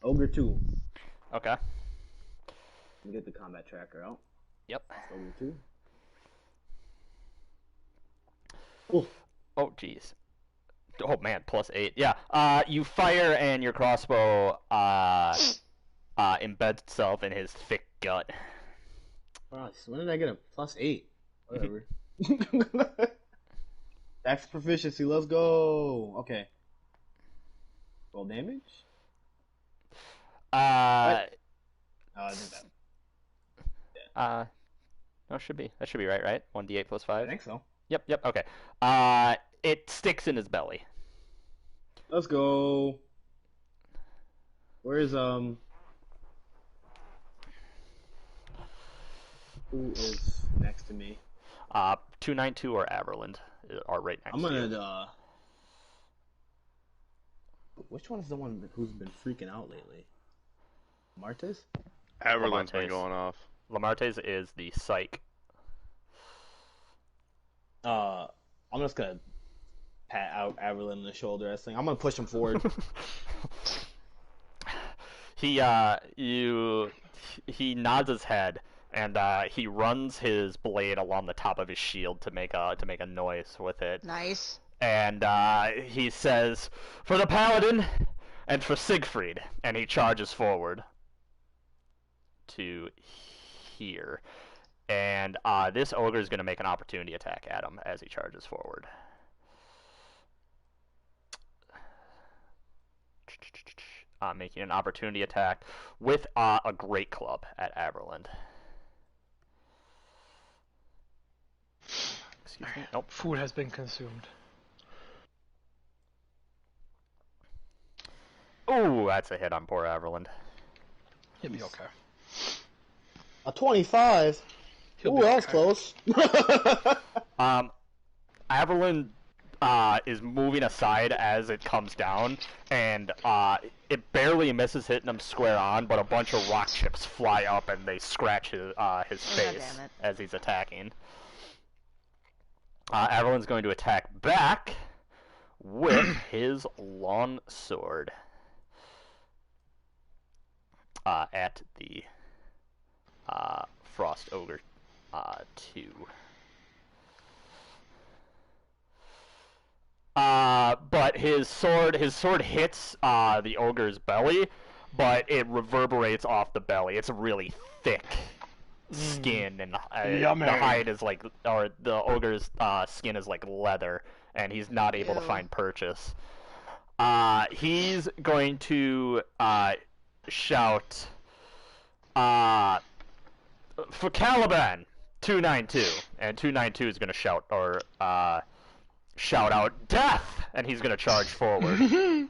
Ogre 2. Okay. Let me get the combat tracker out. Yep. Ogre 2. Oof. Oh, jeez. Oh man, +8. Yeah. You fire and your crossbow embeds itself in his thick gut. Wow, when did I get a +8? Whatever. Axe proficiency, let's go. Okay. Roll damage? What? I think that. No, that should be right? 1d8 plus 5? I think so. Yep, okay. It sticks in his belly. Let's go. Where's Who is next to me? 292 or Averland are right next I'm to you. gonna Which one is the one who's been freaking out lately? Martes? Averland's been Lamarte's. going off. Lamarte's is the psych. I'm just gonna pat out Averland in the shoulder. I'm gonna push him forward. He nods his head and he runs his blade along the top of his shield to make a noise with it. Nice. And he says, "For the paladin and for Siegfried," and he charges forward to here. And this ogre is going to make an opportunity attack at him as he charges forward. Making an opportunity attack with a great club at Averland. Excuse me. Nope. Food has been consumed. Ooh, that's a hit on poor Averland. He'll be okay. A 25. He'll Ooh, be that was okay. close. Averland is moving aside as it comes down, and it barely misses hitting him square on, but a bunch of rock chips fly up and they scratch his face damn it. as he's attacking. Averland's going to attack back with his long sword at the Frost Ogre 2. But his sword hits the ogre's belly, but it reverberates off the belly. It's a really thick skin, and Yummy. the hide is like, or the ogre's skin is like leather, and he's not able to Ew. find purchase. He's going to shout, for Caliban 292, and 292 is going to shout out death, and he's going to charge forward. Okay.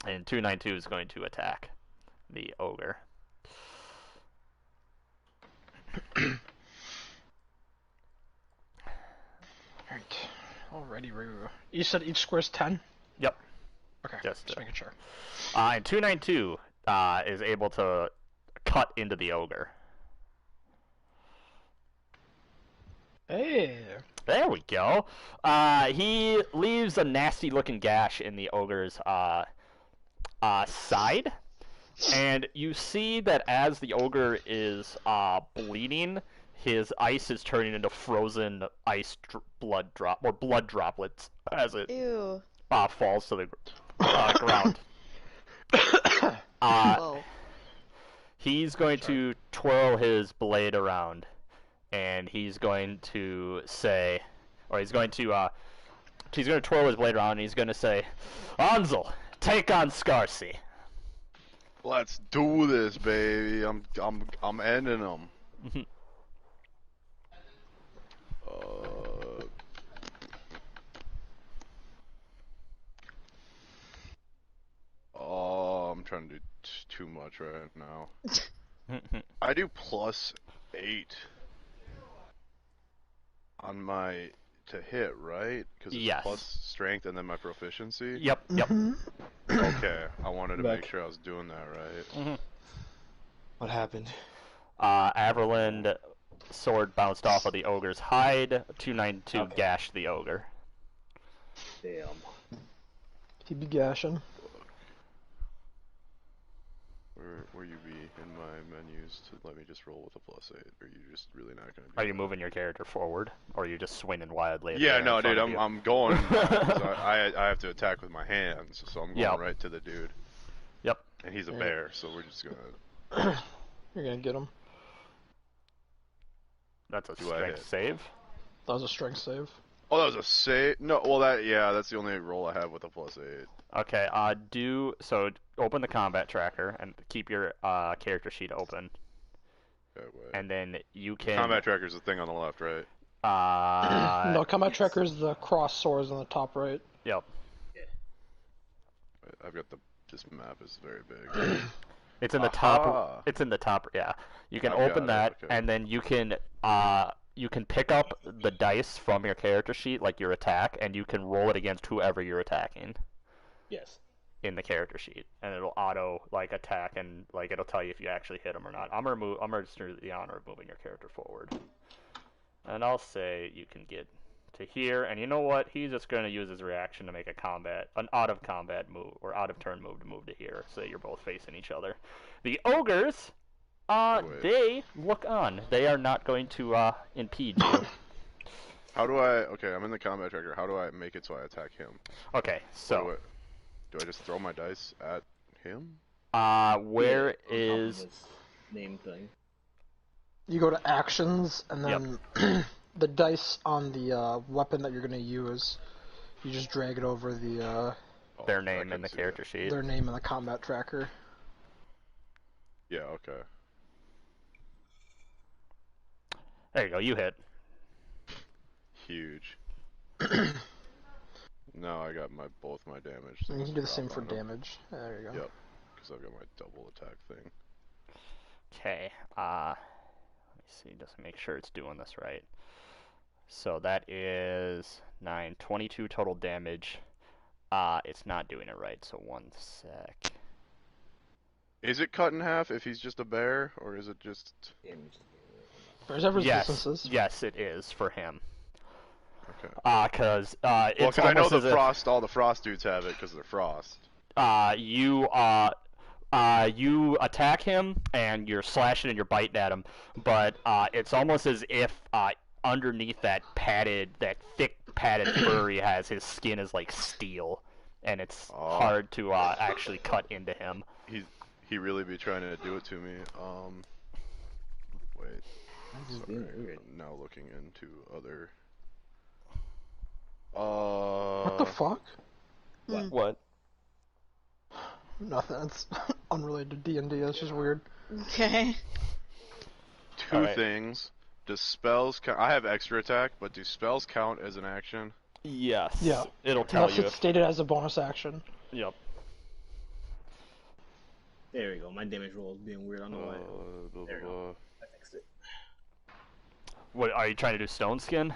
And 292 is going to attack the ogre. Alright. Alrighty, Ruru. You said each square's 10? Yep. Okay, Just, just making sure. And 292 is able to cut into the ogre. Hey! There we go. He leaves a nasty-looking gash in the ogre's side, and you see that as the ogre is bleeding, his ice is turning into frozen blood droplets as it Ew. falls to the ground. Whoa. He's going to twirl his blade around, and he's going to say, or he's going to twirl his blade around, and he's going to say, "Ansel, take on Scarcy." Let's do this, baby. I'm ending them. Oh, I'm trying to do too much right now. I do +8 on my to hit, right? Because it's Yes. plus strength and then my proficiency. Yep. Okay, I wanted to Back. make sure I was doing that right. What happened? Averland sword bounced off of the ogre's hide. 292 Okay. gashed the ogre. Damn. He be gashing. Where you be in my menus to let me just roll with a +8? Or are you just really not gonna do Are you that? moving your character forward, or are you just swinging wildly? at the Yeah, air no, in front dude, of you? I'm going. 'Cause I have to attack with my hands, so I'm going Yep. right to the dude. Yep. And he's a Yeah. bear, so we're just gonna. You're gonna get him. That's a Do I strength hit? save. That was a strength save. Oh, that was a save. No, well that's the only roll I have with a +8. Okay. Open the combat tracker and keep your character sheet open, Okay, wait. and then you The can. combat tracker's the thing on the left, right? No, combat tracker is the cross swords on the top right. Yep. Wait, I've got this map is very big. It's in the Aha! top. It's in the top. Yeah. You can I've open got it, that, okay. and then you can pick up the dice from your character sheet, like your attack, and you can roll it against whoever you're attacking Yes. in the character sheet, and it'll auto like attack, and like it'll tell you if you actually hit them or not. I'm gonna just do the honor of moving your character forward, and I'll say you can get to here, and you know what? He's just gonna use his reaction to make an out of combat move or out of turn move to move to here, so that you're both facing each other. The ogres, Wait. they look on. They are not going to impede you. How do I? Okay, I'm in the combat tracker. How do I make it so I attack him? Okay, so Do I just throw my dice at him? where On top of is this name thing? You go to actions, and then the dice on the weapon that you're going to use, you just drag it over Oh, their I name can in the see character it. sheet? their name in the combat tracker. Yeah. Okay. There you go. You hit. Huge. Now I got both my damage. And you can do the same for on 'em. damage. There you go. Yep. Because I've got my double attack thing. Okay. Let me see. Just make sure it's doing this right. So that is 9, 22 total damage. It's not doing it right. So 1 sec. Is it cut in half if he's just a bear, or is it just? Damage. There's ever Yes. resistances. Yes, it is for him. Okay. Because Well, it's because I know almost the as frost. All the frost dudes have it because they're frost. if you attack him and you're slashing and you're biting at him, but it's almost as if underneath that thick padded fur he has, his skin is like steel, and it's Oh. hard to actually cut into him. He really be trying to do it to me. Wait. This is Sorry. weird. I'm now looking into other. What the fuck? What? Nothing. It's unrelated to D&D. That's just weird. Okay. Two Alright. things. Does spells count? I have extra attack, but do spells count as an action? Yes. Yeah. It'll tell Unless you. it's stated as a bonus action. Yep. There we go. My damage roll is being weird. I don't know why. Blah, There blah, we blah. go. I fixed it. What are you trying to do? Stone skin?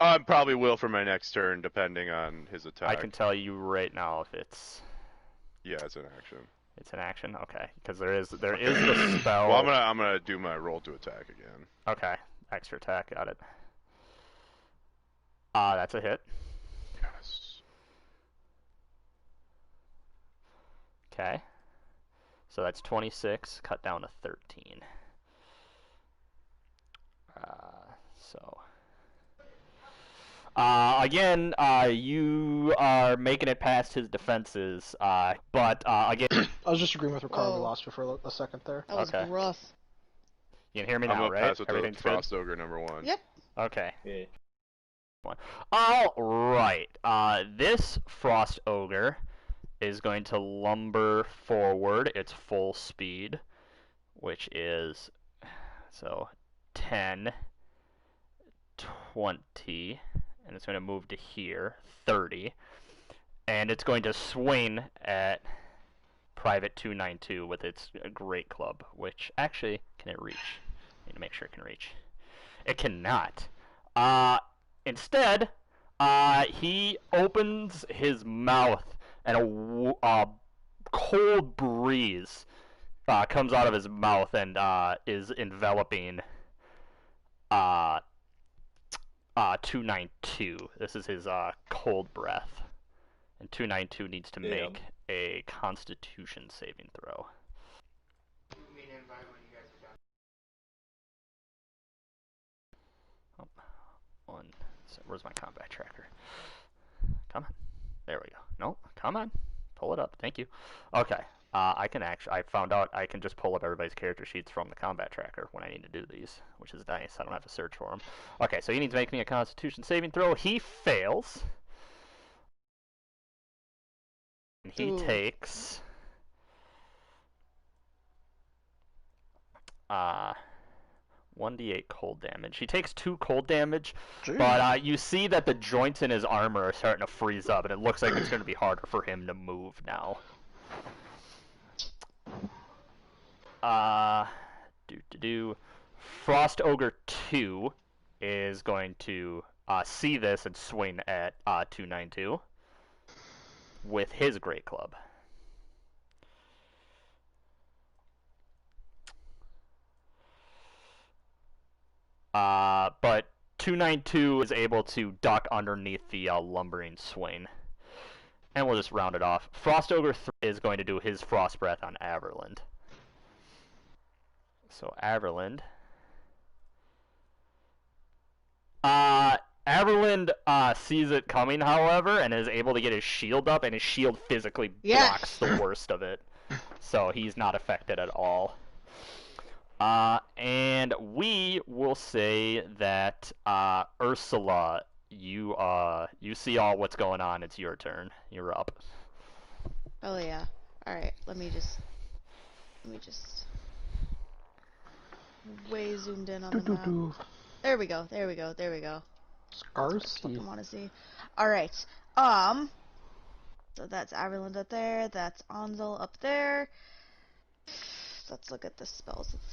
I probably will for my next turn, depending on his attack. I can tell you right now if it's Yeah, it's an action. an action. Okay, because there is the spell. Well, I'm gonna do my roll to attack again. Okay, extra attack. Got it. That's a hit. Yes. Okay. So that's 26, cut down to 13. So. Again, you are making it past his defenses, but again, I was just agreeing with Ricardo. We Whoa. lost you for a second there. That was Okay. rough. you can hear me I'm now, gonna right? pass it to Everything's Frost Ogre #1. Yep. good? Okay. Yeah. All right. This Frost Ogre is going to lumber forward its full speed, which is so 10, 20, and it's going to move to here, 30, and it's going to swing at Private 292 with its great club, which actually, can it reach? Need to make sure it can reach. It cannot. Instead, he opens his mouth, and a cold breeze comes out of his mouth and is enveloping 292. This is his cold breath, and 292 needs to Damn. make a Constitution saving throw. One. So where's my combat tracker? Come on. There we go. No, come on. Pull it up. Thank you. Okay. I found out I can just pull up everybody's character sheets from the combat tracker when I need to do these, which is nice. I don't have to search for them. Okay, so he needs to make me a Constitution saving throw. He fails. And he Ooh. takes 1d8 cold damage. He takes 2 cold damage, but you see that the joints in his armor are starting to freeze up, and it looks like it's going to be harder for him to move now. Frost Ogre 2 is going to see this and swing at 292 with his Great Club. But 292 is able to duck underneath the lumbering swing. And we'll just round it off. Frost Ogre 3 is going to do his Frost Breath on Averland. So Averland. Averland sees it coming, however, and is able to get his shield up, and his shield physically blocks the worst of it. So he's not affected at all. And we will say that Ursula, you see all what's going on. It's your turn. You're up. Oh yeah. All right. Let me just way zoomed in on the map. There we go. There we go. There we go. Scars. I want to see. All right. So that's Averland up there. That's Anzel up there. Let's look at the spells. Let's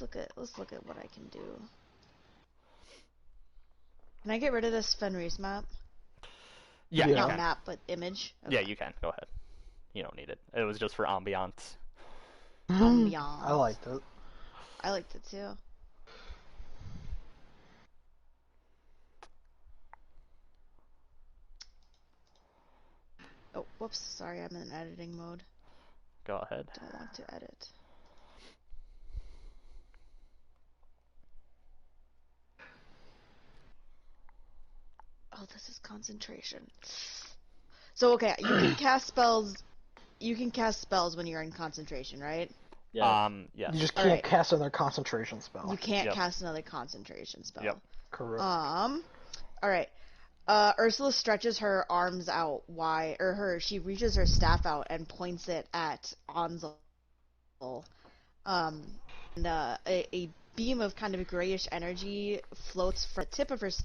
look at what I can do. Can I get rid of this Fenris map? Yeah, you Not can. map, but image. Yeah, you can. Go ahead. You don't need it. It was just for ambiance. Ambiance. I liked it. I liked it too. Oh, whoops. Sorry, I'm in editing mode. Go ahead. Don't want to edit. Oh, this is concentration. So okay, you can cast spells. You can cast spells when you're in concentration, right? Yeah. Yes. You just can't Alright. cast another concentration spell. You can't Yep. cast another concentration spell. Yep. Correct. All right. Ursula stretches her arms out wide, she reaches her staff out and points it at Anzel. And a beam of kind of grayish energy floats from the tip of her staff